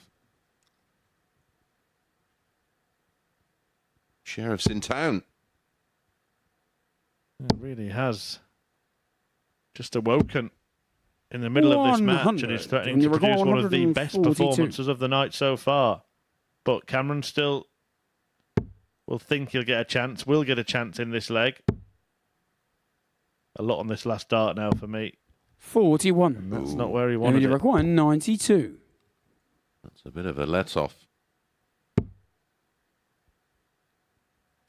Sheriff's in town. It really has just awoken in the middle of this match and is threatening to produce one of the best 142. performances of the night so far. But Cameron still will think he'll get a chance, will get a chance in this leg. A lot on this last dart now for me. 41. And that's not where he And wanted you it. require 92. That's a bit of a let-off.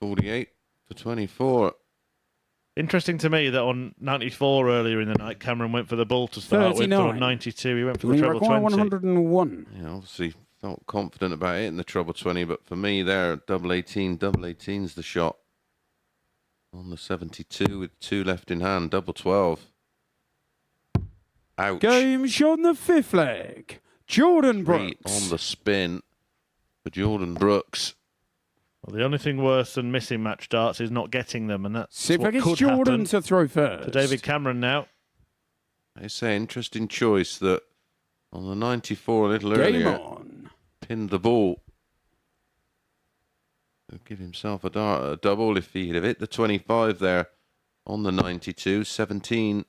48 to 24. Interesting to me that on 94 earlier in the night, Cameron went for the bull to start with, but 39. on 92 he went for the And you treble require 20. 101. Yeah, obviously felt confident about it in the treble 20, but for me there, double 18's the shot. On the 72 with 2 left in hand, double 12. Ouch. Game shot in the 5th leg. Jordan 3 Brooks. on the spin for Jordan Brooks. Well, the only thing worse than missing match darts is not getting them, and that's Sixth what leg, could it's Jordan happen to throw first. to David Cameron now. I say, interesting choice that on the 94 a little Game earlier, on. pinned the ball. He'll give himself a double if he'd have hit the 25 there on the 92. 17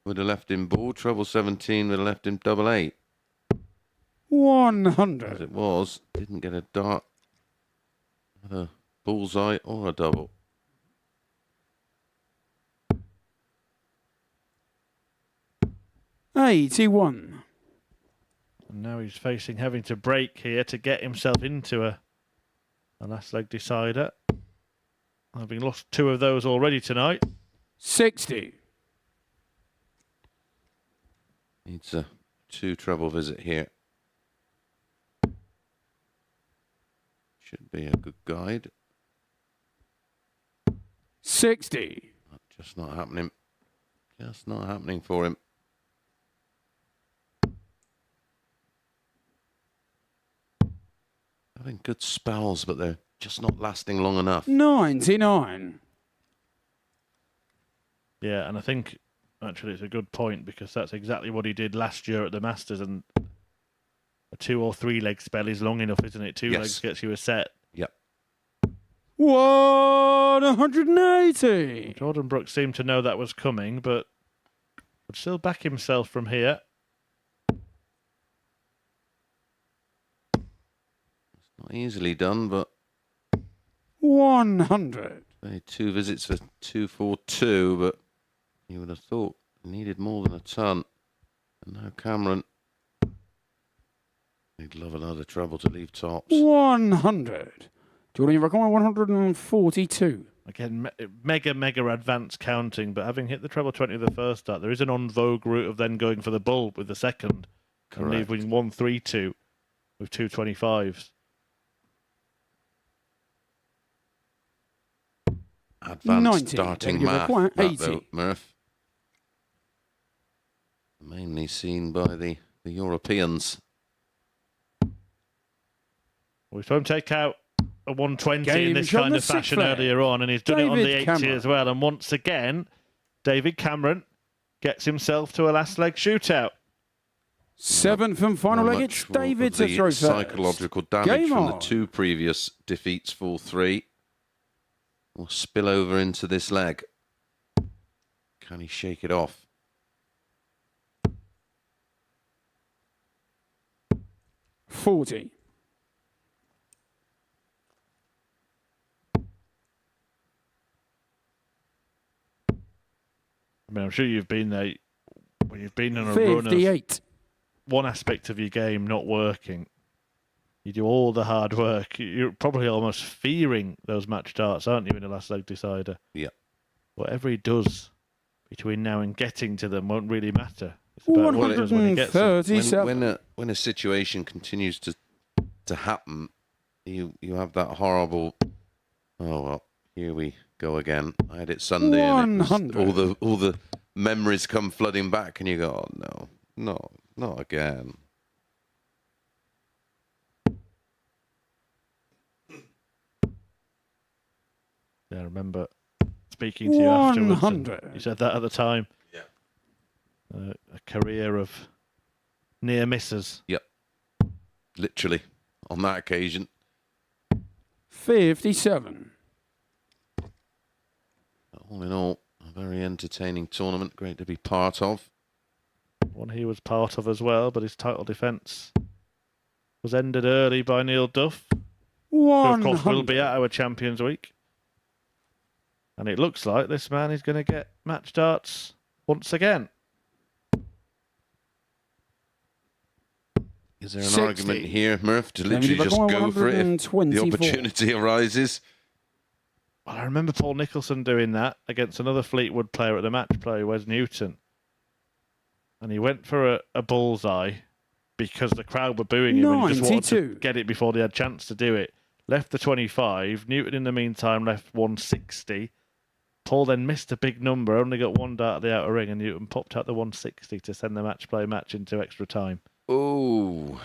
would have left him ball. Treble 17 would have left him double 8. 100. As it was, didn't get a dart, not a bullseye or a double. $81. And now he's facing having to break here to get himself into a last leg decider. Having lost 2 of those already tonight. 60. Needs a 2 treble visit here. Should be a good guide. 60. Just not happening. Just not happening for him. Having good spells, but they're just not lasting long enough. 99. Yeah, and I think actually it's a good point because that's exactly what he did last year at the Masters, and a 2 or 3 leg spell is long enough, isn't it? 2 Yes. legs gets you a set. Yep. 180. Jordan Brooks seemed to know that was coming, but would still back himself from here. Not easily done, but 100. 2 visits for 242, but you would have thought he needed more than a ton. And now Cameron, he'd love another treble to leave tops. 100. Jordan, you require 142. Again, mega advanced counting, but having hit the treble 20 of the first start, there is an on vogue route of then going for the bull with the second. And leaving 132 with 225s. Advanced 90. starting You math, require that 80. though, Murph. Mainly seen by the Europeans. We saw him take out a 120 in this Games on kind the of fashion sixth earlier on, and he's done it on the David 80 Cameron. as well. And once again, David Cameron gets himself to a last leg shootout. 7th and final How leg. much It's David of to the throw first. psychological damage Game from the on. 2 previous defeats fall 3 will spill over into this leg. Can he shake it off? 40. I mean, I'm sure you've been there when you've been on a run of 58. one aspect of your game not working. You do all the hard work. You're probably almost fearing those match starts, aren't you, in the last leg decider? Yeah. Whatever he does between now and getting to them won't really matter. It's about what he does when he gets them. 137. When a situation continues to happen, you have that horrible. Oh well, here we go again. I had it Sunday, and it was 100. all the memories come flooding back, and you go, oh no, not again. Yeah, I remember speaking to you afterwards. 100. You said that at the time. Yeah. A career of near misses. Yep. Literally, on that occasion. 57. All in all, a very entertaining tournament. Great to be part of. One he was part of as well, but his title defence was ended early by Neil Duff, who of course will be at our Champions Week. And it looks like this man is going to get match darts once again. Is there an 60. argument here, Murph, to Maybe literally they're just going go for it if the 124. opportunity arises? Well, I remember Paul Nicholson doing that against another Fleetwood player at the match play, Wes Newton. And he went for a bullseye because the crowd were booing him and he just wanted to 92. get it before they had a chance to do it. Left the 25. Newton, in the meantime, left 160. Paul then missed a big number, only got one dart at the outer ring, and Newton popped out the 160 to send the match play match into extra time. Oh.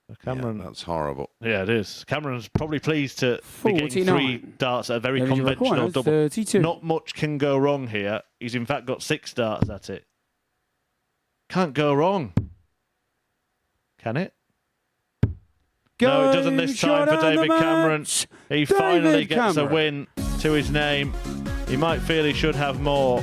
So Cameron, Yeah, that's horrible. yeah, it is. Cameron's probably pleased to be getting 49. 3 darts at a very Maybe you conventional require double. 32. Not much can go wrong here. He's in fact got 6 darts at it. Can't go wrong. Can it? No, it doesn't this time for David Cameron. He finally gets a win to his name. He might feel he should have more,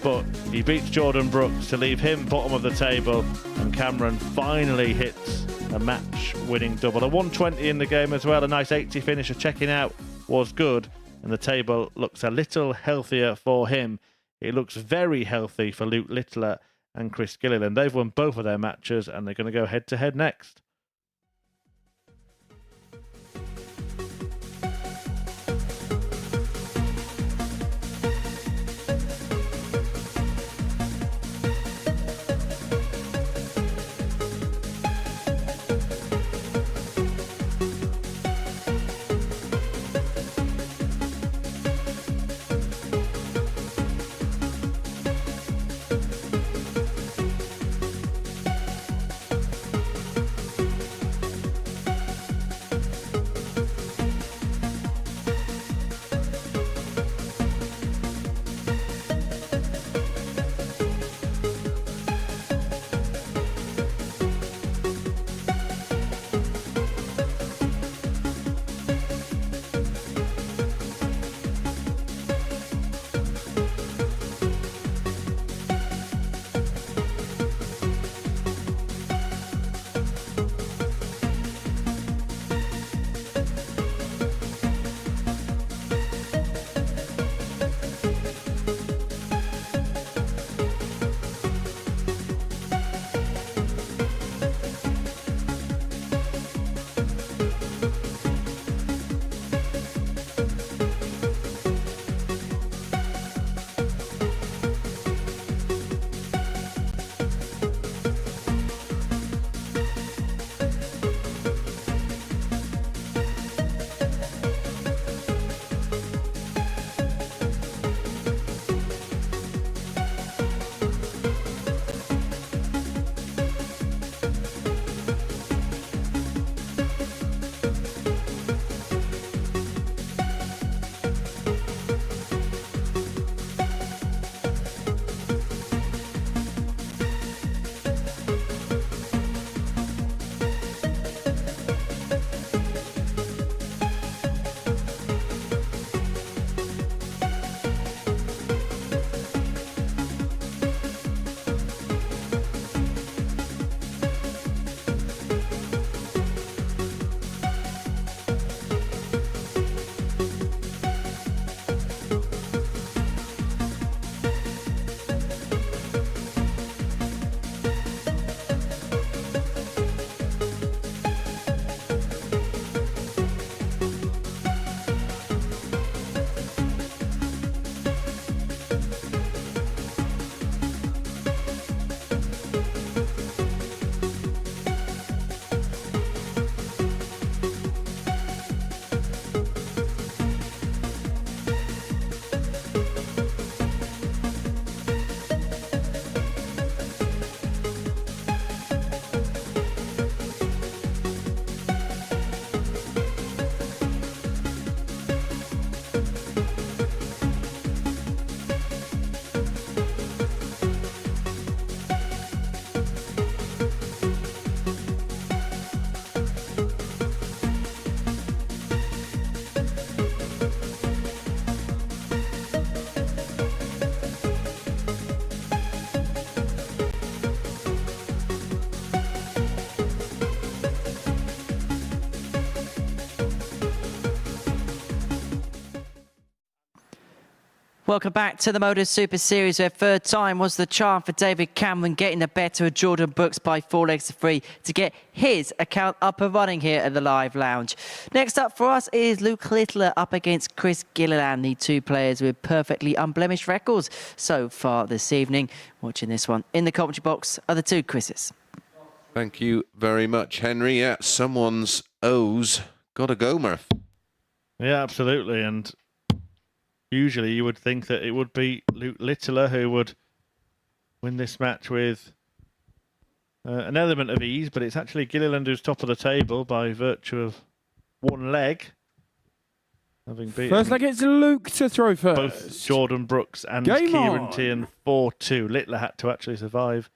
but he beats Jordan Brooks to leave him bottom of the table, and Cameron finally hits a match-winning double. A 120 in the game as well, a nice 80 finisher. Checking out was good, and the table looks a little healthier for him. It looks very healthy for Luke Littler and Chris Gilliland. They've won both of their matches, and they're going to go head-to-head next. Welcome back to the MODUS Super Series, where third time was the charm for David Cameron, getting the better of Jordan Brooks by 4 legs to 3 to get his account up and running here at the Live Lounge. Next up for us is Luke Littler up against Chris Gilliland, the two players with perfectly unblemished records so far this evening. Watching this one in the commentary box are the two Chris's. Thank you very much, Henry. Yeah, someone's O's got to go, Murph. Yeah, absolutely. And usually you would think that it would be Luke Littler who would win this match with an element of ease, but it's actually Gilliland who's top of the table by virtue of 1 leg. Having beaten First leg, it's Luke to throw first. both Jordan Brooks and Game Kieran on. Teehan 4-2. Littler had to actually survive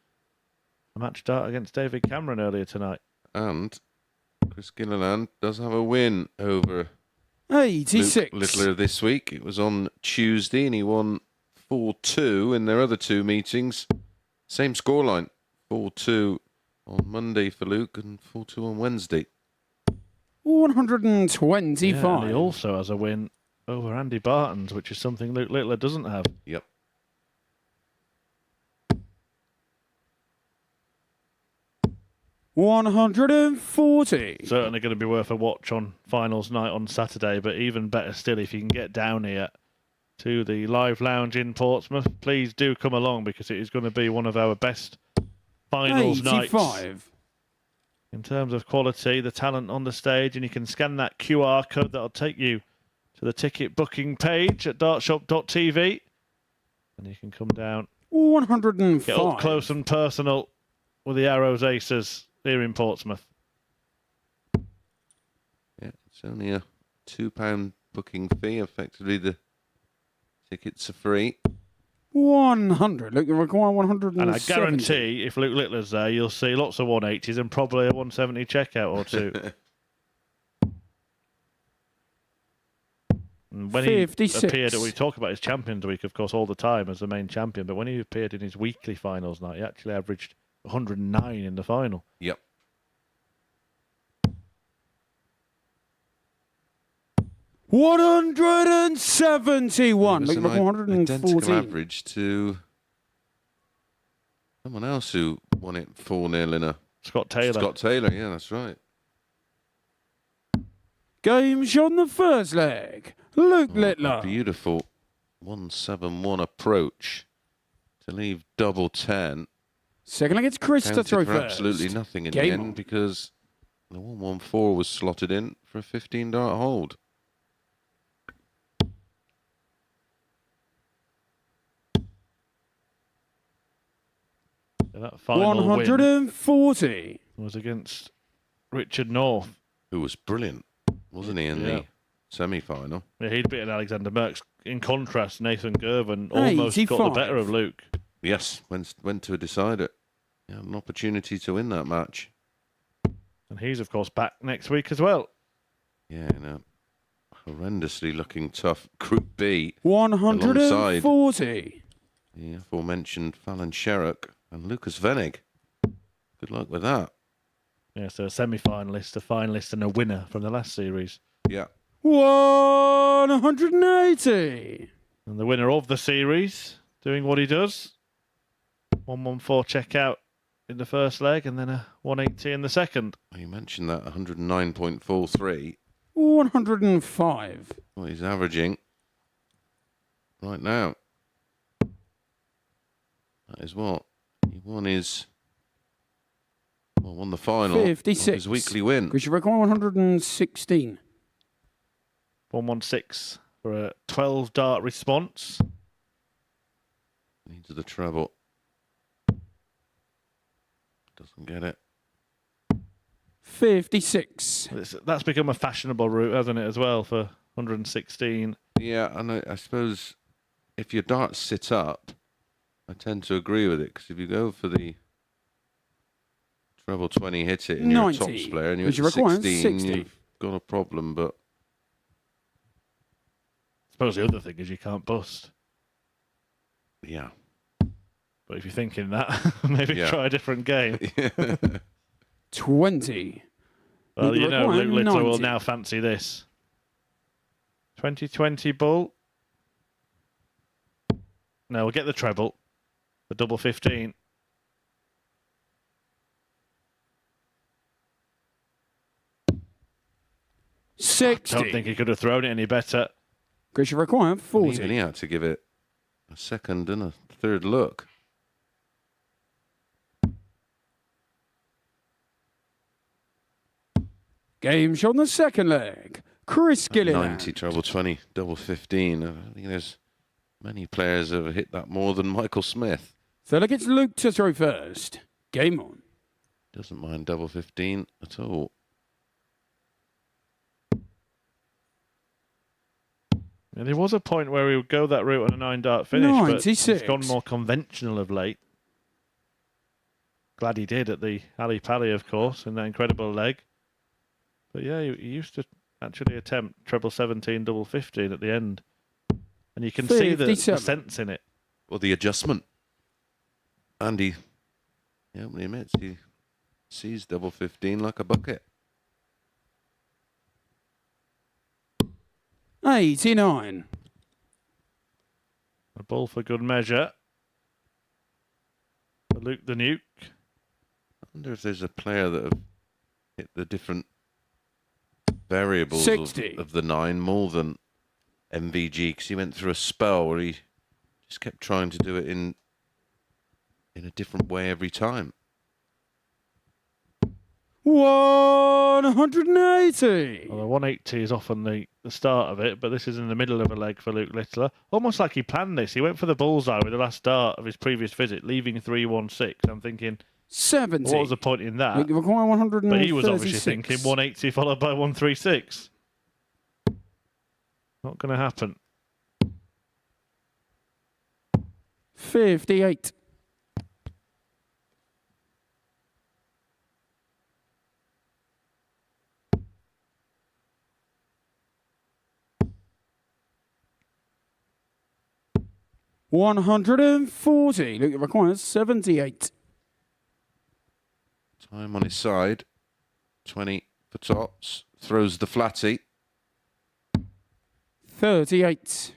a match start against David Cameron earlier tonight. And Chris Gilliland does have a win over 86. Luke Littler this week. It was on Tuesday and he won 4-2 in their other 2 meetings. Same scoreline, 4-2 on Monday for Luke and 4-2 on Wednesday. 125. Yeah, and he also has a win over Andy Bartons, which is something Luke Littler doesn't have. Yep. $140. Certainly going to be worth a watch on finals night on Saturday, but even better still if you can get down here to the Live Lounge in Portsmouth. Please do come along because it is going to be one of our best finals 85. nights. In terms of quality, the talent on the stage, and you can scan that QR code that'll take you to the ticket booking page at dartshop.tv, and you can come down, 105. get up close and personal with the Arrows Aces here in Portsmouth. Yeah, it's only a £2 booking fee. Effectively, the tickets are free. 100. Look, you require 170. And I guarantee if Luke Littler's there, you'll see lots of 180s and probably a 170 checkout or two. And when 56. he appeared, we talk about his Champions Week, of course, all the time as the main champion, but when he appeared in his weekly finals night, he actually averaged 109 in the final. Yep. $171. It was Look, an look, identical 114. average to someone else who won it 4-0 in a Scott Taylor. Scott Taylor, yeah, that's right. Games on the first leg. Luke A Littler. beautiful 171 approach to leave double 10. Second leg, it's Chris to Counted throw for first. absolutely nothing in the Game end on. because the 114 was slotted in for a 15-dart hold. Yeah, that final win 140. was against Richard North. Who was brilliant, wasn't he, in Yeah. the semi-final? Yeah, he'd beaten Alexander Merckx. In contrast, Nathan Gervin almost got the 85. better of Luke. Yes, went to a decider. He had an opportunity to win that match. And he's, of course, back next week as well. Yeah, in a horrendously looking tough Group B. 140. The aforementioned Fallon Sherrock and Lucas Venig. Good luck with that. Yeah, so a semi-finalist, a finalist, and a winner from the last series. Yeah. 180. And the winner of the series, doing what he does. 114 checkout in the first leg, and then a 180 in the second. Well, you mentioned that 109.43. 105. What he's averaging right now. That is what he won won the final. 56. His weekly win. Chris, you require 116. 116 for a 12 dart response. Needs the treble. Doesn't get it. 56. That's become a fashionable route, hasn't it, as well, for 116. Yeah, and I suppose if your darts sit up, I tend to agree with it, because if you go for the treble 20, hit it, and you're a 90. tops player, and you're Which at you require 16, 60. you've got a problem, but I suppose the other thing is you can't bust. yeah. But if you're thinking that, maybe Yeah. try a different game. 20. Well, you know, Luke Littler will 90. now fancy this. 2020 bull. No, we'll get the treble. The double 15. I 60. don't think he could have thrown it any better. Chris, you require 40. Even he had to give it a second and a third look. Game shot on the second leg. Chris Gilliland. 90, treble 20, double 15. I think there's many players who have hit that more than Michael Smith. So look, it's Luke to throw first. Game on. Doesn't mind double 15 at all. Yeah, there was a point where he would go that route on a 9-dart finish, 96. but he's gone more conventional of late. Glad he did at the Ali Pali, of course, in that incredible leg. But yeah, he used to actually attempt treble 17, double 15 at the end. And you can see the 57. sense in it. Well, the adjustment. Andy, yeah, when he admits he sees double 15 like a bucket. 89. A ball for good measure. For Luke the Nuke. I wonder if there's a player that have hit the different variables 60. of the 9 more than MVG, because he went through a spell where he just kept trying to do it in a different way every time. 180. Well, the 180 is often the start of it, but this is in the middle of a leg for Luke Littler. Almost like he planned this. He went for the bullseye with the last start of his previous visit, leaving 316. I'm thinking, 70. what was the point in that? You require 136. But he was obviously thinking 180 followed by 136. Not going to happen. 58. $140. Luke requires 78. Time on his side. 20 for tops. Throws the flatty. 38.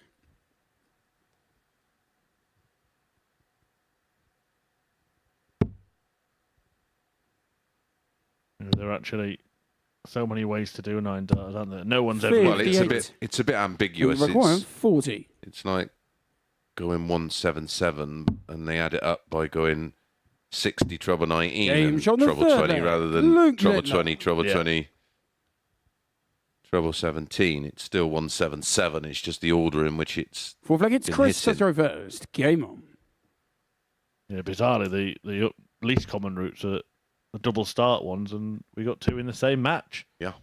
There are actually so many ways to do 9 darts, aren't there? No one's ever. Well, it's 58. a bit ambiguous. Luke requires 40. It's like going 177 and they add it up by going 60 treble 19 Game and shot on the treble third 20 leg. rather than Luke treble Littler. 20, treble Yeah. 20, treble 17. It's still 177. It's just the order in which it's Fourth leg, it's been Chris to hitting. throw first. Game on. Yeah, bizarrely, the least common routes are the double start ones, and we got 2 in the same match. Yeah.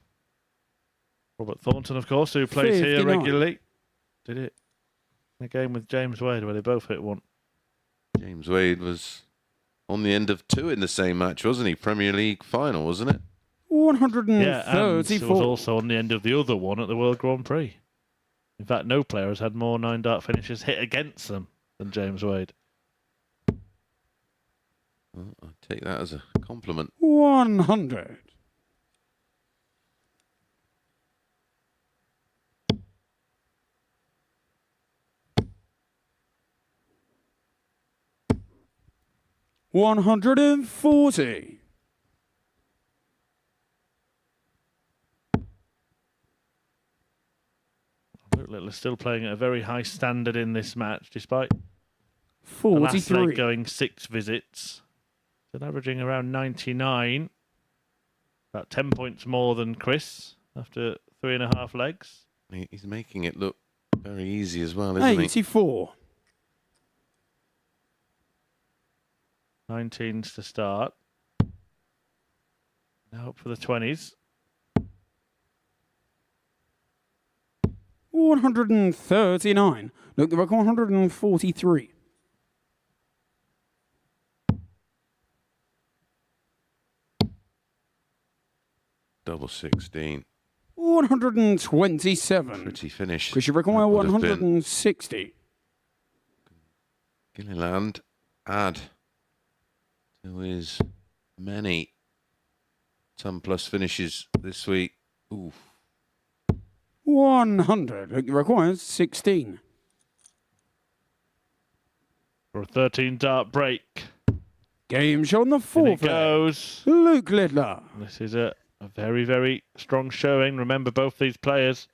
Robert Thornton, of course, who plays here 59. regularly, did it in a game with James Wade where they both hit 1. James Wade was on the end of 2 in the same match, wasn't he? Premier League final, wasn't it? 134. Yeah, and it was also on the end of the other one at the World Grand Prix. In fact, no player has had more 9-dart finishes hit against them than James Wade. Well, I take that as a compliment. 100. $140. Luke Littler's still playing at a very high standard in this match, despite the last leg 43. going 6 visits. Still averaging around 99. About 10 points more than Chris after 3.5 legs. He's making it look very easy as well, isn't he? 84. 19s to start. Now up for the 20s. 139. Look, the record 143. Double 16. 127. Pretty finish. Chris, you require That would have been 160. Gilliland add to his many 10+ finishes this week. Ooh. 100. Look, it requires 16. For a 13-dart break. Game shot on the In fourth it goes. Luke Littler. This is a very, very strong showing. Remember, both these players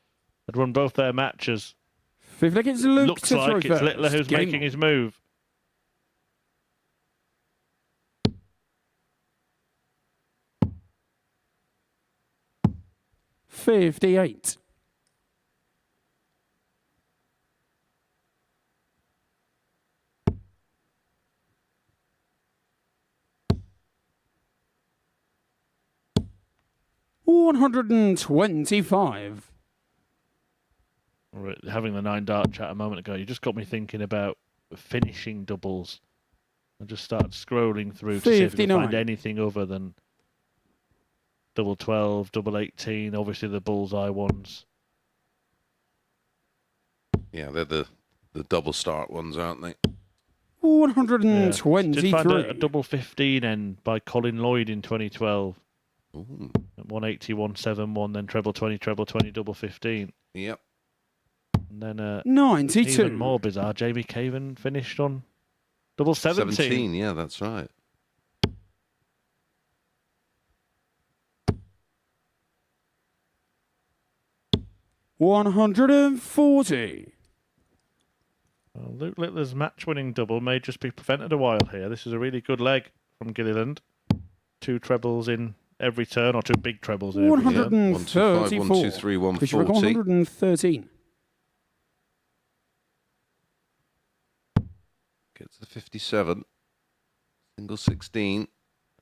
had won both their matches. Fifth leg, it's Luke Looks to throw like it's first. Littler who's Game making on. his move. $58. $125. We're having the 9-dart chat a moment ago. You just got me thinking about finishing doubles. I just started scrolling through to see if I can find 59. anything other than double 12, double 18, obviously the bullseye ones. Yeah, they're the double start ones, aren't they? 123. Did find a double 15 end by Colin Lloyd in 2012. Ooh. At 180, 171, then treble 20, double 15. Yep. And then 92. even more bizarre, Jamie Caven finished on double 17. Yeah, that's right. $140. Well, Luke Littler's match-winning double may just be prevented a while here. This is a really good leg from Gilliland. 2 trebles in every turn, or 2 big trebles in every turn. 134. 1, 2, 3, Chris Rick, 140. 113. Gets the 57. Single 16.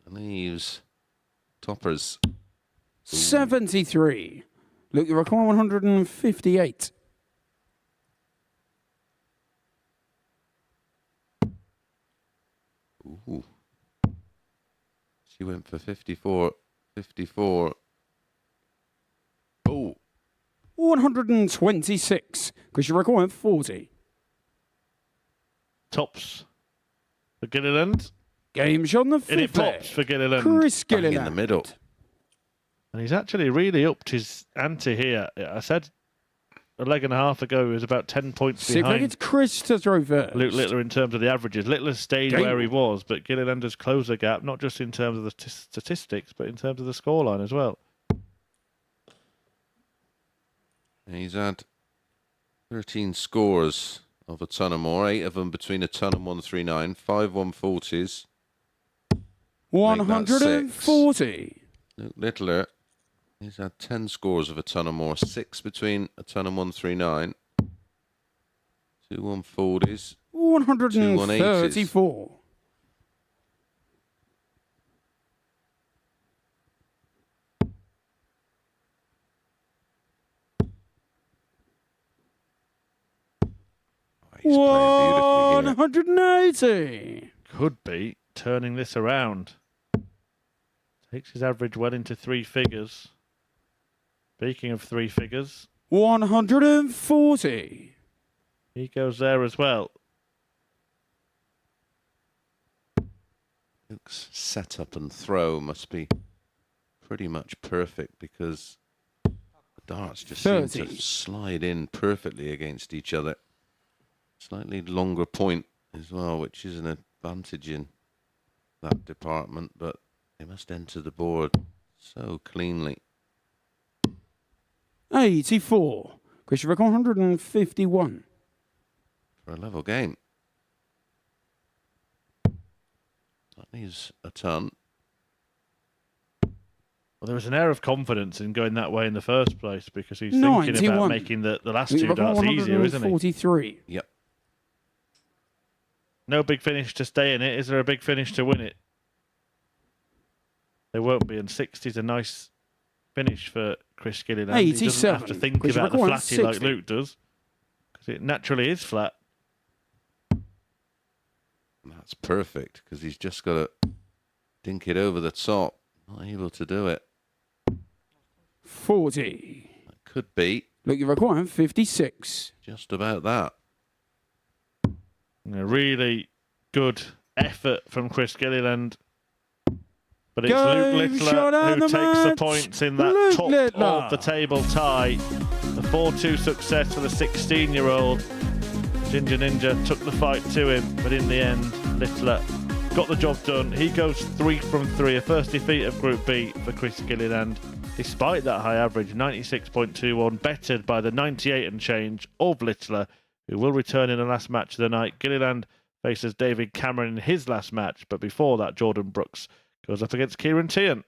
And leaves toppers. 73. Luke, you require 158. Ooh. She went for 54. 54. Oh. 126. Chris, you require 40. Tops for Gilliland. Game shot on the And it fifth pops leg. for Gilliland. Chris Bang Gilliland. in the middle. And he's actually really upped his ante here. I said a leg and a half ago he was about 10 points Sixth leg, behind it's Chris to throw first. Luke Littler in terms of the averages. Littler stayed Game where he on. was, but Gilliland has closed the gap, not just in terms of the statistics, but in terms of the scoreline as well. He's had 13 scores of a ton or more, 8 of them between a ton and 139, 5 140s. 140. Luke Littler, he's had 10 scores of a ton or more, 6 between a ton and 139, 2 140s. 134. He's playing beautifully here. 180. Could be turning this around. Takes his average well into 3 figures. Speaking of 3 figures, 140. he goes there as well. Luke's setup and throw must be pretty much perfect because the darts just seem 30. to slide in perfectly against each other. Slightly longer point as well, which is an advantage in that department, but they must enter the board so cleanly. 84. Chris Rick, 151. For a level game. That leaves a ton. Well, there was an air of confidence in going that way in the first place because he's thinking about 91. making the last Luke 2 Rick, darts easier, isn't he? 143. Yep. No big finish to stay in it. Is there a big finish to win it? There won't be, and 60 is a nice finish for Chris Gilliland. He doesn't have to 87. think Chris about the Rick, flatty like 160. Luke does, because it naturally is flat. That's perfect because he's just got to dink it over the top. Not able to do it. 40. That could be Look, you require 56. just about that. A really good effort from Chris Gilliland. But it's Game Luke shot Littler and who the takes the match. points in that Luke top Littler. of the table tie. The 4-2 success for the 16-year-old. Ginger Ninja took the fight to him, but in the end, Littler got the job done. He goes 3 from 3, a first defeat of Group B for Chris Gilliland. Despite that high average, 96.21, bettered by the 98 and change of Littler, who will return in the last match of the night. Gilliland faces David Cameron in his last match, but before that, Jordan Brooks goes up against Kieran Teehan.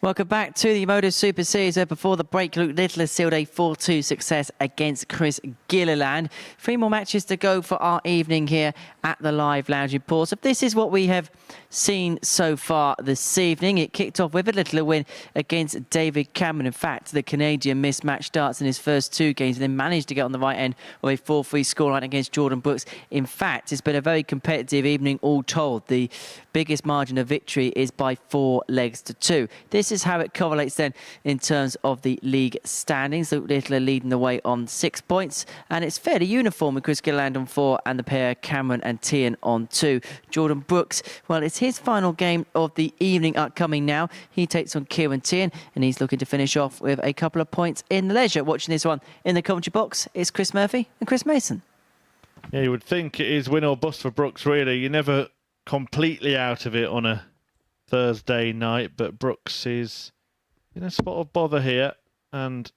Welcome back to the MODUS Super Series, where before the break, Luke Littler sealed a 4-2 success against Chris Gilliland. 3 more matches to go for our evening here at the Live Lounge in Portsmouth. This is what we have seen so far this evening. It kicked off with a Littler win against David Cameron. In fact, the Canadian missed match starts in his first 2 games and then managed to get on the right end of a 4-3 scoreline against Jordan Brooks. In fact, it's been a very competitive evening all told. The biggest margin of victory is by 4 legs to 2. This is how it correlates then in terms of the league standings. Luke Littler leading the way on 6 points, and it's fairly uniform with Chris Gilliland on 4 and the pair Cameron and Teehan on 2. Jordan Brooks, well, it's his final game of the evening upcoming now. He takes on Kieran Teehan, and he's looking to finish off with a couple of points in the leisure. Watching this one in the commentary box is Chris Murphy and Chris Mason. Yeah, you would think it is win or bust for Brooks, really. You're never completely out of it on a Thursday night, but Brooks is in a spot of bother here, and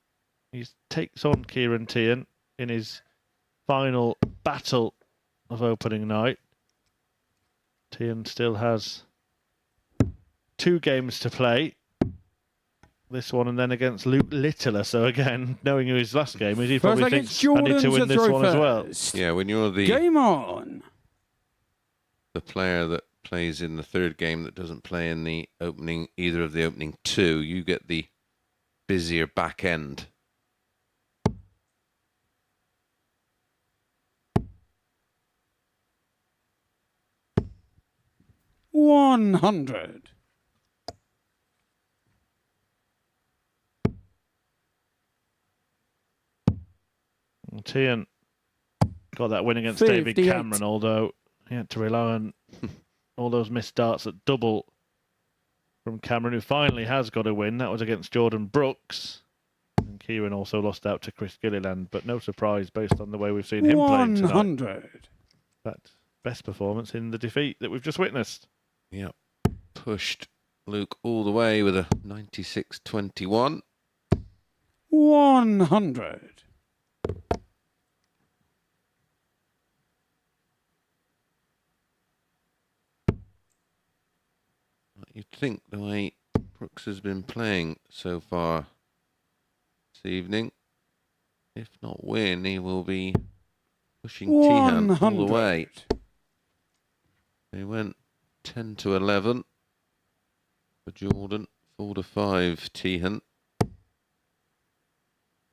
he takes on Kieran Teehan in his final battle of opening night. Teehan still has 2 games to play. This one and then against Luke Littler. So again, knowing who his last game is, he probably thinks I need to win this one as well. Yeah, when you're the Game on. The player that plays in the 3rd game that doesn't play in the opening, either of the opening 2, you get the busier back end. $100. Teehan got that win against David 58. Cameron, although he had to rely on all those missed darts at double from Cameron, who finally has got a win. That was against Jordan Brooks. And Kieran also lost out to Chris Gilliland, but no surprise based on the way we've seen him play tonight. 100. That best performance in the defeat that we've just witnessed. Yep. Pushed Luke all the way with a 96-21. 100. You'd think the way Brooks has been playing so far this evening, if not win, he will be pushing Teehan all the way. They went 10-11 for Jordan, 4-5 Teehan.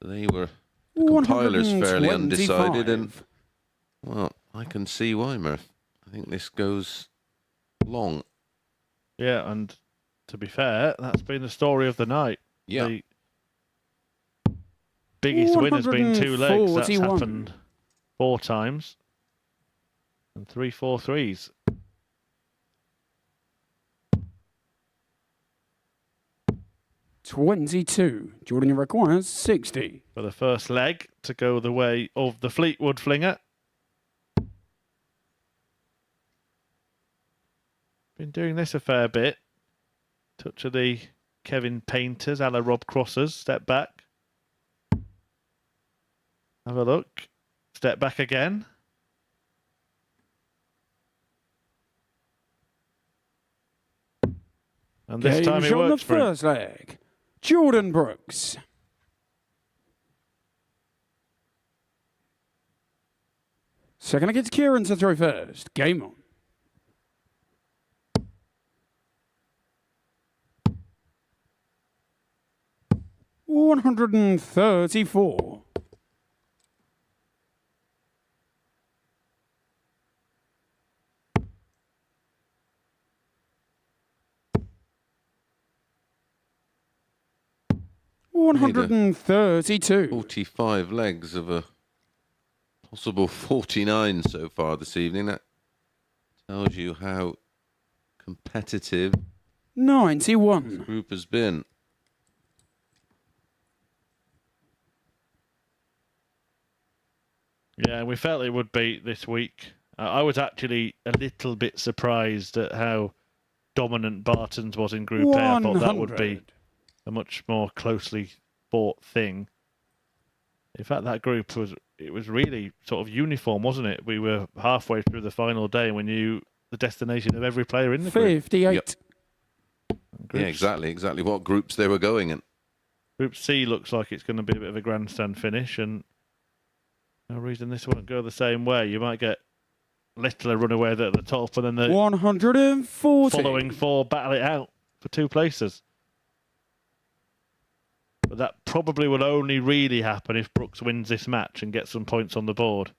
They were the compilers fairly undecided, and well, I can see why, Murph. I think this goes long. Yeah, and to be fair, that's been the story of the night. Yeah. The biggest win has been 2 legs. That's 141. happened 4 times. And 3 4-3s. $22. Jordan requires 60. For the first leg to go the way of the Fleetwood flinger. Been doing this a fair bit. Touch of the Kevin Painters, a la Rob Crossers. Step back. Have a look. Step back again. And this time it on the works for him. first leg. Jordan Brooks. Second against Kieran to throw first. Game on. $134. $132. 45 legs of a possible 49 so far this evening. That tells you how competitive 91. the group has been. Yeah, we felt it would be this week. I was actually a little bit surprised at how dominant Barton's was in Group A. I thought that would be 100. a much more closely fought thing. In fact, that group was really sort of uniform, wasn't it? We were halfway through the final day and we knew the destination of every player in the group. 58. Yep. Yeah, exactly what groups they were going in. Group C looks like it's going to be a bit of a grandstand finish, and no reason this won't go the same way. You might get Littler run away at the top, and then the 140. following 4 battle it out for 2 places. But that probably will only really happen if Brooks wins this match and gets some points on the board.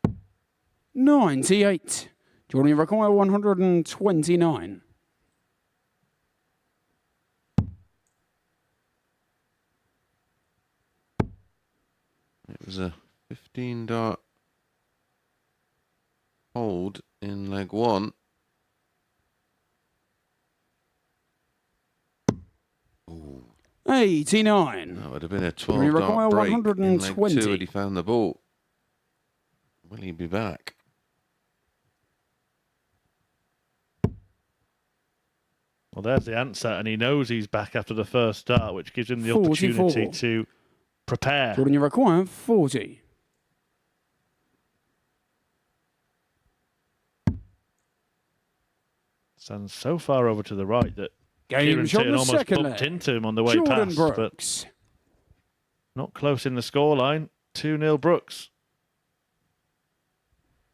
98. Jordan require 129. It was a 15-dart hold in leg 1. Ooh. 89. That would have been a We require 12-dart break in leg 120. 2 had he found the ball. Will he be back? Well, there's the answer, and he knows he's back after the first start, which gives him the 44. opportunity to prepare. Jordan require 40. Stands so far over to the right that Game Kieran shot Teehan the almost second bumped leg. into him on the way Jordan past, Brooks. but not close in the scoreline. 2-0 Brooks.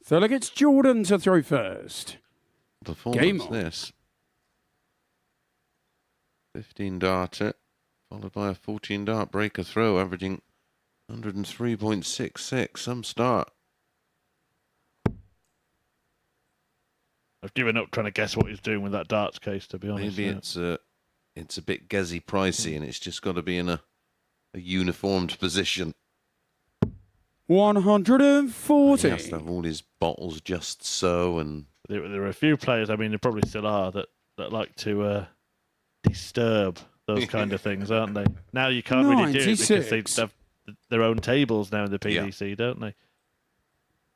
Third leg, it's Jordan to throw first. Performance Game on. this. 15-darter followed by a 14-dart breaker throw, averaging 103.66. Some start. I've given up trying to guess what he's doing with that darts case, to be honest. Maybe it's a bit gazzy pricey, and it's just got to be in a uniformed position. 140. He has to have all his bottles just so, and There are a few players, I mean, there probably still are, that like to disturb those kind of things, aren't they? Now you can't really do it because 96. they have their own tables now in the PDC, don't they?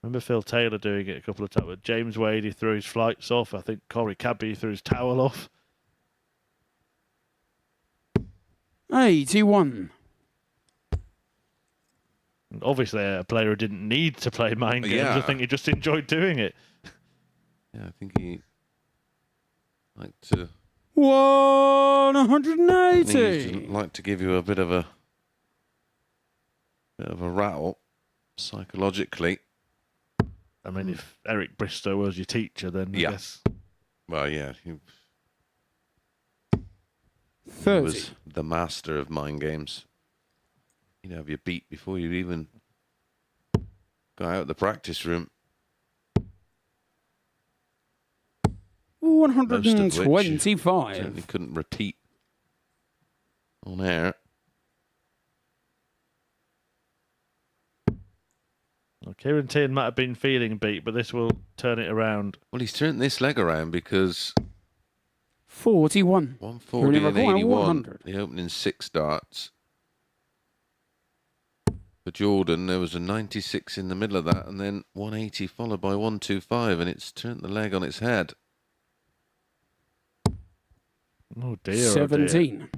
Remember Phil Taylor doing it a couple of times. With James Wade, he threw his flights off. I think Corey Cadby threw his towel off. 81. And obviously, a player who didn't need to play mind games. Yeah. I think he just enjoyed doing it. yeah, I think he liked to. 180. Like to give you a bit of a rattle psychologically. I mean, if Eric Bristow was your teacher, then I Yeah. guess. Well, yeah, he 30. was the master of mind games. He'd have you beat before you even got out of the practice room. Most of which you 125. certainly couldn't repeat on air. Well, Kieran Teehan might have been feeling beat, but this will turn it around. Well, he's turned this leg around because 41. 140 and Requiring 81, 100. the opening 6 darts. For Jordan, there was a 96 in the middle of that, and then 180 followed by 125, and it's turned the leg on its head. Oh dear. 17. Oh dear.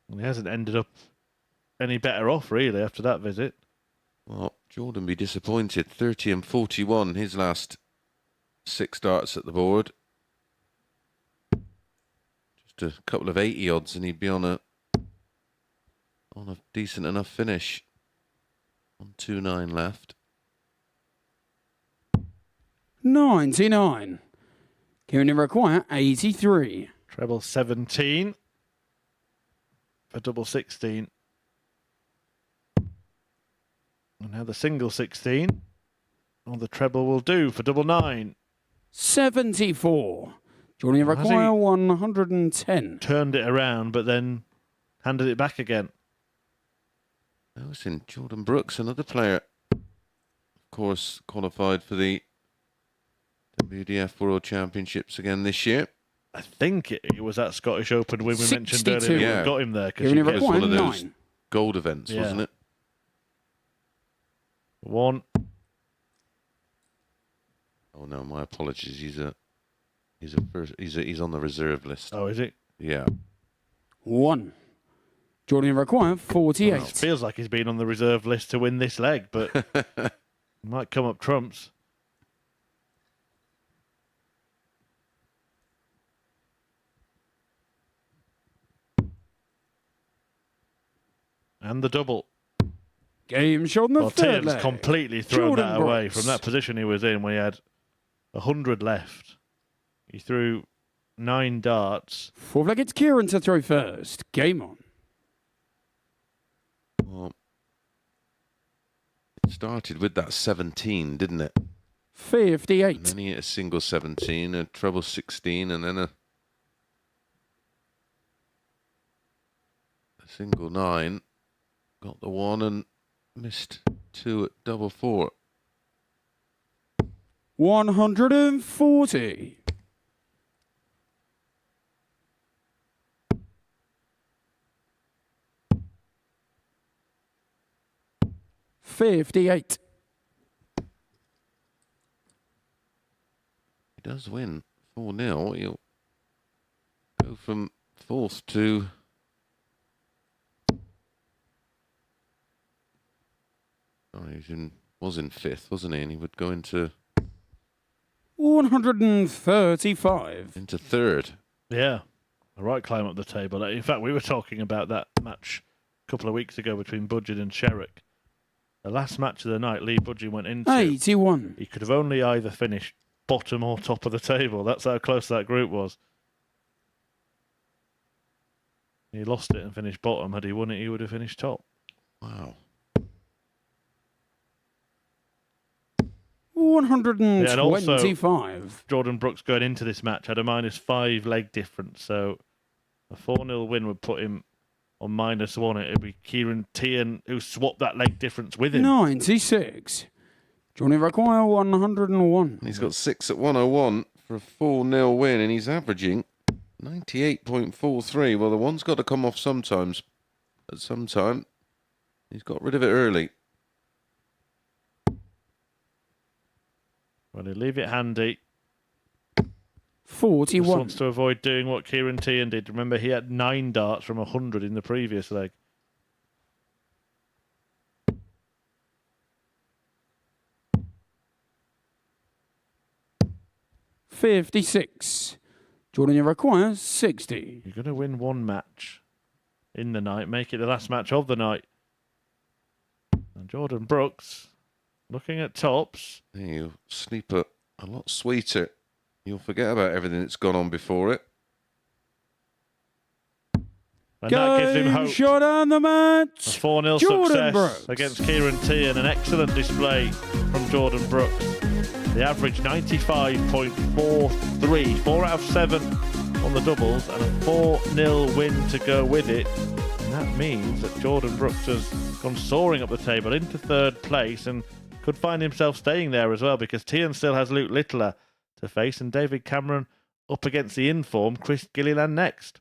And he hasn't ended up any better off, really, after that visit. Well, Jordan be disappointed. 30 and 41, his last 6 darts at the board. Just a couple of 80 odds, and he'd be on a decent enough finish. 129 left. 99. Can you require 83? Treble 17 for double 16. And now the single 16. Well, the treble will do for double 9. 74. Do you Has require he 110? Turned it around, but then handed it back again. That was in Jordan Brooks, another player. Of course, qualified for the WDF World Championships again this year. I think it was that Scottish Open win we mentioned 62. earlier. Yeah. We got him there Can because you It was one of require those 9? gold events, Yeah. wasn't it? one. Oh no, my apologies. He's on the reserve list. Oh, is it? Yeah. 1. Jordan require 48. Well, it feels like he's been on the reserve list to win this leg, but might come up trumps. And the double. Game shot in the Well, third Teehan's leg. completely thrown Jordan that away Brooks. from that position he was in when he had 100 left. He threw 9 darts. 4 flag, it's Kieran to throw first. Game on. Well, it started with that 17, didn't it? And 58. then he hit a single 17, a treble 16, and then a single 9. Got the 1 and missed 2 at double 4. 140. $58. He does win 4-0. He'll go from 4th to... Oh, was in 5th, wasn't he? And he would go into 135. 3rd. Yeah, a right climb up the table. In fact, we were talking about that match a couple of weeks ago between Budgeon and Sherrick. The last match of the night, Lee Budgeon went into. 81. He could have only either finished bottom or top of the table. That's how close that group was. He lost it and finished bottom. Had he won it, he would have finished top. Wow. 125. Jordan Brooks going into this match had a -5 leg difference, so a 4-0 win would put him on -1. It would be Kieran Teehan who swapped that leg difference with him. 96. Johnny require 101. He's got 6 at 101 for a 4-0 win, and he's averaging 98.43. Well, the one's got to come off sometimes. At some time, he's got rid of it early. Well, he'll leave it handy. 41. Just wants to avoid doing what Kieran Teehan did. Remember, he had 9 darts from 100 in the previous leg. 56. Jordan, you require 60. You're going to win one match in the night, make it the last match of the night. And Jordan Brooks, looking at tops. You'll sleep a lot sweeter. You'll forget about everything that's gone on before it. And that gives him hope. Shot on the match. A 4-0 Jordan success Brooks against Kieran Teehan. An excellent display from Jordan Brooks. The average 95.43. 4 out of 7 on the doubles and a 4-0 win to go with it. And that means that Jordan Brooks has gone soaring up the table into 3rd place and could find himself staying there as well, because Teehan still has Luke Littler to face and David Cameron up against the in-form Chris Gilliland next.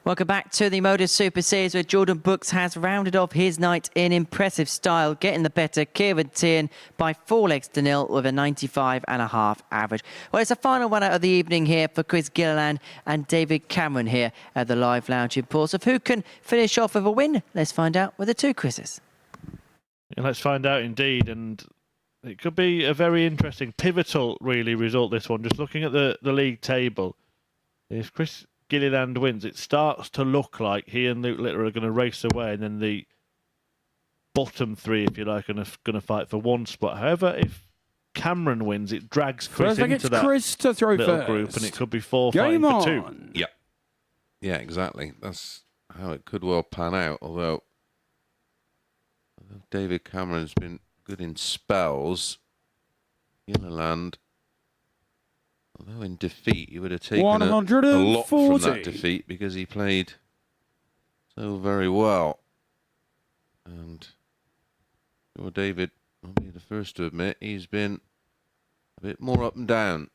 Welcome back to the MODUS Super Series, where Jordan Brooks has rounded off his night in impressive style, getting the better Kieran Teehan by 4-0 with a 95.5 average. Well, it's the final one out of the evening here for Chris Gilliland and David Cameron here at the Live Lounge in Portsmouth. Who can finish off with a win? Let's find out with the two Chris's. Yeah, let's find out indeed, and it could be a very interesting, pivotal, really, result, this one. Just looking at the league table, if Chris Gilliland wins, it starts to look like he and Luke Littler are going to race away, and then the bottom three, if you like, are going to fight for one spot. However, if Cameron wins, it drags Chris into that Chris to throw little first. group, and it could be 4 Game fighting for on. 2. Yeah. Yeah, exactly. That's how it could well pan out, although David Cameron's been good in spells. Gilliland, although in defeat, he would have taken a lot from that defeat because he played so very well. And sure, David, I'll be the first to admit, he's been a bit more up and down.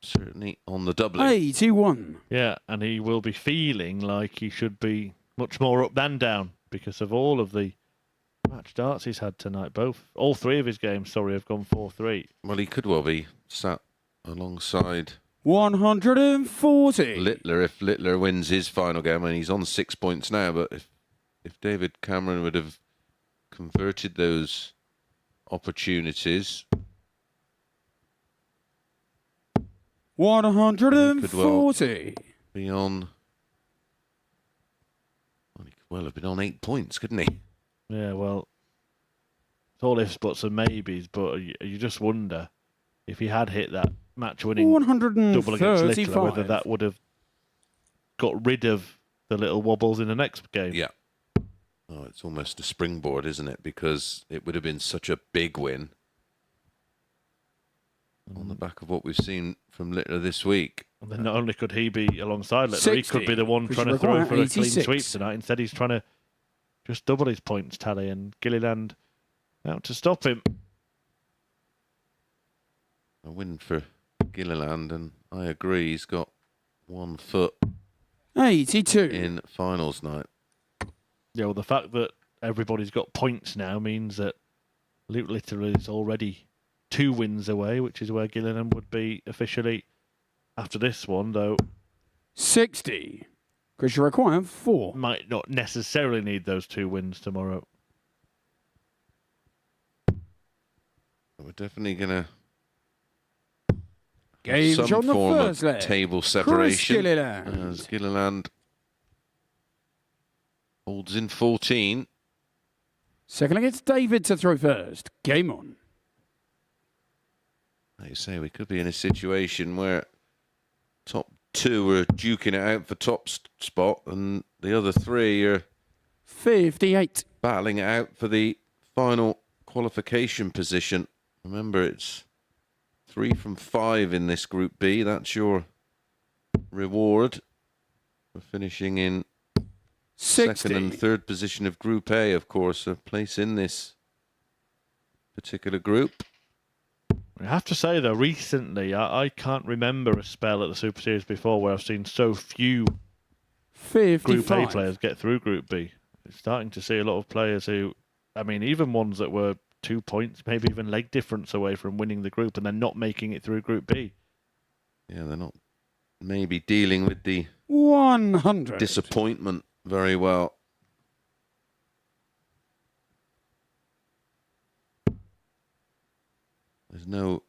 Certainly on the doubling. 81. Yeah, and he will be feeling like he should be much more up than down because of all of the match darts he's had tonight. All three of his games, have gone 4-3. Well, he could well be sat alongside 140. Littler if Littler wins his final game. I mean, he's on 6 points now, but if David Cameron would have converted those opportunities, 140. be on. Well, he could well have been on 8 points, couldn't he? Yeah, well, it's all ifs, buts and maybes, but you just wonder if he had hit that match-winning double against Littler, whether that would have got rid of the little wobbles in the next game. Yeah. Oh, it's almost a springboard, isn't it? Because it would have been such a big win on the back of what we've seen from Littler this week. And then not only could he be alongside Littler, 60, he could be the one trying to throw for a clean sweep tonight. Instead, he's trying to just double his points tally, and Gilliland out to stop him. A win for Gilliland, and I agree, he's got 1 foot 82. in finals night. Yeah, well, the fact that everybody's got points now means that Luke Littler is already 2 wins away, which is where Gilliland would be officially after this one, though 60. Because you require 4. might not necessarily need those 2 wins tomorrow. We're definitely going to Games some on the form first of leg. table Chris separation Gilliland. as Gilliland holds in 14. Second leg, it's David to throw first. Game on. Like you say, we could be in a situation where top 2 are duking it out for top spot, and the other 3 are 58. battling it out for the final qualification position. Remember, it's 3 from 5 in this Group B. That's your reward for finishing in 60. second and third position of Group A, of course, a place in this particular group. I have to say, though, recently, I can't remember a spell at the Super Series before where I've seen so few 55. Group A players get through Group B. It's starting to see a lot of players who, I mean, even ones that were 2 points, maybe even leg difference away from winning the group, and then not making it through Group B. Yeah, they're not maybe dealing with the 100. disappointment very well. There's no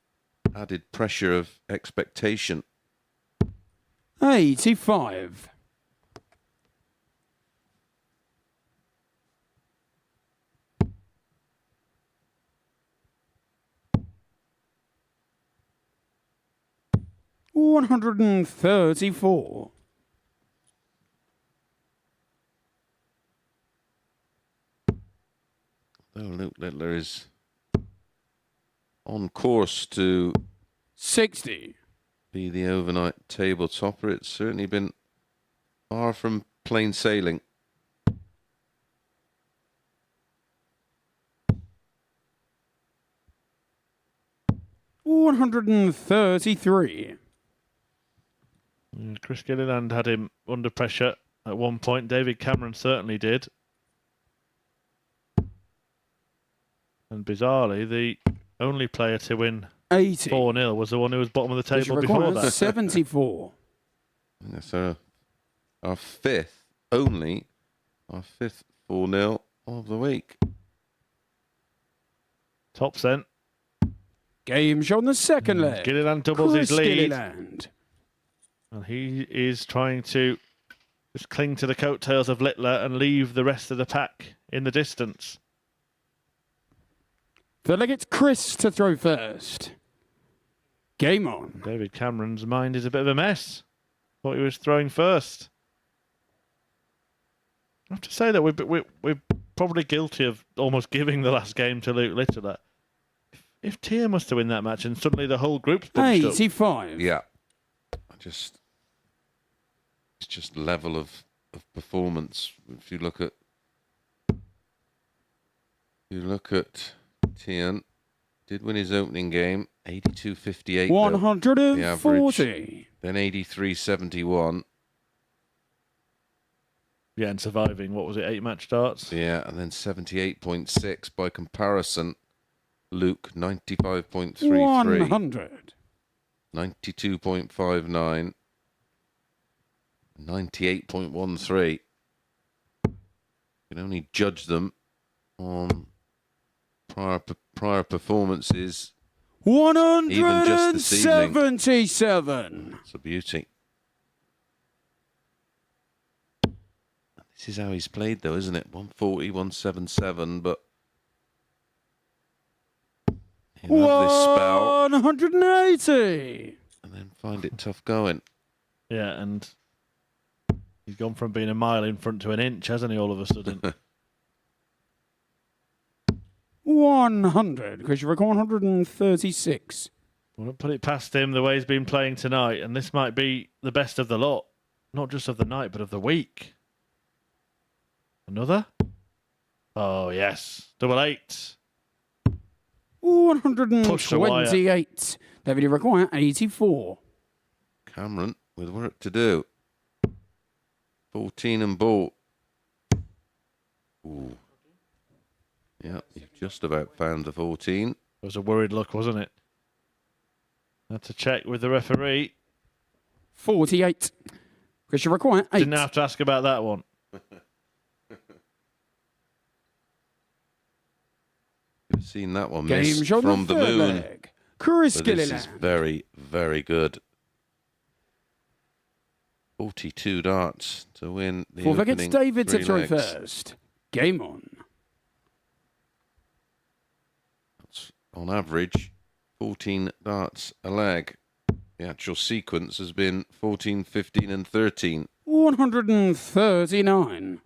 added pressure of expectation. 85. $134. Though Luke Littler is on course to 60. be the overnight table topper, it's certainly been far from plain sailing. $133. Chris Gilliland had him under pressure at one point. David Cameron certainly did. And bizarrely, the only player to win 80. 4-0 was the one who was bottom of the table Which before requires that. 74. So our fifth 4-0 of the week. Tops then. Game shown the second leg. Gilliland doubles Chris his lead. Gilliland. And he is trying to just cling to the coattails of Littler and leave the rest of the pack in the distance. Third leg, it's Chris to throw first. Game on. David Cameron's mind is a bit of a mess. Thought he was throwing first. I have to say that we're probably guilty of almost giving the last game to Luke Littler. If Teehan was to win that match and suddenly the whole group's bunched up. 85. Yeah. It's just level of performance. If you look at Teehan, did win his opening game, 82.58. 140. Then 83.71. Yeah, and surviving, what was it, 8 match starts? Yeah, and then 78.6 by comparison. Luke, 95.33. 100. 92.59. 98.13. You can only judge them on prior performances. 177. It's a beauty. This is how he's played, though, isn't it? 140, 177, but he'll have this spell 180. and then find it tough going. Yeah, and he's gone from being a mile in front to an inch, hasn't he, all of a sudden? 100. Chris, you reckon 136. I won't put it past him the way he's been playing tonight, and this might be the best of the lot. Not just of the night, but of the week. Another? Oh, yes. 88. 128. David, you require 84. Cameron with work to do. 14 and ball. Ooh. Yeah, you've just about found the 14. It was a worried look, wasn't it? Had to check with the referee. 48. Chris, you require 8. Didn't have to ask about that one. You've seen that one Game miss shown from the third moon. leg. Chris But this Gilliland. is very, very good. 42 darts to win the Fourth leg, it's opening David to 3 throw legs. first. Game on. That's on average 14 darts a leg. The actual sequence has been 14, 15 and 13. 139.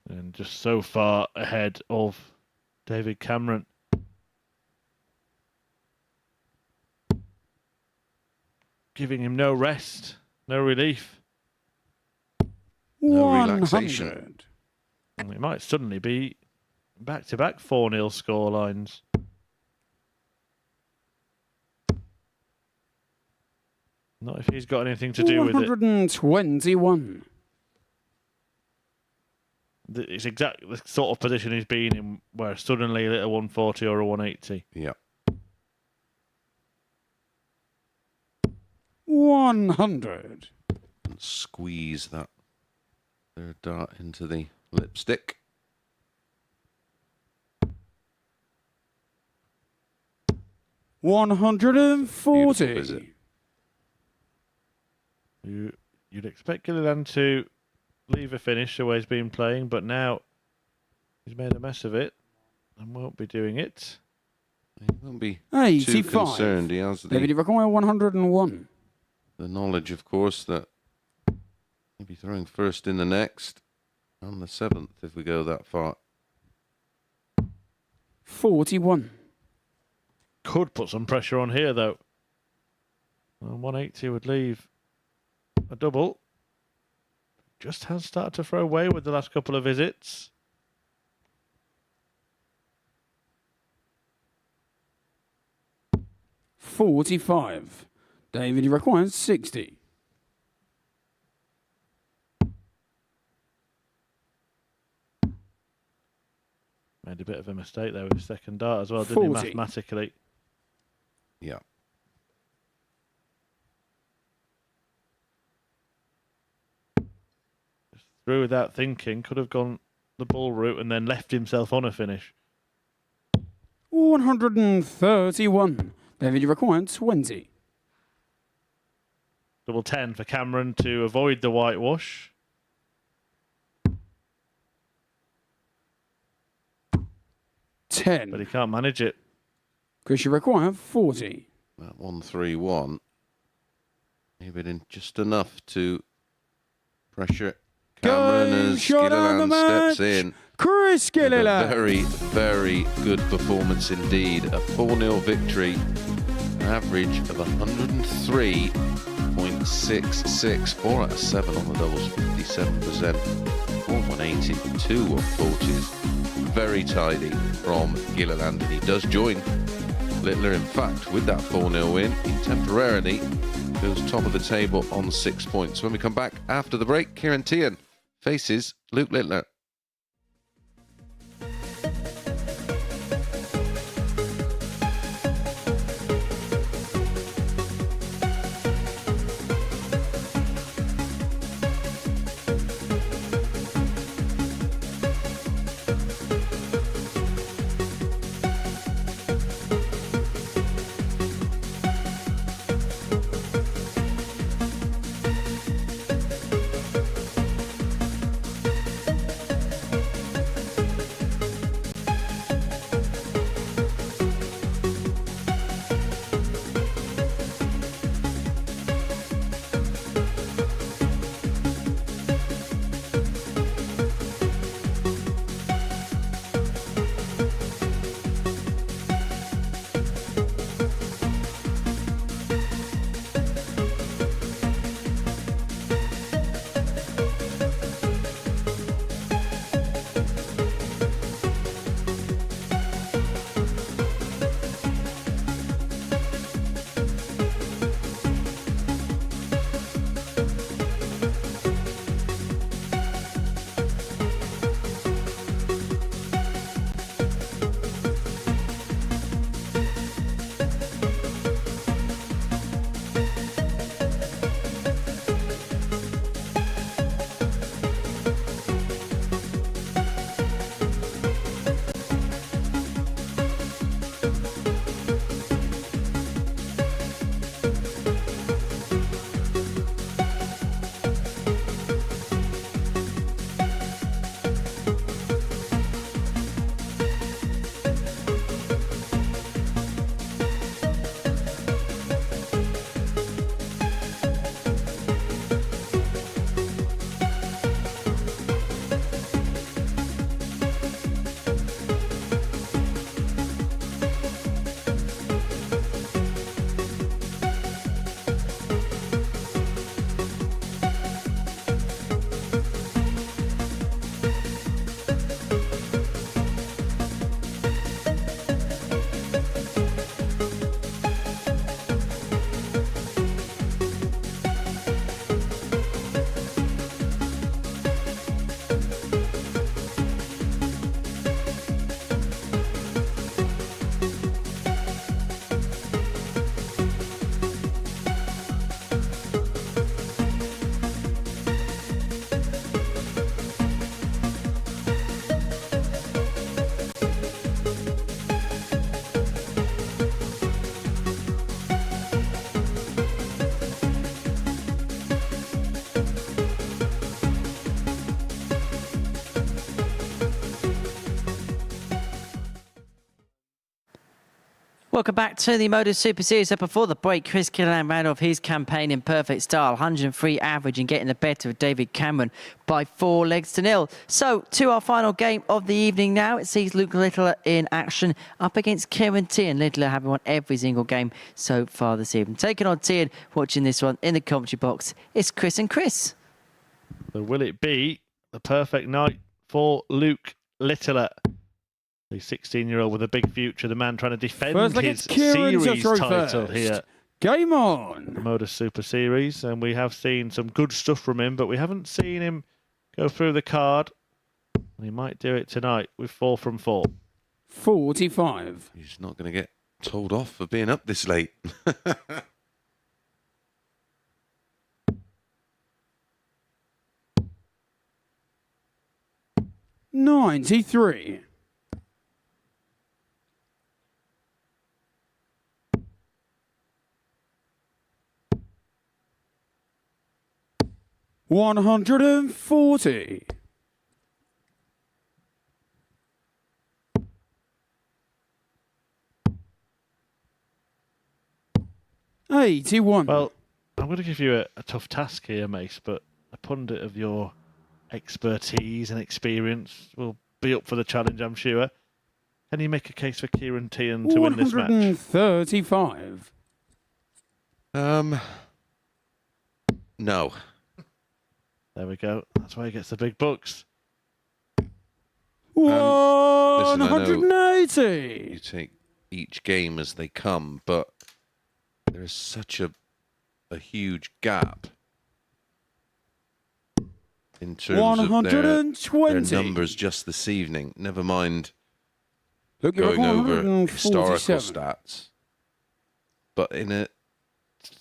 And just so far ahead of David Cameron. Giving him no rest, no relief. No 100. relaxation. And it might suddenly be back-to-back 4-0 score lines. Not if he's got anything to do with it. 121. It's exactly the sort of position he's been in, where suddenly a 140 or a 180. Yeah. 100. And squeeze that third dart into the lipstick. Beautiful visit. 140. You'd expect Gilliland to leave a finish the way he's been playing, but now he's made a mess of it and won't be doing it. He won't be too 85. concerned. He has David, the you require 101. knowledge, of course, that he'll be throwing first in the next and the 7th if we go that far. 41. Could put some pressure on here, though. And 180 would leave a double. Just has started to throw away with the last couple of visits. $45. David, you require 60. Made a bit of a mistake there with his second dart as well, didn't he, 40. mathematically? Yeah. Just through without thinking, could have gone the ball route and then left himself on a finish. 131. David required 20. Double 10 for Cameron to avoid the whitewash. But 10. he can't manage it. Chris, you require 40. That 1-3-1. Maybe in just enough to pressure Cameron as shot on the Gilliland steps match. in. Chris With a Gilliland. very, very good performance indeed. A 4-0 victory. Average of 103.66. 4 out of 7 on the doubles, 57%. 180, 2 140s. Very tidy from Gilliland, and he does join Littler. In fact, with that 4-0 win, he temporarily goes top of the table on 6 points. When we come back after the break, Kieran Teehan faces Luke Littler. Welcome back to the MODUS Super Series. So before the break, Chris Gilliland ran off his campaign in perfect style, 103 average and getting the better of David Cameron by 4 legs to 0. So to our final game of the evening now. It sees Luke Littler in action up against Kieran Teehan. Littler having won every single game so far this evening. Taking on Teehan, watching this one in the commentary box, it's Chris and Chris. So will it be the perfect night for Luke Littler? The 16-year-old with a big future, the man trying to defend his series title here. Game on. The MODUS Super Series, and we have seen some good stuff from him, but we haven't seen him go through the card And he might do it tonight with 4 from 4. 45. He's not going to get told off for being up this late. 93. 140. 81. Well, I'm going to give you a tough task here, Mace, but a pundit of your expertise and experience will be up for the challenge, I'm sure. Can you make a case for Kieran Teehan to win this match? 135. No. There we go. That's why he gets the big bucks. listen, I know 180. You take each game as they come, but there is such a huge gap in terms of their 120. numbers just this evening. Never mind Look, you're going over 147. historical stats. But the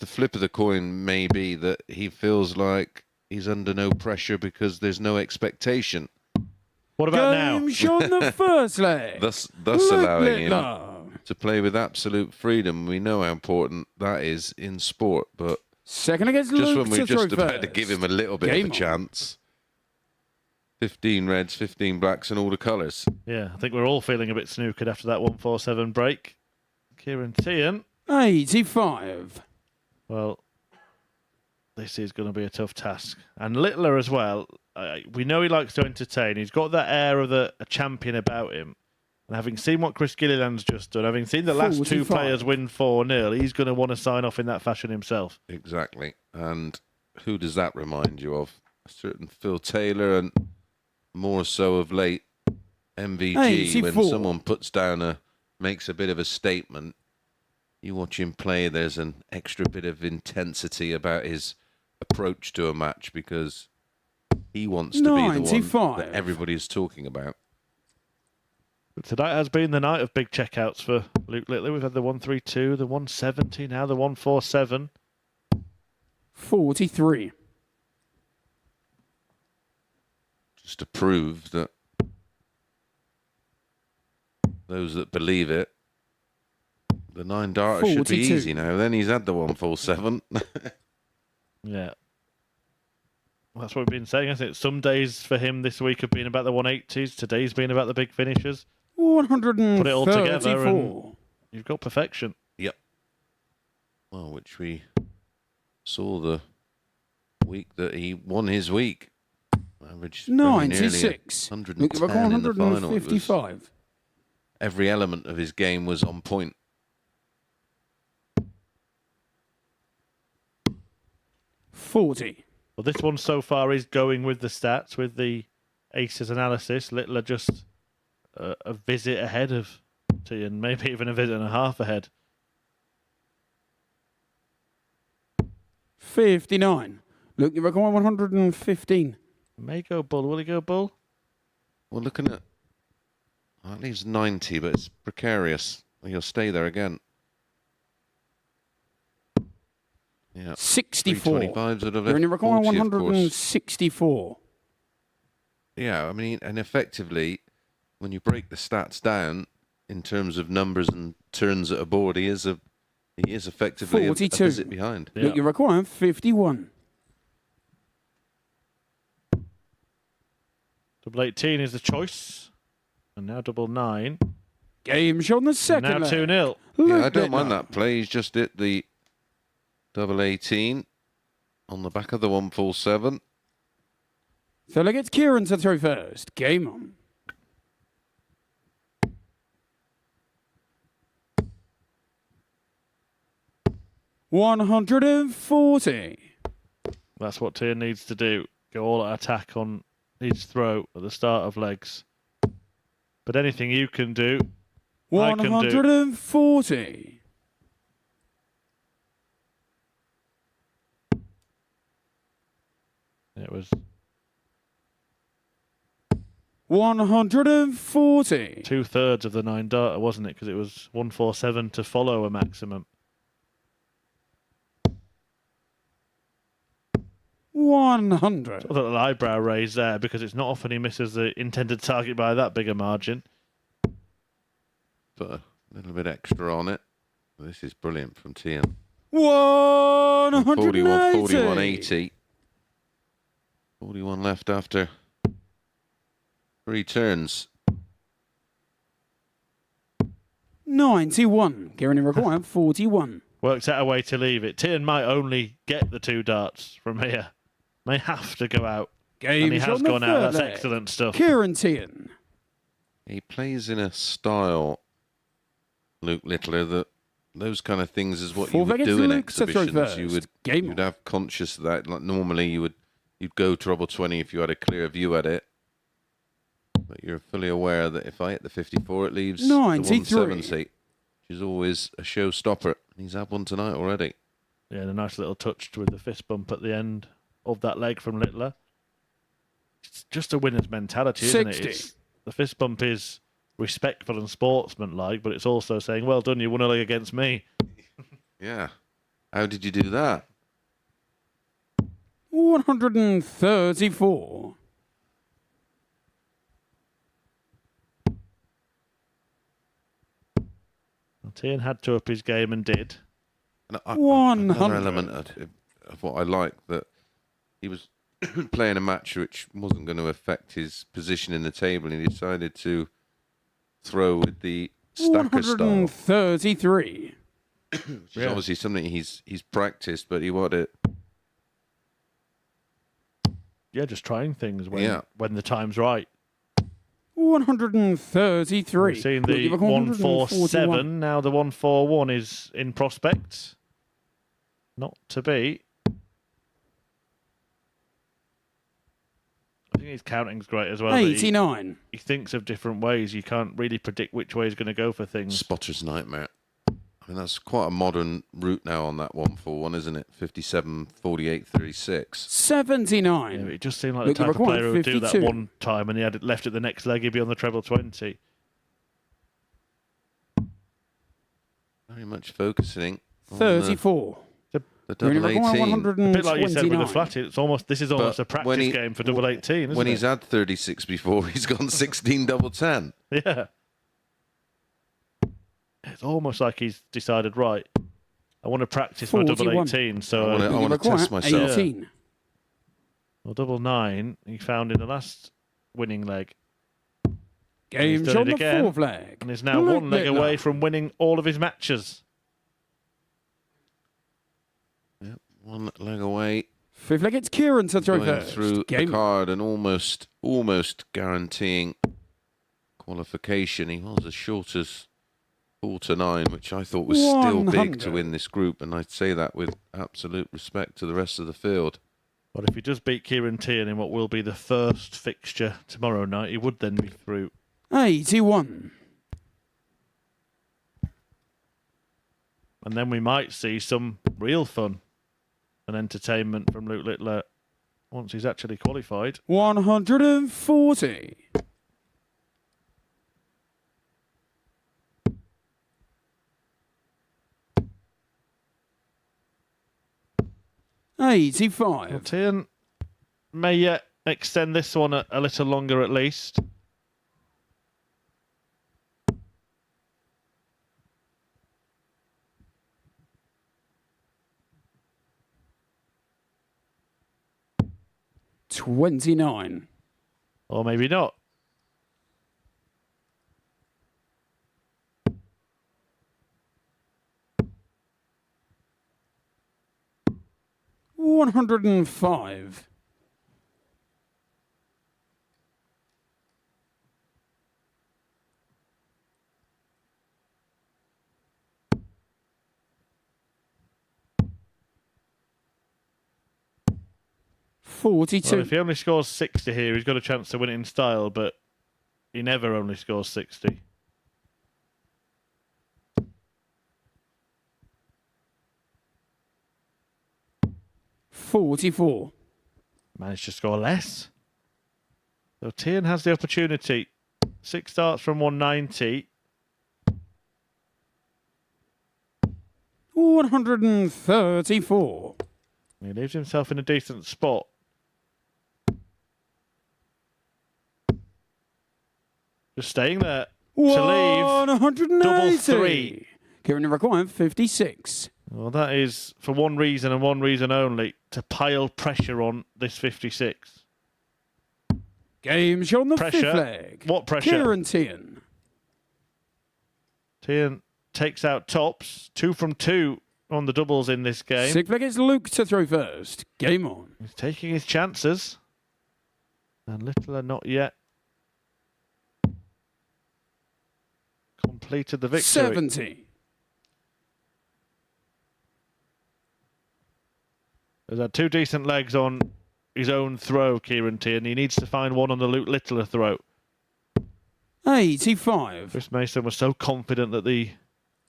flip of the coin may be that he feels like he's under no pressure because there's no expectation. What about now? Game shot in the first leg. Thus allowing him Littler. to play with absolute freedom. We know how important that is in sport, but Second against just Luke when we're to just throw about to first. give him a little bit Game of a on. chance. 15 reds, 15 blacks, and all the colours. Yeah, I think we're all feeling a bit snookered after that 147 break. Kieran Teehan, 85. well, this is going to be a tough task. And Littler as well. We know he likes to entertain. He's got that air of a champion about him. And having seen what Chris Gilliland's just done, having seen the last 2 45. players win 4-0, he's going to want to sign off in that fashion himself. Exactly. And who does that remind you of? A certain Phil Taylor, and more so of late MVG. 84. When someone makes a bit of a statement, you watch him play, there's an extra bit of intensity about his approach to a match because he wants to be the one 95. that everybody is talking about. But tonight has been the night of big checkouts for Luke Littler. We've had the 132, the 170, now the 147. 43. Just to prove that those that believe it, the 9 darter should be 42. easy now. Then he's had the 147. Yeah. That's what we've been saying, isn't it? Some days for him this week have been about the 180s. Today's been about the big finishers. 134. Put it all together and you've got perfection. Yep. Well, which we saw the week that he won his week. Averaged very nearly 96. 110 in the final. It was, 155. every element of his game was on point. 40. Well, this one so far is going with the stats, with the aces analysis. Littler just a visit ahead of Teehan, maybe even a visit and a half ahead. 59. Look, you're going 115. May go bull. Will he go bull? Well, looking at that leaves 90, but it's precarious. He'll stay there again. Yeah. 64. 325s would have You're in left your 40, of course. 164. Yeah, I mean, and effectively, when you break the stats down in terms of numbers and turns at a board, he is effectively a 42. visit behind. Yeah. Look, you're requiring 51. Double 18 is the choice. And now double 9. Game shot in the And second now leg. 2-0. Yeah, I don't mind that play. He's just hit the double 18 on the back of the 147. So look, it's Kieran to throw first. Game on. $140. That's what Teehan needs to do. Go all out attack on each throw at the start of legs. But anything you can do, I can do. 140. It was 140. 2/3 of the 9 darter, wasn't it? Because it was 147 to follow a maximum. 100. A little eyebrow raise there because it's not often he misses the intended target by that big a margin. Put a little bit extra on it. This is brilliant from Teehan. 180. 41.80. 41 left after 3 turns. 91. Kieran required 41. Works out a way to leave it. Teehan might only get the 2 darts from here. May have to go out. Game And he is has on the gone out. third That's leg. excellent stuff. Kieran Teehan. He plays in a style, Luke Littler, that those kind of things is what you Full would against do in Luke to throw exhibitions. You first. would Game you'd on. have conscious of that. Like normally you'd go treble 20 if you had a clear view at it. But you're fully aware that if I hit the 54, it leaves the 93. 170, which is always a showstopper. He's had one tonight already. Yeah, and a nice little touch with the fist bump at the end of that leg from Littler. It's just a winner's mentality, isn't 60. it? The fist bump is respectful and sportsmanlike, but it's also saying, well done, you won a leg against me. Yeah. How did you do that? 134. Teehan had to up his game and did. And 100. Another element of what I like, that he was playing a match which wasn't going to affect his position in the table, and he decided to throw with the stacker style, 133. which is obviously something he's practiced, but he wanted it. Yeah, just trying things when the time's right. 133. We've seen the 147, now the 141 is in prospect. Not to be. I think his counting's great as well. that 89. He thinks of different ways. You can't really predict which way he's going to go for things. Spotter's nightmare. I mean, that's quite a modern route now on that 141, isn't it? 57, 48, 36. 79. Yeah, it just seemed like Look, the type of required player who would do that 52. one time and he had it left at the next leg, he'd be on the treble 20. Very much focusing on 34. the double 18. A bit like you said with the 129. flat, this is almost a practice game for double 18, isn't When it? he's had 36 before, he's gone 16 double 10. Yeah. It's almost like he's decided, right, I want to practice my double 41. 18, so I wanna Require test myself. 18. well, double 9 he found in the last winning leg. Game's done on it the again. fourth leg. And is now Luke one leg Littler. away from winning all of his matches. Yep, one leg away. Fifth leg, it's Kieran to throw Going first. through the Game. card and almost guaranteeing qualification. He was as short as 4 to 9, which I thought was still big 100. to win this group, and I'd say that with absolute respect to the rest of the field. But if he does beat Kieran Teehan in what will be the first fixture tomorrow night, he would then be through. 81. And then we might see some real fun and entertainment from Luke Littler once he's actually qualified. 140. 85. Well, Teehan may yet extend this one a little longer at least. $29. Or maybe not. $105. 42. Well, if he only scores 60 here, he's got a chance to win it in style, but he never only scores 60. $44. Managed to score less. So Teehan has the opportunity. 6 starts from 190. 134. He leaves himself in a decent spot. Just staying there. To leave. 180. Double 3. Currently required 56. Well, that is for one reason and one reason only, to pile pressure on this 56. Game on the Pressure. fifth leg. What pressure? Kieran Teehan. Teehan takes out tops. 2 from 2 on the doubles in this game. Sixth leg, it's Luke to throw first. Game on. He's taking his chances. And Littler not yet completed the victory. 70. He's had 2 decent legs on his own throw, Kieran Teehan. He needs to find one on the Luke Littler throw. 85. Chris Mason was so confident that the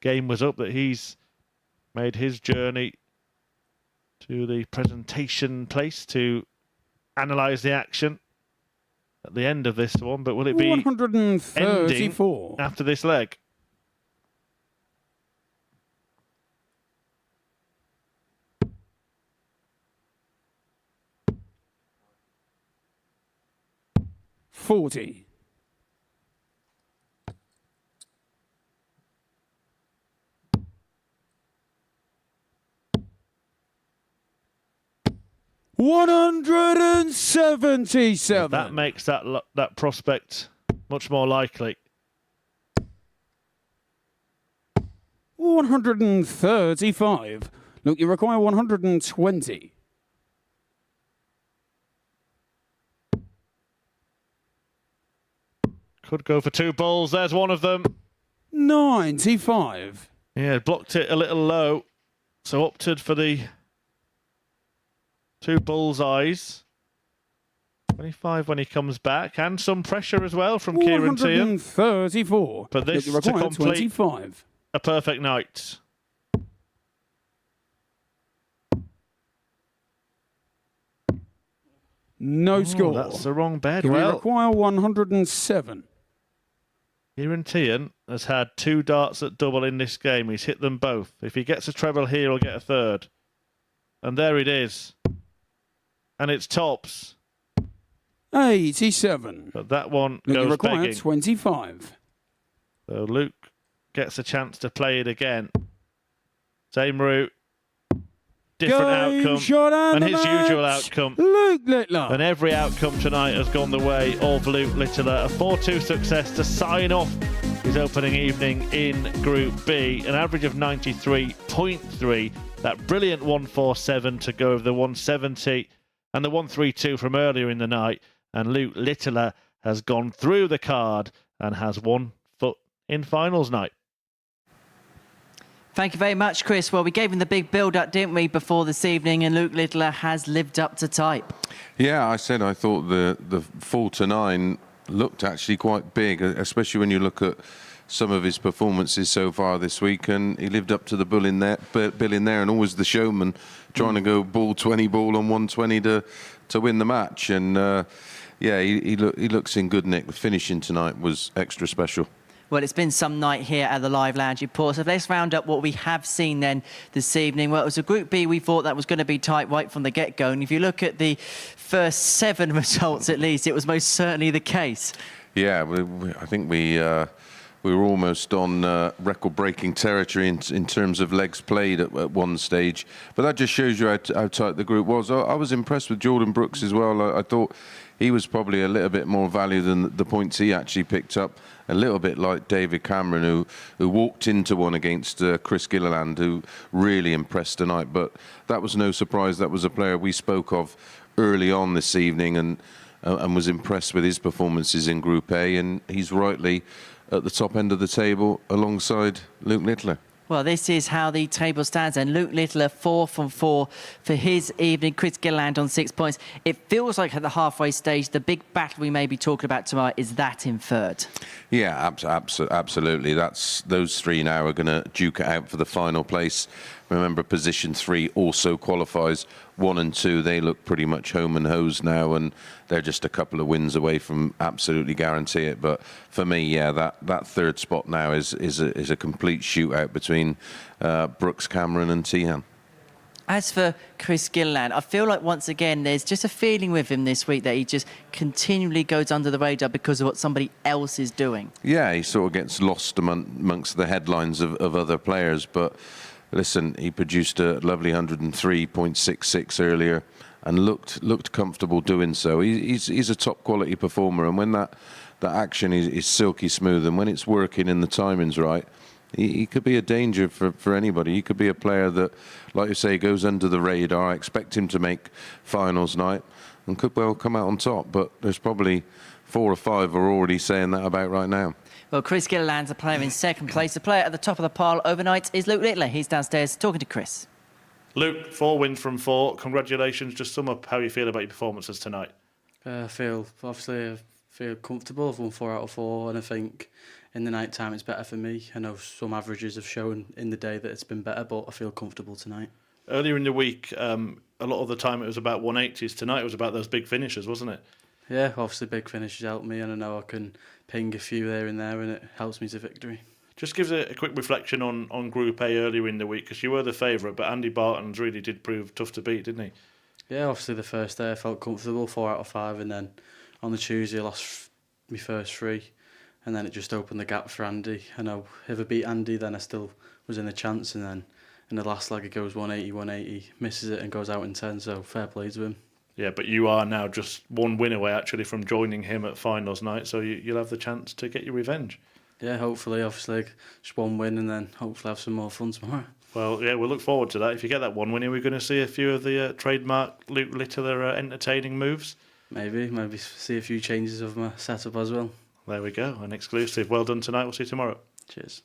game was up that he's made his journey to the presentation place to analyse the action at the end of this one. But will it be 134. ending after this leg? $40. $177. That makes that prospect much more likely. 135. Look, you require 120. Could go for 2 balls. There's one of them. 95. Yeah, blocked it a little low. So opted for the 2 bullseyes. 25 when he comes back. And some pressure as well from Kieran Teehan. 134. But this Look, to you require complete 25. a perfect night. No score. That's the wrong bed. You Well, require 107. Kieran Teehan has had 2 darts at double in this game. He's hit them both. If he gets a treble here, he'll get a third. And there it is. And it's tops. 87. But that one Look, you goes require begging. 25. So Luke gets a chance to play it again. Same route. Different outcome. Shot And the his match. usual outcome. Luke Littler. And every outcome tonight has gone the way of Luke Littler. A 4-2 success to sign off his opening evening in Group B. An average of 93.3. That brilliant 147 to go over the 170 and the 132 from earlier in the night. And Luke Littler has gone through the card and has 1 foot in finals night. Thank you very much, Chris. Well, we gave him the big build-up, didn't we, before this evening, and Luke Littler has lived up to type. Yeah, I thought the 4-9 looked actually quite big, especially when you look at some of his performances so far this week, and he lived up to the bill in there, and always the showman, trying to go ball 20 ball on 120 to win the match. And yeah, he looks in good nick. The finishing tonight was extra special. Well, it's been some night here at the Live Lounge report. So let's round up what we have seen then this evening. Well, it was a Group B. We thought that was going to be tight right from the get-go. And if you look at the first 7 results, at least, it was most certainly the case. Yeah, I think we were almost on record-breaking territory in terms of legs played at one stage. But that just shows you how tight the group was. I was impressed with Jordan Brooks as well. I thought he was probably a little bit more value than the points he actually picked up. A little bit like David Cameron, who walked into one against Chris Gilliland, who really impressed tonight. But that was no surprise. That was a player we spoke of early on this evening and was impressed with his performances in Group A. And he's rightly at the top end of the table alongside Luke Littler. Well, this is how the table stands. And Luke Littler, 4 from 4 for his evening. Chris Gilliland on 6 points. It feels like at the halfway stage, the big battle we may be talking about tomorrow is that in third. Yeah, absolutely. Those 3 now are going to duke it out for the final place. Remember, position 3 also qualifies 1 and 2. They look pretty much home and hosed now, and they're just a couple of wins away from absolutely guarantee it. But for me, yeah, that third spot now is a complete shootout between Brooks, Cameron and Teehan. As for Chris Gilliland, I feel like once again there's just a feeling with him this week that he just continually goes under the radar because of what somebody else is doing. Yeah, he sort of gets lost amongst the headlines of other players. But listen, he produced a lovely 103.66 earlier and looked comfortable doing so. He's a top quality performer, and when that action is silky smooth and when it's working and the timing's right, he could be a danger for anybody. He could be a player that, like you say, goes under the radar. I expect him to make finals night and could well come out on top, but there's probably 4 or 5 are already saying that about right now. Well, Chris Gilliland's a player in second place. The player at the top of the pile overnight is Luke Littler. He's downstairs talking to Chris. Luke, 4 wins from 4. Congratulations. Just sum up how you feel about your performances tonight. I feel comfortable. I've won 4 out of 4, and I think in the night time it's better for me. I know some averages have shown in the day that it's been better, but I feel comfortable tonight. Earlier in the week, a lot of the time it was about 180s. Tonight it was about those big finishes, wasn't it? Yeah, obviously big finishes help me, and I know I can ping a few there and there, and it helps me to victory. Just give us a quick reflection on Group A earlier in the week, because you were the favourite, but Andy Barton's really did prove tough to beat, didn't he? Yeah, obviously the first day I felt comfortable, 4 out of 5, and then on the Tuesday I lost my first 3, and then it just opened the gap for Andy. I know if I beat Andy, then I still was in a chance, and then in the last leg it goes 180, misses it and goes out in 10, so fair play to him. Yeah, but you are now just 1 win away actually from joining him at finals night, so you'll have the chance to get your revenge. Yeah, hopefully, obviously, just 1 win and then hopefully have some more fun tomorrow. Well, yeah, we'll look forward to that. If you get that 1 win, are we going to see a few of the trademark Luke Littler entertaining moves? Maybe see a few changes of my setup as well. There we go, an exclusive. Well done tonight. We'll see you tomorrow. Cheers.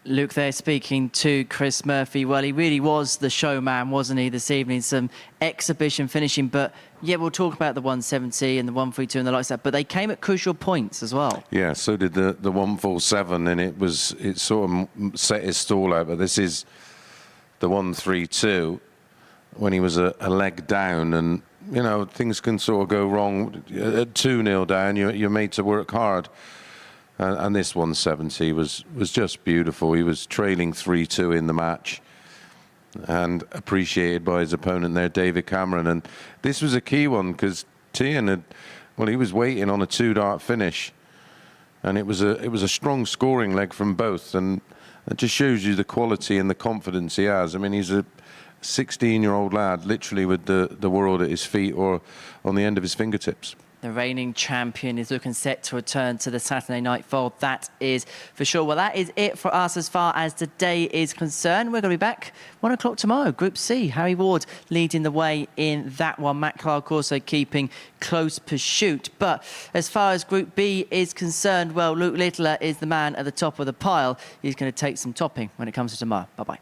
Luke there speaking to Chris Murphy. Well, he really was the showman, wasn't he, this evening? Some exhibition finishing, but yeah, we'll talk about the 170 and the 132 and the likes of that, but they came at crucial points as well. Yeah, so did the 147, and it sort of set his stall out, but this is the 132 when he was a leg down, and you know, things can sort of go wrong. At 2-0 down, you're made to work hard. And this 170 was just beautiful. He was trailing 3-2 in the match and appreciated by his opponent there, David Cameron. And this was a key one because Teehan he was waiting on a 2-dart finish, and it was a strong scoring leg from both, and it just shows you the quality and the confidence he has. I mean, he's a 16-year-old lad, literally with the world at his feet or on the end of his fingertips. The reigning champion is looking set to return to the Saturday night fold. That is for sure. Well, that is it for us as far as today is concerned. We're going to be back 1 o'clock tomorrow. Group C, Harry Ward leading the way in that one. Matt Clark also keeping close pursuit. But as far as Group B is concerned, well, Luke Littler is the man at the top of the pile. He's going to take some topping when it comes to tomorrow. Bye-bye.